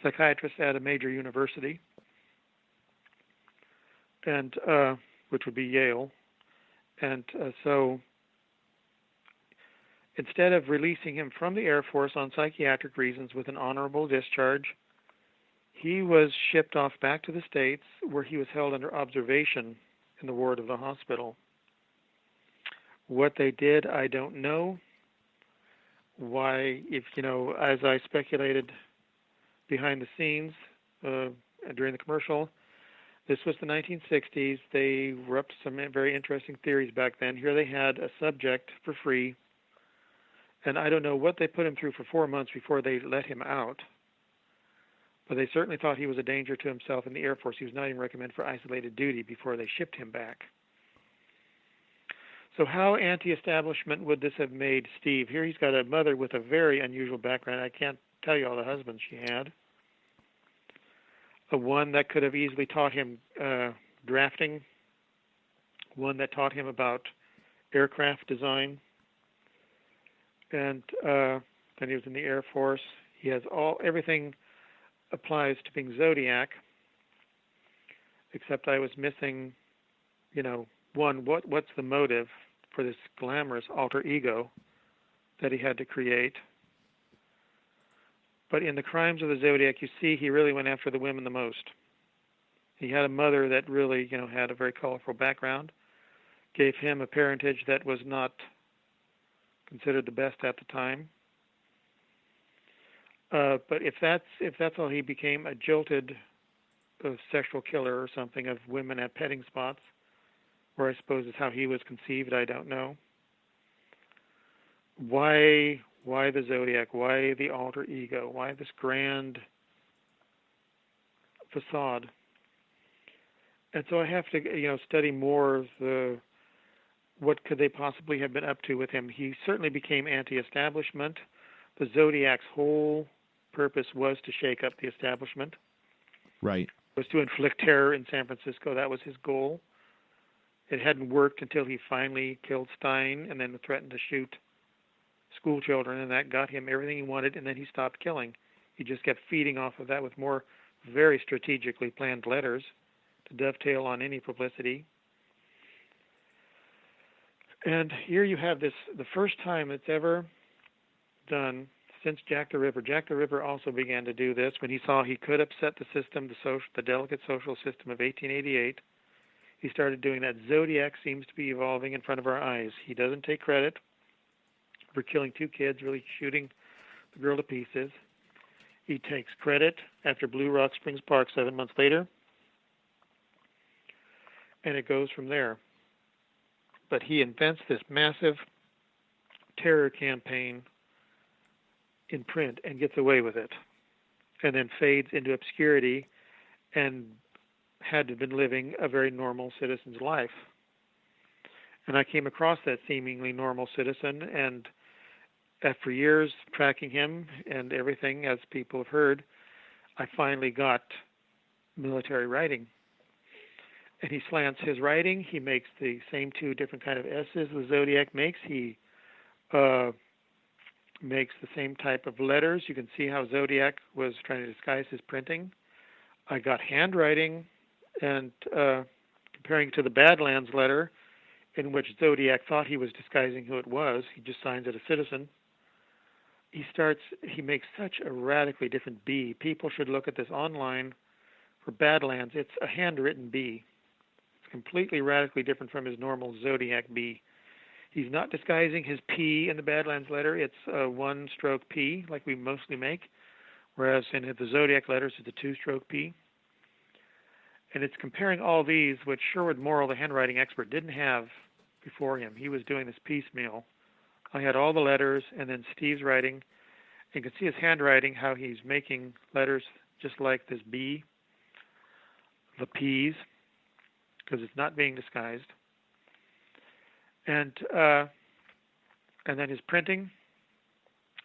psychiatrist at a major university, and which would be Yale. And so instead of releasing him from the Air Force on psychiatric reasons with an honorable discharge, he was shipped off back to the States, where he was held under observation in the ward of the hospital. What they did, I don't know. Why, as I speculated behind the scenes during the commercial, this was the 1960s. They were up to some very interesting theories back then. Here they had a subject for free, and I don't know what they put him through for 4 months before they let him out. But they certainly thought he was a danger to himself in the Air Force. He was not even recommended for isolated duty before they shipped him back. So how anti-establishment would this have made Steve? Here he's got a mother with a very unusual background. I can't tell you all the husbands she had. One that could have easily taught him drafting. One that taught him about aircraft design. And then he was in the Air Force. He has everything applies to being Zodiac, except I was missing, one, what's the motive for this glamorous alter ego that he had to create? But in the crimes of the Zodiac, you see he really went after the women the most. He had a mother that really, had a very colorful background, gave him a parentage that was not considered the best at the time. But if that's all, he became a jilted sexual killer or something of women at petting spots, or I suppose is how he was conceived. I don't know. Why the Zodiac? Why the alter ego? Why this grand facade? And so I have to, study more of what could they possibly have been up to with him. He certainly became anti-establishment. The Zodiac's whole purpose was to shake up the establishment.
Right.
Was to inflict terror in San Francisco. That was his goal. It hadn't worked until he finally killed Stein and then threatened to shoot school children, and that got him everything he wanted, and then he stopped killing. He just kept feeding off of that with more very strategically planned letters to dovetail on any publicity. And here you have this, the first time it's ever done since Jack the Ripper. Jack the Ripper also began to do this when he saw he could upset the system, the delicate social system of 1888. He started doing that. Zodiac seems to be evolving in front of our eyes. He doesn't take credit for killing 2 kids, really shooting the girl to pieces. He takes credit after Blue Rock Springs Park 7 months later, and it goes from there. But he invents this massive terror campaign in print and gets away with it, and then fades into obscurity and had to have been living a very normal citizen's life. And I came across that seemingly normal citizen, and after years tracking him and everything, as people have heard, I finally got military writing. And he slants his writing. He makes the same 2 different kind of S's the Zodiac makes. He makes the same type of letters. You can see how Zodiac was trying to disguise his printing. I got handwriting, and comparing to the Badlands letter, in which Zodiac thought he was disguising who it was. He just signs it a citizen. he makes such a radically different B. People should look at this online for Badlands. It's a handwritten B. It's completely radically different from his normal Zodiac B. He's not disguising his P in the Badlands letter. It's a one-stroke P, like we mostly make, whereas in the Zodiac letters, it's a two-stroke P. And it's comparing all these, which Sherwood Morrill, the handwriting expert, didn't have before him. He was doing this piecemeal. I had all the letters, and then Steve's writing. You can see his handwriting, how he's making letters just like this B, the P's, because it's not being disguised. And then his printing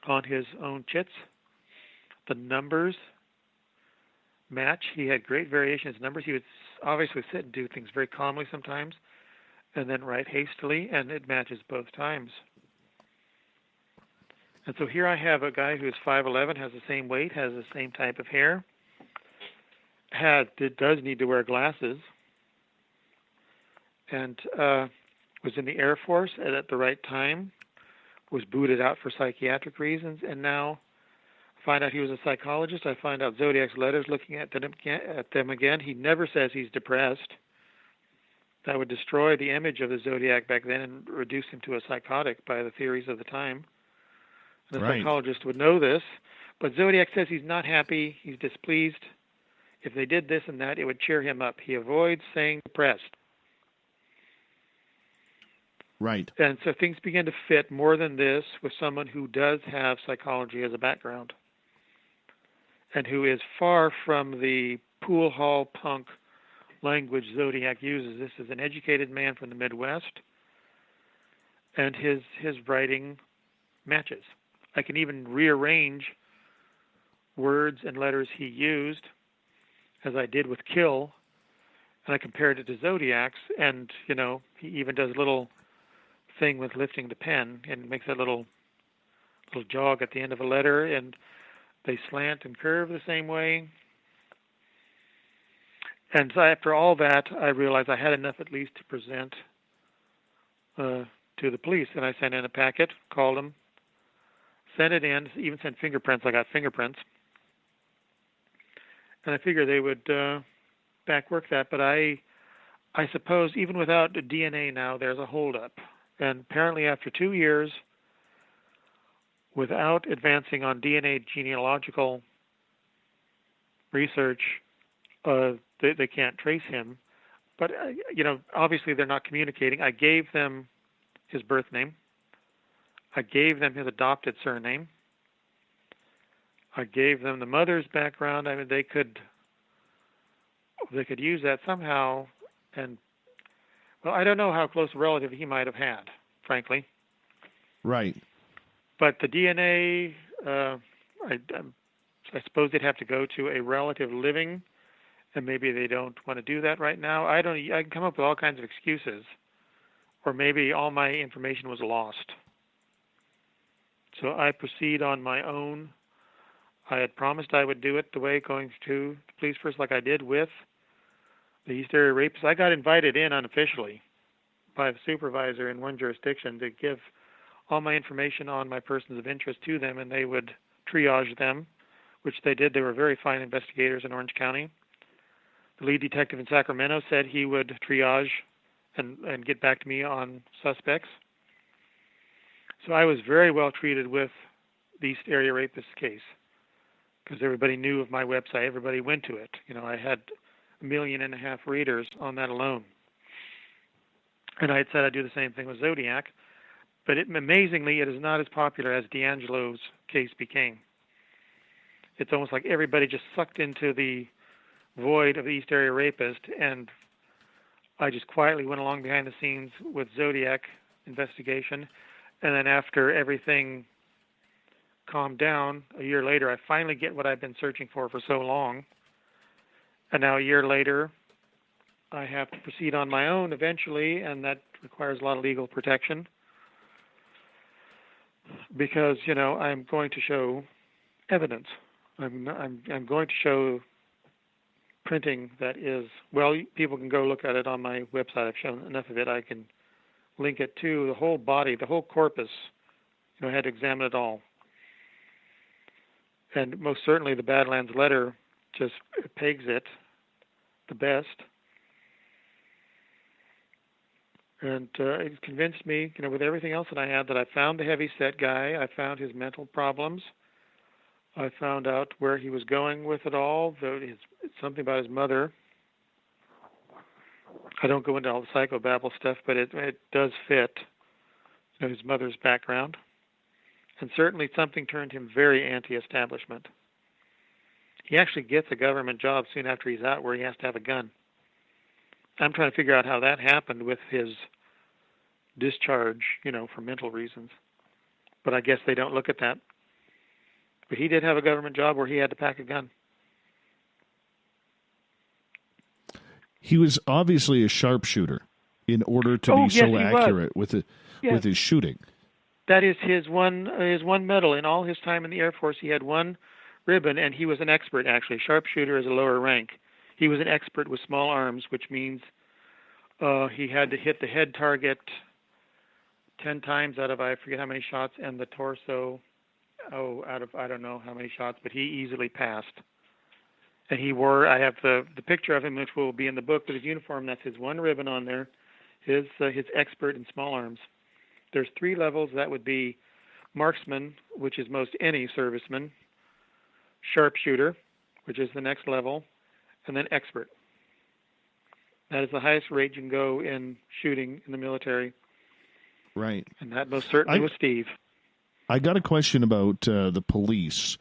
on his own chits. The numbers match. He had great variation in his numbers. He would obviously sit and do things very calmly sometimes, and then write hastily, and it matches both times. And so here I have a guy who's 5'11", has the same weight, has the same type of hair, does need to wear glasses, and was in the Air Force at the right time, was booted out for psychiatric reasons, and now find out he was a psychologist. I find out Zodiac's letters, looking at them again. He never says he's depressed. That would destroy the image of the Zodiac back then and reduce him to a psychotic by the theories of the time. The psychologist would know this, but Zodiac says he's not happy, he's displeased. If they did this and that, it would cheer him up. He avoids saying depressed.
Right.
And so things begin to fit more than this with someone who does have psychology as a background and who is far from the pool hall punk language Zodiac uses. This is an educated man from the Midwest, and his writing matches. I can even rearrange words and letters he used, as I did with Kill, and I compared it to Zodiac's, and, he even does a little thing with lifting the pen and makes a little jog at the end of a letter, and they slant and curve the same way. And so after all that, I realized I had enough at least to present to the police, and I sent in a packet, called them, sent it in, even sent fingerprints. I got fingerprints. And I figured they would back work that, but I suppose even without DNA now, there's a holdup. And apparently after 2 years, without advancing on DNA genealogical research, they can't trace him. But, obviously they're not communicating. I gave them his birth name. I gave them his adopted surname. I gave them the mother's background. I mean, they could use that somehow. And, well, I don't know how close a relative he might have had, frankly.
Right.
But the DNA, I suppose they'd have to go to a relative living, and maybe they don't want to do that right now. I can come up with all kinds of excuses, or maybe all my information was lost. So I proceed on my own. I had promised I would do it the way going to the police first, like I did with the East Area Rapists. I got invited in unofficially by the supervisor in one jurisdiction to give all my information on my persons of interest to them, and they would triage them, which they did. They were very fine investigators in Orange County. The lead detective in Sacramento said he would triage and get back to me on suspects. So I was very well treated with the East Area Rapist case because everybody knew of my website. Everybody went to it. I had 1.5 million readers on that alone. And I had said I'd do the same thing with Zodiac. But amazingly, it is not as popular as D'Angelo's case became. It's almost like everybody just sucked into the void of the East Area Rapist, and I just quietly went along behind the scenes with Zodiac investigation. And then after everything calmed down, a year later, I finally get what I've been searching for so long. And now a year later, I have to proceed on my own eventually, and that requires a lot of legal protection. Because, I'm going to show evidence. I'm going to show printing that is, well, people can go look at it on my website. I've shown enough of it. I can link it to the whole body, the whole corpus. I had to examine it all. And most certainly the Badlands letter just pegs it the best. And it convinced me, with everything else that I had, that I found the heavy-set guy. I found his mental problems. I found out where he was going with it all. Something about his mother. I don't go into all the psychobabble stuff, but it does fit his mother's background. And certainly something turned him very anti-establishment. He actually gets a government job soon after he's out where he has to have a gun. I'm trying to figure out how that happened with his discharge, for mental reasons. But I guess they don't look at that. But he did have a government job where he had to pack a gun.
He was obviously a sharpshooter in order to be so accurate with his shooting.
That is his one medal. In all his time in the Air Force, he had one ribbon, and he was an expert, actually. Sharpshooter is a lower rank. He was an expert with small arms, which means he had to hit the head target 10 times out of I forget how many shots, and the torso out of I don't know how many shots, but he easily passed. And he wore, I have the picture of him, which will be in the book, but his uniform, that's his one ribbon on there, his expert in small arms. There's 3 levels. That would be marksman, which is most any serviceman, sharpshooter, which is the next level, and then expert. That is the highest rate you can go in shooting in the military.
Right.
And that most certainly was Steve.
I got a question about the police.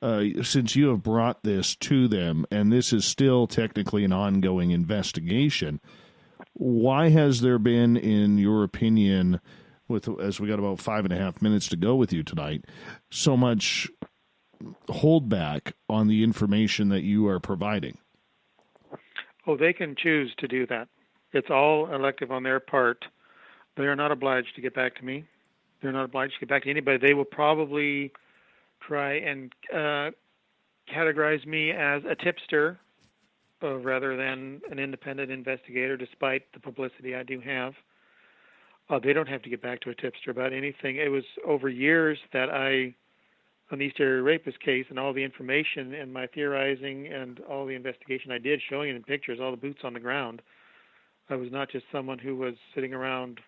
Since you have brought this to them, and this is still technically an ongoing investigation, why has there been, in your opinion, as we got about 5.5 minutes to go with you tonight, so much holdback on the information that you are providing?
Oh, they can choose to do that. It's all elective on their part. They are not obliged to get back to me. They're not obliged to get back to anybody. They will probably try and categorize me as a tipster rather than an independent investigator, despite the publicity I do have. They don't have to get back to a tipster about anything. It was over years that on the East Area Rapist case, and all the information and my theorizing and all the investigation I did, showing it in pictures, all the boots on the ground. I was not just someone who was sitting around,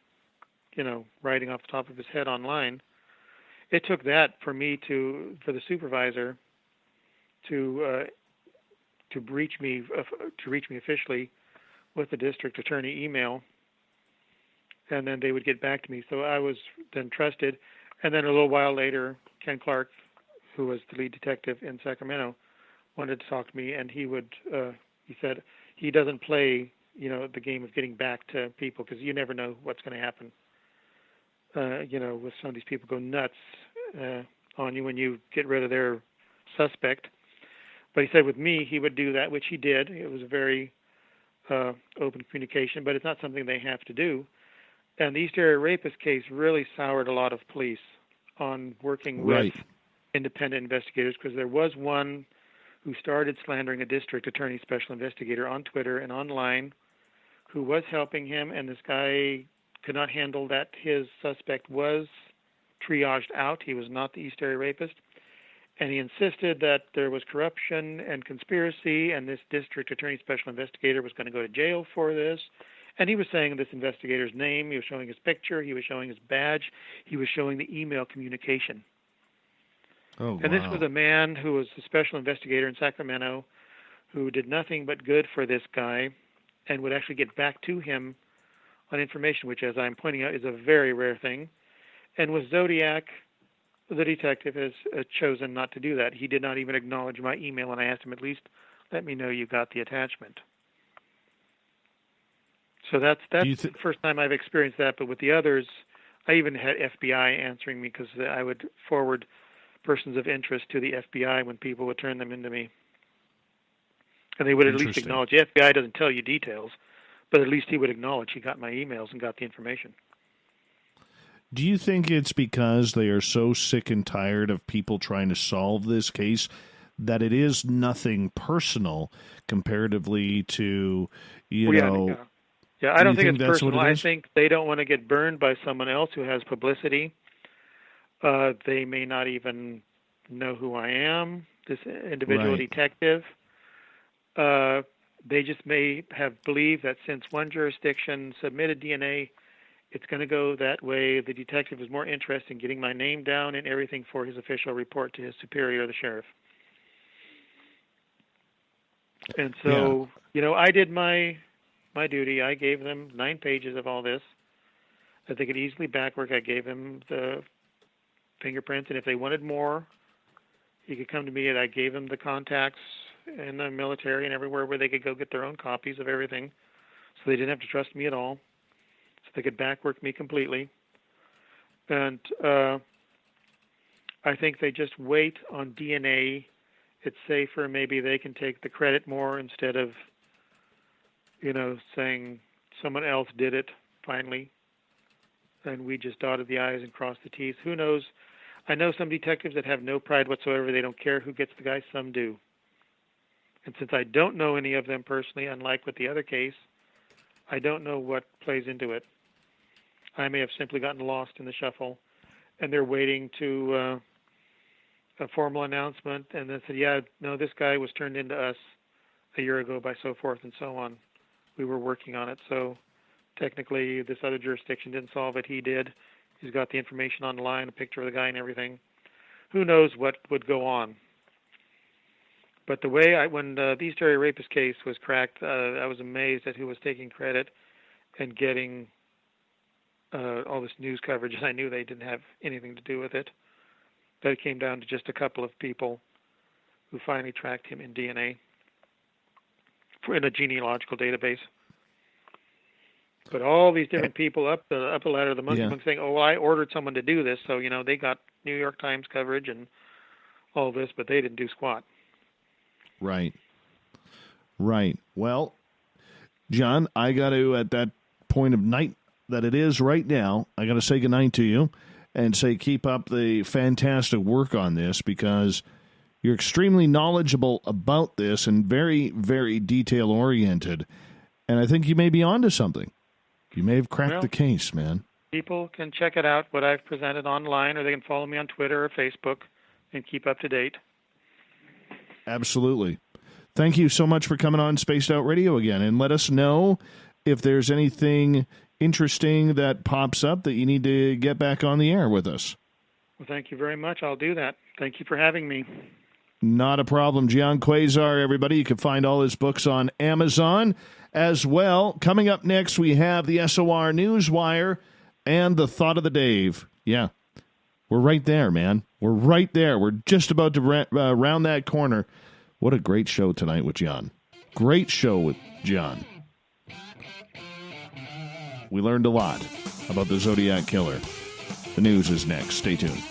writing off the top of his head online. It took that for the supervisor to reach me officially with the district attorney email, and then they would get back to me. So I was then trusted, and then a little while later, Ken Clark, who was the lead detective in Sacramento, wanted to talk to me, and he said he doesn't play the game of getting back to people because you never know what's going to happen. With some of these people go nuts on you when you get rid of their suspect. But he said with me, he would do that, which he did. It was a very open communication, but it's not something they have to do. And the East Area Rapist case really soured a lot of police on working with independent investigators, because there was one who started slandering a district attorney special investigator on Twitter and online who was helping him, and this guy could not handle that his suspect was triaged out. He was not the East Area Rapist. And he insisted that there was corruption and conspiracy, and this district attorney special investigator was going to go to jail for this. And he was saying this investigator's name, he was showing his picture, he was showing his badge, he was showing the email communication.
Oh,
and this was a man who was a special investigator in Sacramento who did nothing but good for this guy and would actually get back to him on information, which, as I'm pointing out, is a very rare thing. And with Zodiac, the detective has chosen not to do that. He did not even acknowledge my email, and I asked him, at least let me know you got the attachment. So that's the first time I've experienced that. But with the others, I even had FBI answering me, because I would forward persons of interest to the FBI when people would turn them into me. And they would at least acknowledge. The FBI doesn't tell you details, but at least he would acknowledge he got my emails and got the information.
Do you think it's because they are so sick and tired of people trying to solve this case that it is nothing personal comparatively to,
Yeah, I don't think it's personal. I think they don't want to get burned by someone else who has publicity. They may not even know who I am, this individual
Right.
detective. They just may have believed that since one jurisdiction submitted DNA, it's going to go that way. The detective is more interested in getting my name down and everything for his official report to his superior, the sheriff. And so, I did my duty. I gave them 9 pages of all this that they could easily backwork. I gave them the fingerprints, and if they wanted more, he could come to me, and I gave them the contacts in the military and everywhere where they could go get their own copies of everything, so they didn't have to trust me at all, so they could backwork me completely. And I think they just wait on DNA. It's safer. Maybe they can take the credit more instead of, saying someone else did it finally, and we just dotted the I's and crossed the T's. Who knows? I know some detectives that have no pride whatsoever. They don't care who gets the guy. Some do. And since I don't know any of them personally, unlike with the other case, I don't know what plays into it. I may have simply gotten lost in the shuffle, and they're waiting to a formal announcement, and then said, yeah, no, this guy was turned into us a year ago by so forth and so on. We were working on it, so technically this other jurisdiction didn't solve it. He did. He's got the information on the line, a picture of the guy and everything. Who knows what would go on? But the way when the East Area Rapist case was cracked, I was amazed at who was taking credit and getting all this news coverage. I knew they didn't have anything to do with it. But it came down to just a couple of people who finally tracked him in DNA in a genealogical database. But all these different people up the ladder of the monkey saying, oh, well, I ordered someone to do this. So, they got New York Times coverage and all this, but they didn't do squat.
Right. Well, John, I got to, at that point of night that it is right now, I got to say goodnight to you and say keep up the fantastic work on this, because you're extremely knowledgeable about this and very, very detail-oriented. And I think you may be onto something. You may have cracked the case, man.
People can check it out, what I've presented online, or they can follow me on Twitter or Facebook and keep up to date.
Absolutely. Thank you so much for coming on Spaced Out Radio again, and let us know if there's anything interesting that pops up that you need to get back on the air with us.
Well, thank you very much. I'll do that. Thank you for having me.
Not a problem. Gian Quasar, everybody. You can find all his books on Amazon as well. Coming up next, we have the SOR Newswire and the Thought of the Dave. Yeah, we're right there, man. We're right there. We're just about to round that corner. What a great show tonight with John. Great show with John. We learned a lot about the Zodiac Killer. The news is next. Stay tuned.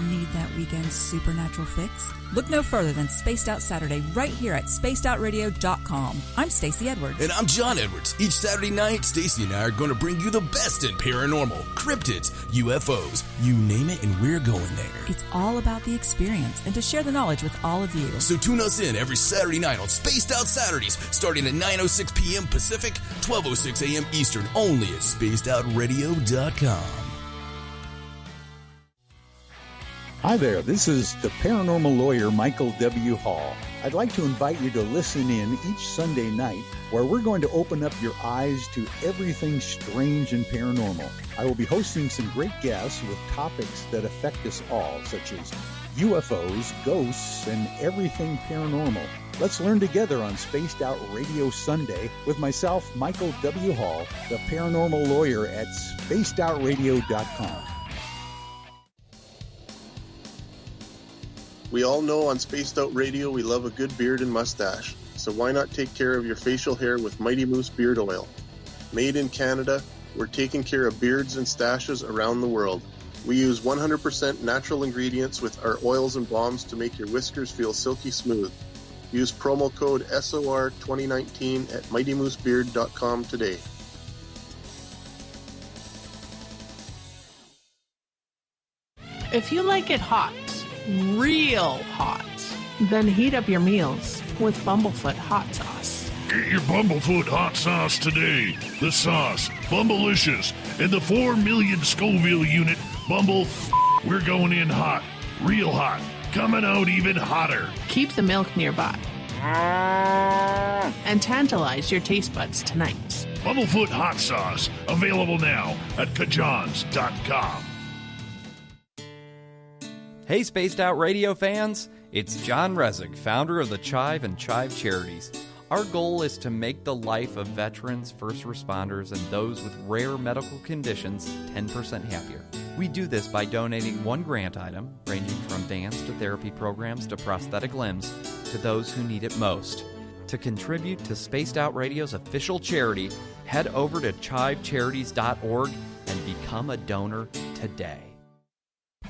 Need that weekend supernatural fix? Look no further than Spaced Out Saturday right here at spacedoutradio.com. I'm Stacey Edwards.
And I'm John Edwards. Each Saturday night, Stacey and I are going to bring you the best in paranormal, cryptids, UFOs, you name it, and we're going there.
It's all about the experience and to share the knowledge with all of you.
So tune us in every Saturday night on Spaced Out Saturdays, starting at 9:06 p.m. Pacific, 12:06 a.m. Eastern, only at spacedoutradio.com.
Hi there, this is the paranormal lawyer Michael W. Hall. I'd like to invite you to listen in each Sunday night where we're going to open up your eyes to everything strange and paranormal. I will be hosting some great guests with topics that affect us all, such as UFOs, ghosts, and everything paranormal. Let's learn together on Spaced Out Radio Sunday with myself, Michael W. Hall, the paranormal lawyer at spacedoutradio.com.
We all know on Spaced Out Radio we love a good beard and mustache, so why not take care of your facial hair with Mighty Moose Beard Oil? Made in Canada, we're taking care of beards and stashes around the world. We use 100% natural ingredients with our oils and balms to make your whiskers feel silky smooth. Use promo code SOR2019 at mightymoosebeard.com today.
If you like it hot, real hot, then heat up your meals with Bumblefoot hot sauce.
Get your Bumblefoot hot sauce today. The sauce, Bumblicious, and the 4 million Scoville unit Bumble. We're going in hot, real hot, coming out even hotter.
Keep the milk nearby and tantalize your taste buds tonight.
Bumblefoot hot sauce, available now at kajans.com.
Hey, Spaced Out Radio fans! It's John Resig, founder of the Chive and Chive Charities. Our goal is to make the life of veterans, first responders, and those with rare medical conditions 10% happier. We do this by donating one grant item, ranging from vans to therapy programs to prosthetic limbs, to those who need it most. To contribute to Spaced Out Radio's official charity, head over to chivecharities.org and become a donor today.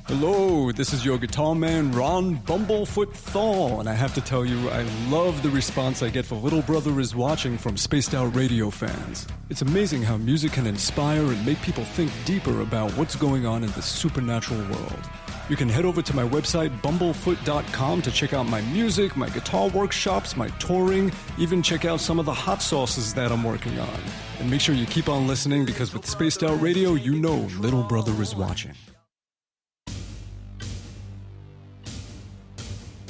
Hello, this is your guitar man, Ron Bumblefoot Thorne, and I have to tell you, I love the response I get for Little Brother is Watching from Spaced Out Radio fans. It's amazing how music can inspire and make people think deeper about what's going on in the supernatural world. You can head over to my website, bumblefoot.com, to check out my music, my guitar workshops, my touring, even check out some of the hot sauces that I'm working on. And make sure you keep on listening, because with Spaced Out Radio, you know Little Brother is watching.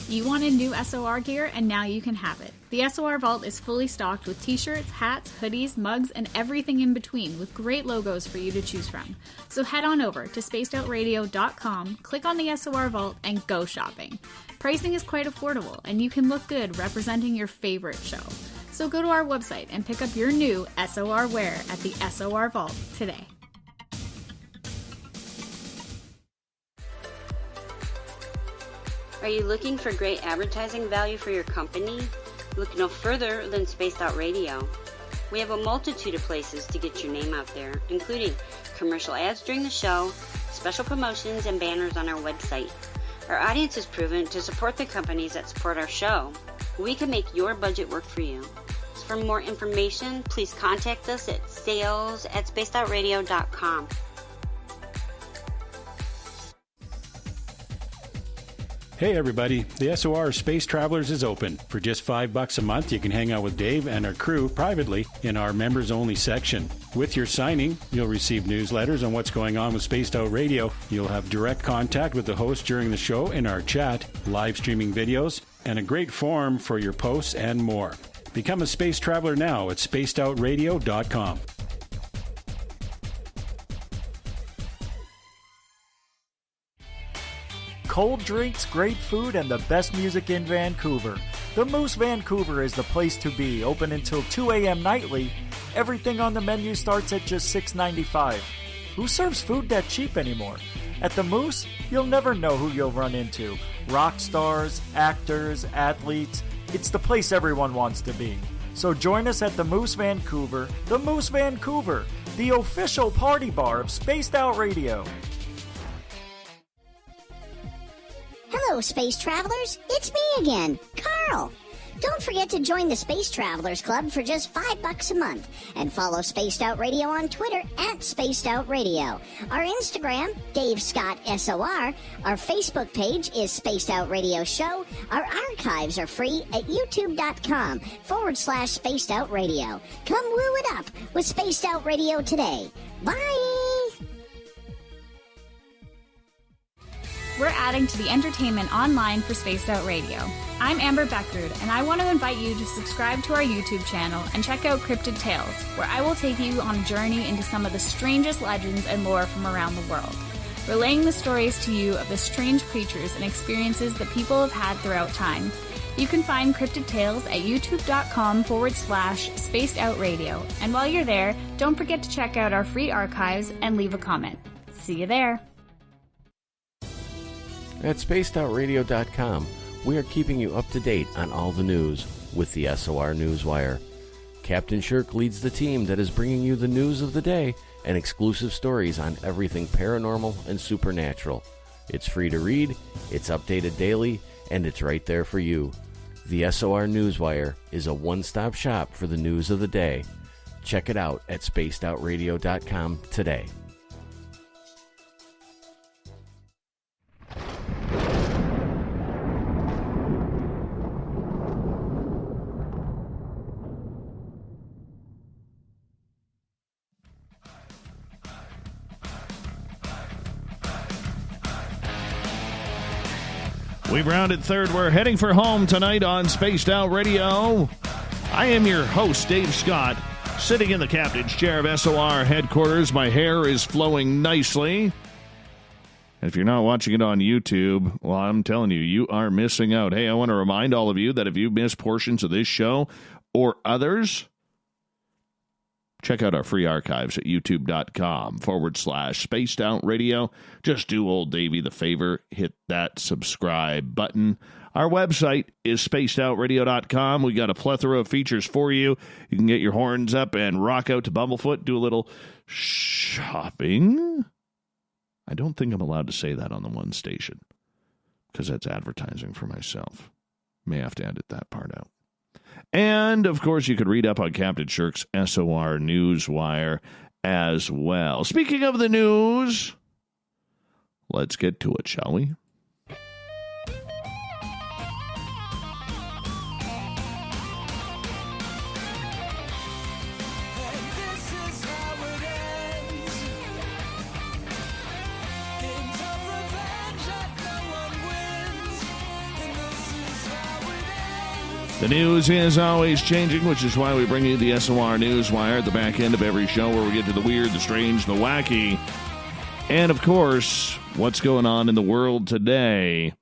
You wanted new SOR gear, and now you can have it. The SOR Vault is fully stocked with t-shirts, hats, hoodies, mugs, and everything in between, with great logos for you to choose from. So head on over to spacedoutradio.com, click on the SOR Vault, and go shopping. Pricing is quite affordable, and you can look good representing your favorite show. So go to our website and pick up your new SOR wear at the SOR Vault today.
Are you looking for great advertising value for your company? Look no further than Spaced Out Radio. We have a multitude of places to get your name out there, including commercial ads during the show, special promotions, and banners on our website. Our audience is proven to support the companies that support our show. We can make your budget work for you. So for more information, please contact us at sales@spacedoutradio.com.
Hey everybody, the SOR Space Travelers is open. For just $5 a month, you can hang out with Dave and our crew privately in our members-only section. With your signing, you'll receive newsletters on what's going on with Spaced Out Radio. You'll have direct contact with the host during the show in our chat, live streaming videos, and a great forum for your posts and more. Become a space traveler now at spacedoutradio.com.
Cold drinks, great food, and the best music in Vancouver. The Moose Vancouver is the place to be, open until 2 a.m. nightly. Everything on the menu starts at just $6.95. Who serves food that cheap anymore? At the Moose, you'll never know who you'll run into. Rock stars, actors, athletes. It's the place everyone wants to be. So join us at the Moose Vancouver, the official party bar of Spaced Out Radio.
Hello, Space Travelers. It's me again, Carl. Don't forget to join the Space Travelers Club for just $5 a month, and follow Spaced Out Radio on Twitter at Spaced Out Radio. Our Instagram, Dave Scott SOR. Our Facebook page is Spaced Out Radio Show. Our archives are free at youtube.com/Spaced Out Radio. Come woo it up with Spaced Out Radio today. Bye!
We're adding to the entertainment online for Spaced Out Radio. I'm Amber Beckrud, and I want to invite you to subscribe to our YouTube channel and check out Cryptid Tales, where I will take you on a journey into some of the strangest legends and lore from around the world, relaying the stories to you of the strange creatures and experiences that people have had throughout time. You can find Cryptid Tales at youtube.com/Spaced Out Radio. And while you're there, don't forget to check out our free archives and leave a comment. See you there.
At spacedoutradio.com, we are keeping you up to date on all the news with the SOR Newswire. Captain Shirk leads the team that is bringing you the news of the day and exclusive stories on everything paranormal and supernatural. It's free to read, it's updated daily, and it's right there for you. The SOR Newswire is a one-stop shop for the news of the day. Check it out at spacedoutradio.com today.
We've rounded third. We're heading for home tonight on Spaced Out Radio. I am your host, Dave Scott, sitting in the captain's chair of SOR headquarters. My hair is flowing nicely. If you're not watching it on YouTube, well, I'm telling you, you are missing out. Hey, I want to remind all of you that if you missed portions of this show or others, check out our free archives at youtube.com/Spaced Out Radio. Just do old Davey the favor, hit that subscribe button. Our website is spacedoutradio.com. We got a plethora of features for you. You can get your horns up and rock out to Bumblefoot, do a little shopping. I don't think I'm allowed to say that on the one station because that's advertising for myself. May have to edit that part out. And, of course, you could read up on Captain Shirk's SOR Newswire as well. Speaking of the news, let's get to it, shall we? The news is always changing, which is why we bring you the SOR Newswire at the back end of every show where we get to the weird, the strange, the wacky, and, of course, what's going on in the world today.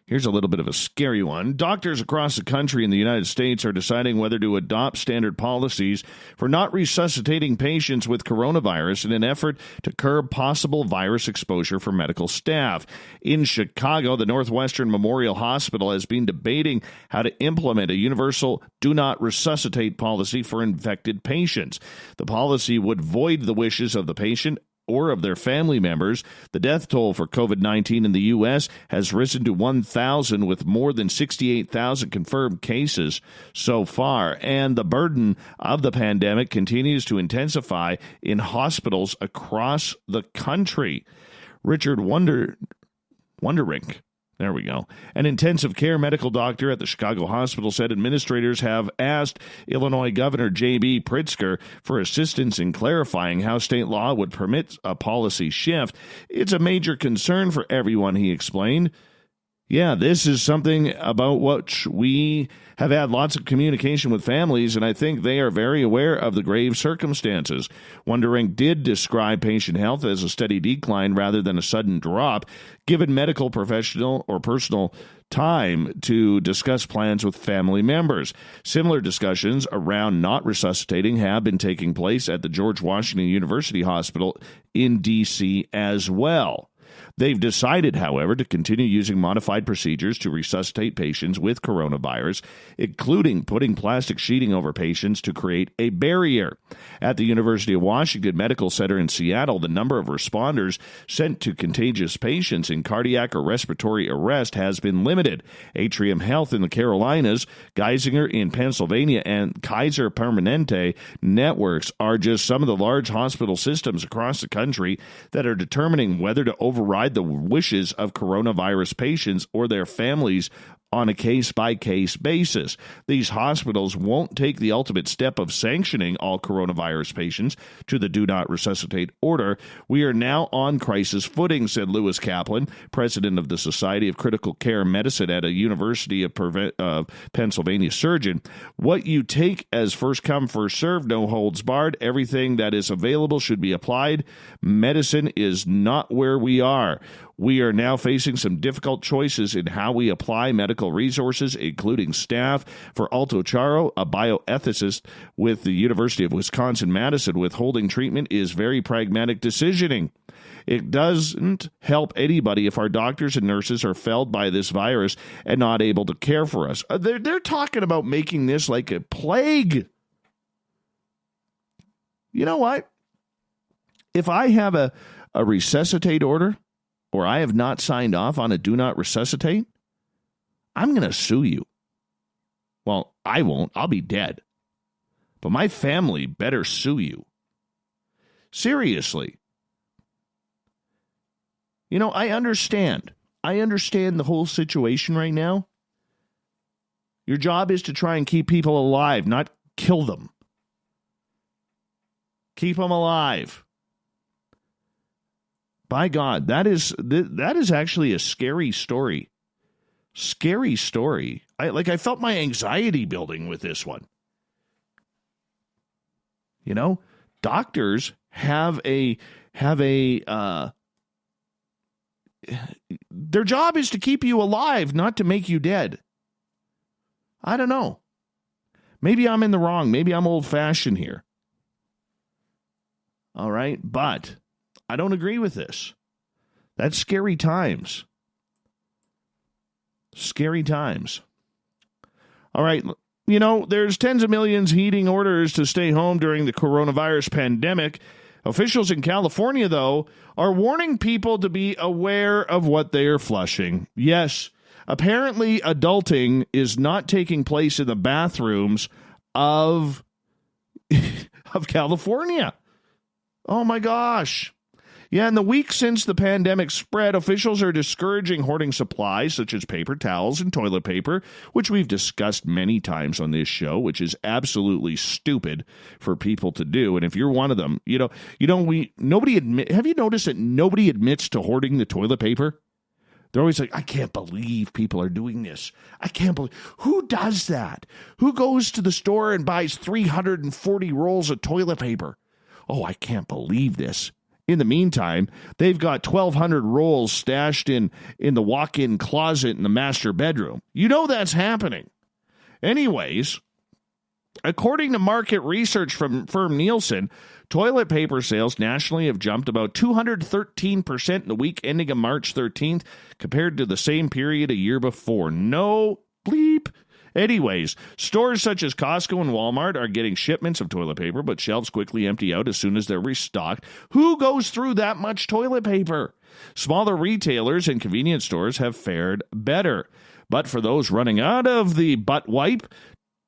Here's a little bit of a scary one. Doctors across the country in the United States are deciding whether to adopt standard policies for not resuscitating patients with coronavirus in an effort to curb possible virus exposure for medical staff. In Chicago, the Northwestern Memorial Hospital has been debating how to implement a universal do not resuscitate policy for infected patients. The policy would void the wishes of the patient or of their family members. The death toll for COVID-19 in the U.S. has risen to 1,000 with more than 68,000 confirmed cases so far. And the burden of the pandemic continues to intensify in hospitals across the country. Richard Wunderink, there we go, an intensive care medical doctor at the Chicago hospital, said administrators have asked Illinois Governor J.B. Pritzker for assistance in clarifying how state law would permit a policy shift. It's a major concern for everyone, he explained. Yeah, this is something about what we have had lots of communication with families, and I think they are very aware of the grave circumstances. Wundering did describe patient health as a steady decline rather than a sudden drop, given medical, professional, or personal time to discuss plans with family members. Similar discussions around not resuscitating have been taking place at the George Washington University Hospital in D.C. as well. They've decided, however, to continue using modified procedures to resuscitate patients with coronavirus, including putting plastic sheeting over patients to create a barrier. At the University of Washington Medical Center in Seattle, the number of responders sent to contagious patients in cardiac or respiratory arrest has been limited. Atrium Health in the Carolinas, Geisinger in Pennsylvania, and Kaiser Permanente networks are just some of the large hospital systems across the country that are determining whether to override the wishes of coronavirus patients or their families on a case-by-case basis. These hospitals won't take the ultimate step of sanctioning all coronavirus patients to the do not resuscitate order. We are now on crisis footing, said Lewis Kaplan, president of the Society of Critical Care Medicine at a University of Pennsylvania surgeon. What you take as first come, first served, no holds barred. Everything that is available should be applied. Medicine is not where we are. We are now facing some difficult choices in how we apply medical resources, including staff. For Alto Charo, a bioethicist with the University of Wisconsin-Madison, withholding treatment is very pragmatic decisioning. It doesn't help anybody if our doctors and nurses are felled by this virus and not able to care for us. They're talking about making this like a plague. You know what? If I have a resuscitate order, or I have not signed off on a do not resuscitate, I'm going to sue you. Well, I won't. I'll be dead. But my family better sue you. Seriously. You know, I understand. I understand the whole situation right now. Your job is to try and keep people alive, not kill them. Keep them alive. By God, that is actually a scary story. Scary story. I felt my anxiety building with this one. You know, doctors have their job is to keep you alive, not to make you dead. I don't know. Maybe I'm in the wrong. Maybe I'm old-fashioned here. All right, but I don't agree with this. That's scary times. Scary times. All right, you know, there's tens of millions heeding orders to stay home during the coronavirus pandemic. Officials in California, though, are warning people to be aware of what they are flushing. Yes, apparently adulting is not taking place in the bathrooms of California. Oh, my gosh. Yeah, in the week since the pandemic spread, officials are discouraging hoarding supplies such as paper towels and toilet paper, which we've discussed many times on this show, which is absolutely stupid for people to do. And if you're one of them, have you noticed that nobody admits to hoarding the toilet paper? They're always like, I can't believe people are doing this. I can't believe. Who does that? Who goes to the store and buys 340 rolls of toilet paper? Oh, I can't believe this. In the meantime, they've got 1,200 rolls stashed in the walk-in closet in the master bedroom. You know that's happening. Anyways, according to market research from firm Nielsen, toilet paper sales nationally have jumped about 213% in the week ending on March 13th compared to the same period a year before. No bleep. Anyways, stores such as Costco and Walmart are getting shipments of toilet paper, but shelves quickly empty out as soon as they're restocked. Who goes through that much toilet paper? Smaller retailers and convenience stores have fared better. But for those running out of the butt wipe,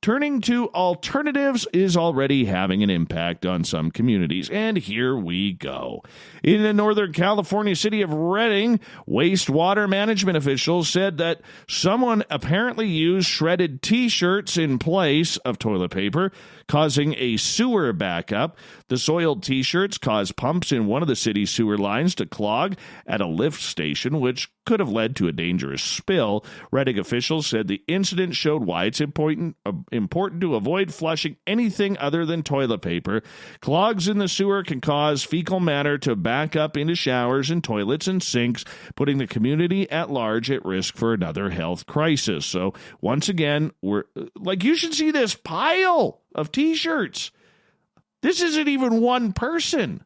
turning to alternatives is already having an impact on some communities. And here we go. In the Northern California city of Redding, wastewater management officials said that someone apparently used shredded T-shirts in place of toilet paper, causing a sewer backup. The soiled T-shirts caused pumps in one of the city's sewer lines to clog at a lift station, which could have led to a dangerous spill. Redding officials said the incident showed why it's important to avoid flushing anything other than toilet paper. Clogs in the sewer can cause fecal matter to back up into showers and toilets and sinks, putting the community at large at risk for another health crisis. So once again, you should see this pile of T-shirts. This isn't even one person.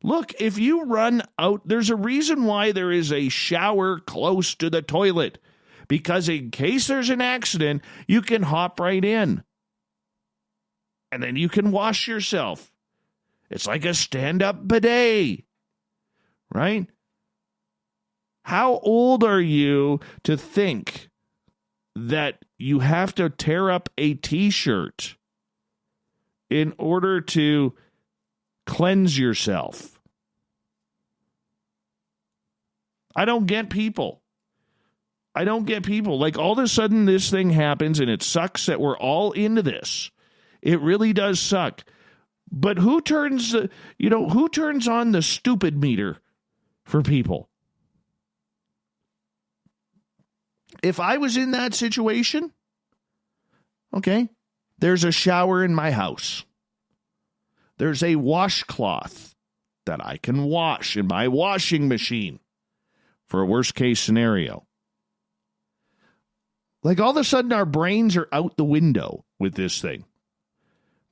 Look, if you run out, there's a reason why there is a shower close to the toilet. Because in case there's an accident, you can hop right in. And then you can wash yourself. It's like a stand-up bidet. Right? How old are you to think that you have to tear up a T-shirt in order to cleanse yourself? I don't get people. Like, all of a sudden this thing happens and it sucks that we're all into this. It really does suck. But who turns on the stupid meter for people? If I was in that situation, okay, there's a shower in my house. There's a washcloth that I can wash in my washing machine for a worst case scenario. Like, all of a sudden our brains are out the window with this thing.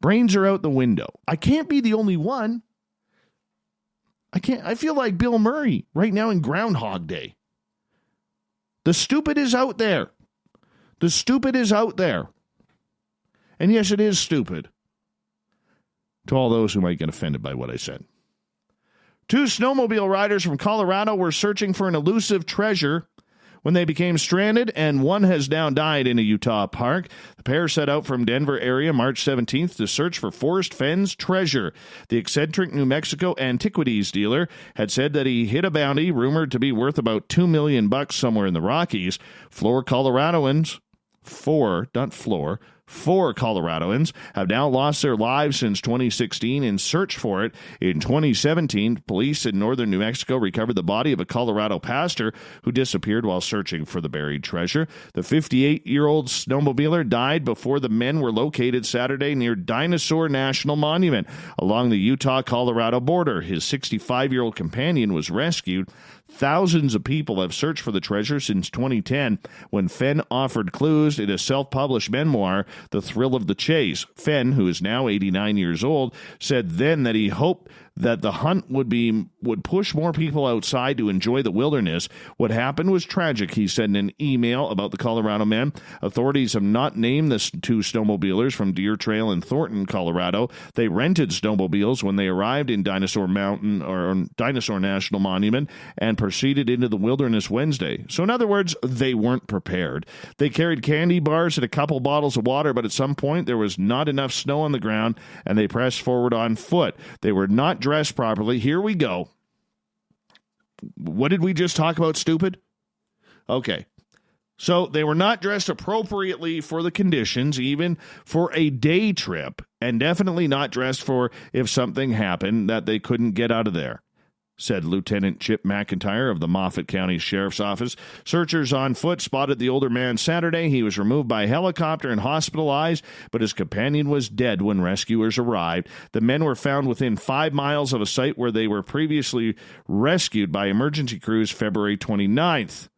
Brains are out the window. I can't be the only one. I feel like Bill Murray right now in Groundhog Day. The stupid is out there. The stupid is out there. And yes, it is stupid. To all those who might get offended by what I said. 2 snowmobile riders from Colorado were searching for an elusive treasure when they became stranded, and one has now died in a Utah park. The pair set out from Denver area March 17th to search for Forrest Fenn's treasure. The eccentric New Mexico antiquities dealer had said that he hit a bounty rumored to be worth about $2 million somewhere in the Rockies. Four 4 Coloradoans have now lost their lives since 2016 in search for it. In 2017, police in northern New Mexico recovered the body of a Colorado pastor who disappeared while searching for the buried treasure. The 58-year-old snowmobiler died before the men were located Saturday near Dinosaur National Monument along the Utah-Colorado border. His 65-year-old companion was rescued. Thousands of people have searched for the treasure since 2010 when Fenn offered clues in a self-published memoir, The Thrill of the Chase. Fenn, who is now 89 years old, said then that he hoped that the hunt would push more people outside to enjoy the wilderness. What happened was tragic, he said in an email about the Colorado men. Authorities have not named the 2 snowmobilers from Deer Trail in Thornton, Colorado. They rented snowmobiles when they arrived in Dinosaur Mountain or Dinosaur National Monument and proceeded into the wilderness Wednesday. So in other words, they weren't prepared. They carried candy bars and a couple bottles of water, but at some point there was not enough snow on the ground and they pressed forward on foot. They were not dressed properly. Here we go. What did we just talk about, stupid? Okay. So they were not dressed appropriately for the conditions, even for a day trip, and definitely not dressed for if something happened that they couldn't get out of there, said Lieutenant Chip McIntyre of the Moffat County Sheriff's Office. Searchers on foot spotted the older man Saturday. He was removed by helicopter and hospitalized, but his companion was dead when rescuers arrived. The men were found within 5 miles of a site where they were previously rescued by emergency crews February 29th.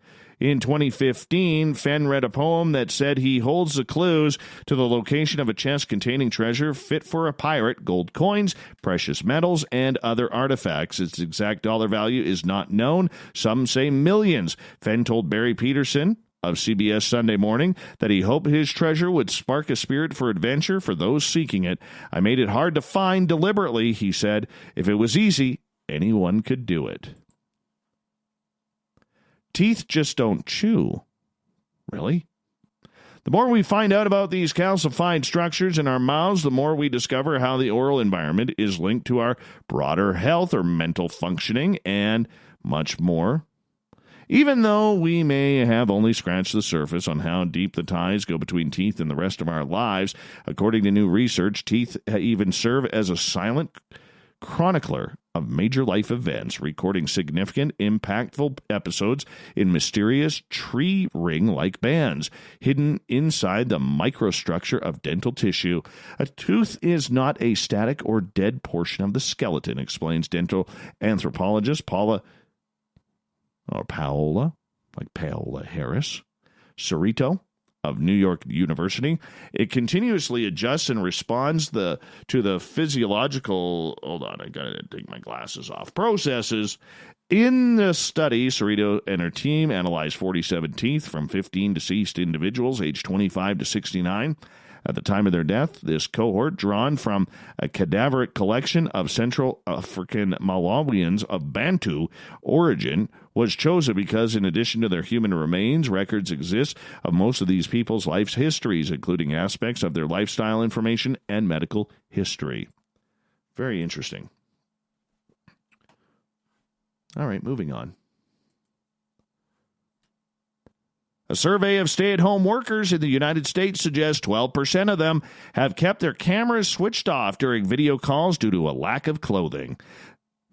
In 2015, Fenn read a poem that said he holds the clues to the location of a chest containing treasure fit for a pirate, gold coins, precious metals, and other artifacts. Its exact dollar value is not known. Some say millions. Fenn told Barry Peterson of CBS Sunday Morning that he hoped his treasure would spark a spirit for adventure for those seeking it. I made it hard to find deliberately, he said. If it was easy, anyone could do it. Teeth just don't chew. Really? The more we find out about these calcified structures in our mouths, the more we discover how the oral environment is linked to our broader health or mental functioning and much more. Even though we may have only scratched the surface on how deep the ties go between teeth and the rest of our lives, according to new research, teeth even serve as a silent chronicler of major life events, recording significant, impactful episodes in mysterious tree ring-like bands hidden inside the microstructure of dental tissue. A tooth is not a static or dead portion of the skeleton, explains dental anthropologist Paola Harris Cerrito of New York University. It continuously adjusts and responds to the physiological, hold on, I gotta take my glasses off, processes. In the study, Cerrito and her team analyzed 47 teeth from 15 deceased individuals aged 25 to 69. At the time of their death, this cohort, drawn from a cadaveric collection of Central African Malawians of Bantu origin, was chosen because, in addition to their human remains, records exist of most of these people's life's histories, including aspects of their lifestyle information and medical history. Very interesting. All right, moving on. A survey of stay-at-home workers in the United States suggests 12% of them have kept their cameras switched off during video calls due to a lack of clothing.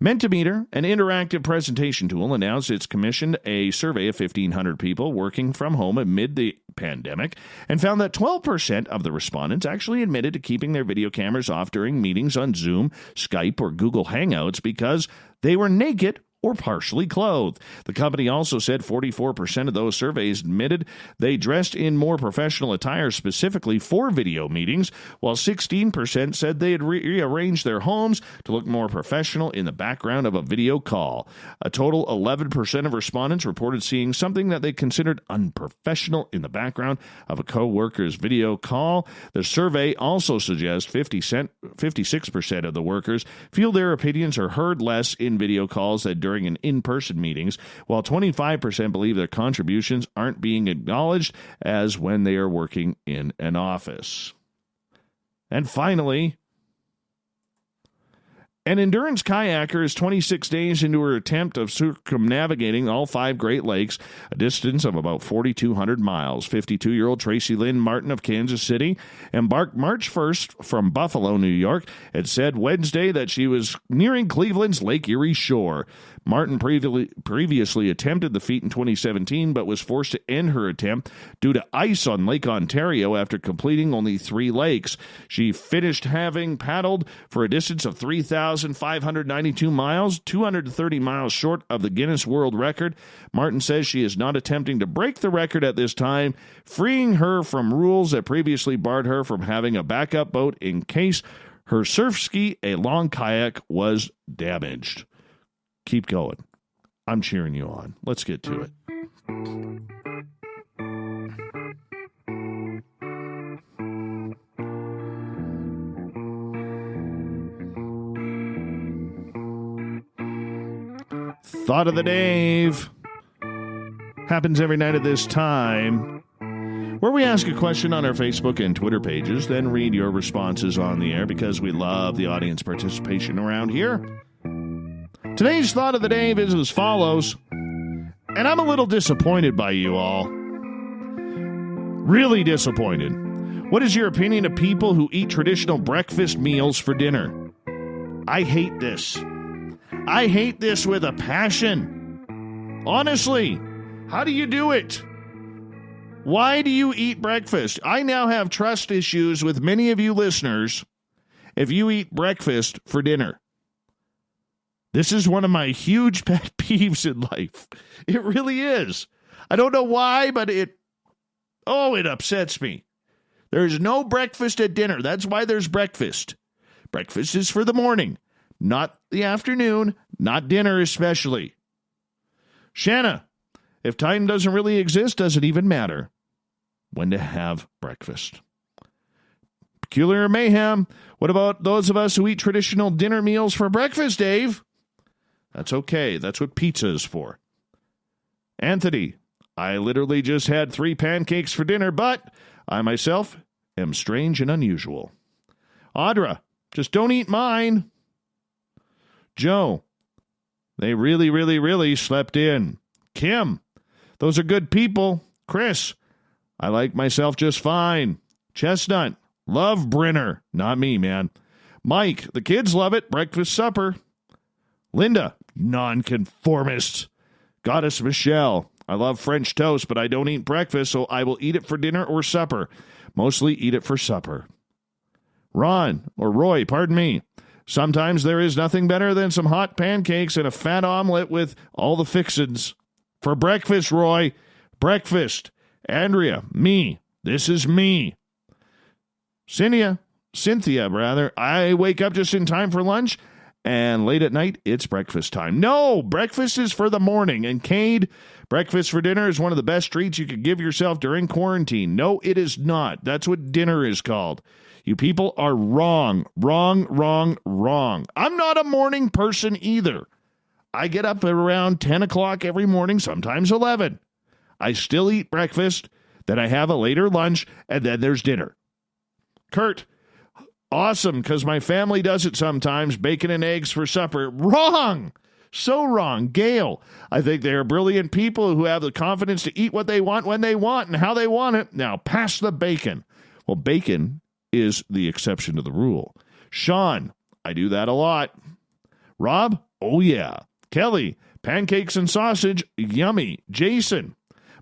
Mentimeter, an interactive presentation tool, announced it's commissioned a survey of 1,500 people working from home amid the pandemic and found that 12% of the respondents actually admitted to keeping their video cameras off during meetings on Zoom, Skype, or Google Hangouts because they were naked or partially clothed. The company also said 44% of those surveys admitted they dressed in more professional attire specifically for video meetings, while 16% said they had rearranged their homes to look more professional in the background of a video call. A total 11% of respondents reported seeing something that they considered unprofessional in the background of a co-worker's video call. The survey also suggests 56% of the workers feel their opinions are heard less in video calls than during in-person meetings, while 25% believe their contributions aren't being acknowledged as when they are working in an office. And finally, An endurance kayaker is 26 days into her attempt of circumnavigating all 5 Great Lakes, a distance of about 4,200 miles. 52-year-old Tracy Lynn Martin of Kansas City embarked March 1st from Buffalo, New York. It said Wednesday that she was nearing Cleveland's Lake Erie shore. Martin previously attempted the feat in 2017, but was forced to end her attempt due to ice on Lake Ontario after completing only 3 lakes. She finished having paddled for a distance of 3,592 miles, 230 miles short of the Guinness World Record. Martin says she is not attempting to break the record at this time, freeing her from rules that previously barred her from having a backup boat in case her surf ski, a long kayak, was damaged. Keep going. I'm cheering you on. Let's get to it. Thought of the Dave. Happens every night at this time, where we ask a question on our Facebook and Twitter pages, then read your responses on the air because we love the audience participation around here. Today's Thought of the Day is as follows, and I'm a little disappointed by you all. Really disappointed. What is your opinion of people who eat traditional breakfast meals for dinner? I hate this. I hate this with a passion. Honestly, how do you do it? Why do you eat breakfast? I now have trust issues with many of you listeners if you eat breakfast for dinner. This is one of my huge pet peeves in life. It really is. I don't know why, but it upsets me. There's no breakfast at dinner. That's why there's breakfast. Breakfast is for the morning, not the afternoon, not dinner especially. Shanna, if time doesn't really exist, does it even matter when to have breakfast? Peculiar Mayhem, what about those of us who eat traditional dinner meals for breakfast, Dave? That's okay. That's what pizza is for. Anthony, I literally just had 3 pancakes for dinner, but I myself am strange and unusual. Audra, just don't eat mine. Joe, they really, really, really slept in. Kim, those are good people. Chris, I like myself just fine. Chestnut, love Brenner. Not me, man. Mike, the kids love it. Breakfast, supper. Linda, nonconformists. Goddess Michelle, I love French toast, but I don't eat breakfast, so I will eat it for dinner or supper. Mostly eat it for supper. Roy, pardon me. Sometimes there is nothing better than some hot pancakes and a fat omelet with all the fixins. For breakfast, Roy. Breakfast. Andrea, me. This is me. Cynthia, I wake up just in time for lunch, and late at night, it's breakfast time. No, breakfast is for the morning. And Cade, breakfast for dinner is one of the best treats you could give yourself during quarantine. No, it is not. That's what dinner is called. You people are wrong. Wrong. I'm not a morning person either. I get up at around 10 o'clock every morning, sometimes 11. I still eat breakfast, then I have a later lunch, and then there's dinner. Kurt, awesome, because my family does it sometimes, bacon and eggs for supper. Wrong! So wrong. Gail, I think they are brilliant people who have the confidence to eat what they want when they want and how they want it. Now, pass the bacon. Well, bacon is the exception to the rule. Sean, I do that a lot. Rob, oh yeah. Kelly, pancakes and sausage, yummy. Jason,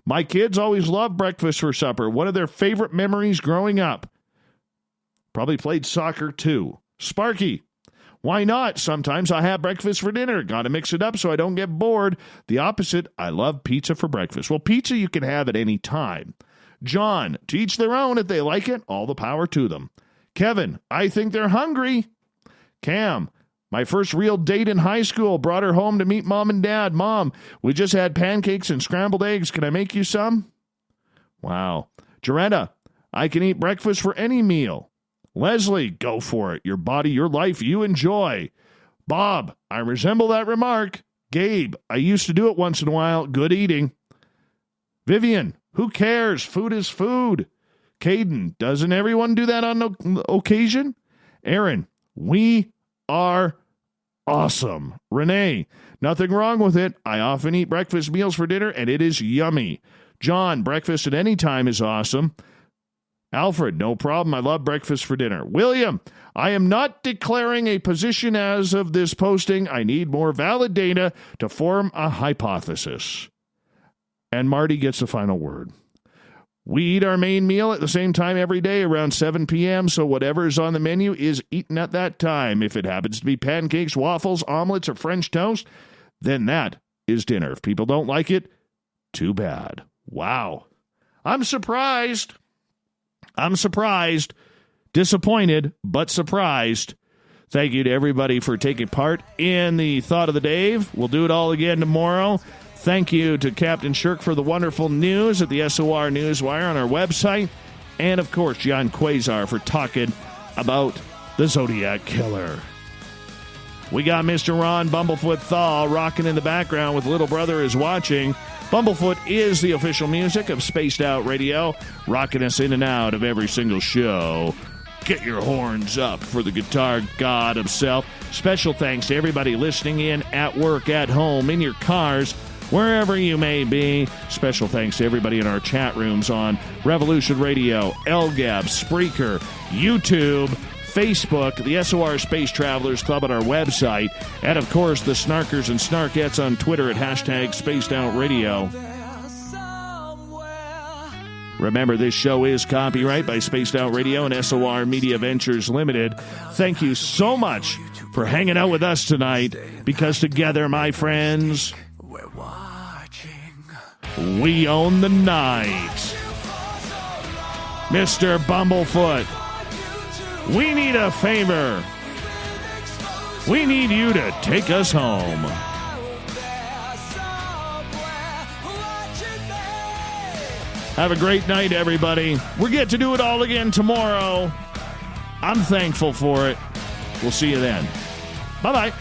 my kids always loved breakfast for supper. One of their favorite memories growing up. Probably played soccer too. Sparky, why not? Sometimes I have breakfast for dinner. Got to mix it up so I don't get bored. The opposite, I love pizza for breakfast. Well, pizza you can have at any time. John, to each their own. If they like it, all the power to them. Kevin, I think they're hungry. Cam, my first real date in high school, brought her home to meet Mom and Dad. Mom, we just had pancakes and scrambled eggs. Can I make you some? Wow. Jaretta, I can eat breakfast for any meal. Leslie, go for it. Your body, your life, you enjoy. Bob, I resemble that remark. Gabe, I used to do it once in a while. Good eating. Vivian, who cares? Food is food. Caden, doesn't everyone do that on occasion? Aaron, we are Awesome. Renee, nothing wrong with it. I often eat breakfast meals for dinner, and it is yummy. John, breakfast at any time is awesome. Alfred, no problem. I love breakfast for dinner. William, I am not declaring a position as of this posting. I need more valid data to form a hypothesis. And Marty gets the final word. We eat our main meal at the same time every day around 7 p.m., so whatever is on the menu is eaten at that time. If it happens to be pancakes, waffles, omelets, or French toast, then that is dinner. If people don't like it, too bad. Wow. I'm surprised. Disappointed, but surprised. Thank you to everybody for taking part in the Thought of the Dave. We'll do it all again tomorrow. Thank you to Captain Shirk for the wonderful news at the SOR Newswire on our website. And, of course, Gian Quasar for talking about the Zodiac Killer. We got Mr. Ron Bumblefoot Thaw rocking in the background with Little Brother is Watching. Bumblefoot is the official music of Spaced Out Radio, rocking us in and out of every single show. Get your horns up for the guitar god himself. Special thanks to everybody listening in at work, at home, in your cars, wherever you may be. Special thanks to everybody in our chat rooms on Revolution Radio, LGAB, Spreaker, YouTube, Facebook, the SOR Space Travelers Club on our website, and, of course, the Snarkers and Snarkettes on Twitter at hashtag Spaced Out Radio. Remember, this show is copyright by Spaced Out Radio and SOR Media Ventures Limited. Thank you so much for hanging out with us tonight, because together, my friends, we own the night. Mr. Bumblefoot, we need a favor. We need you to take us home. Have a great night, everybody. We get to do it all again tomorrow. I'm thankful for it. We'll see you then. Bye-bye.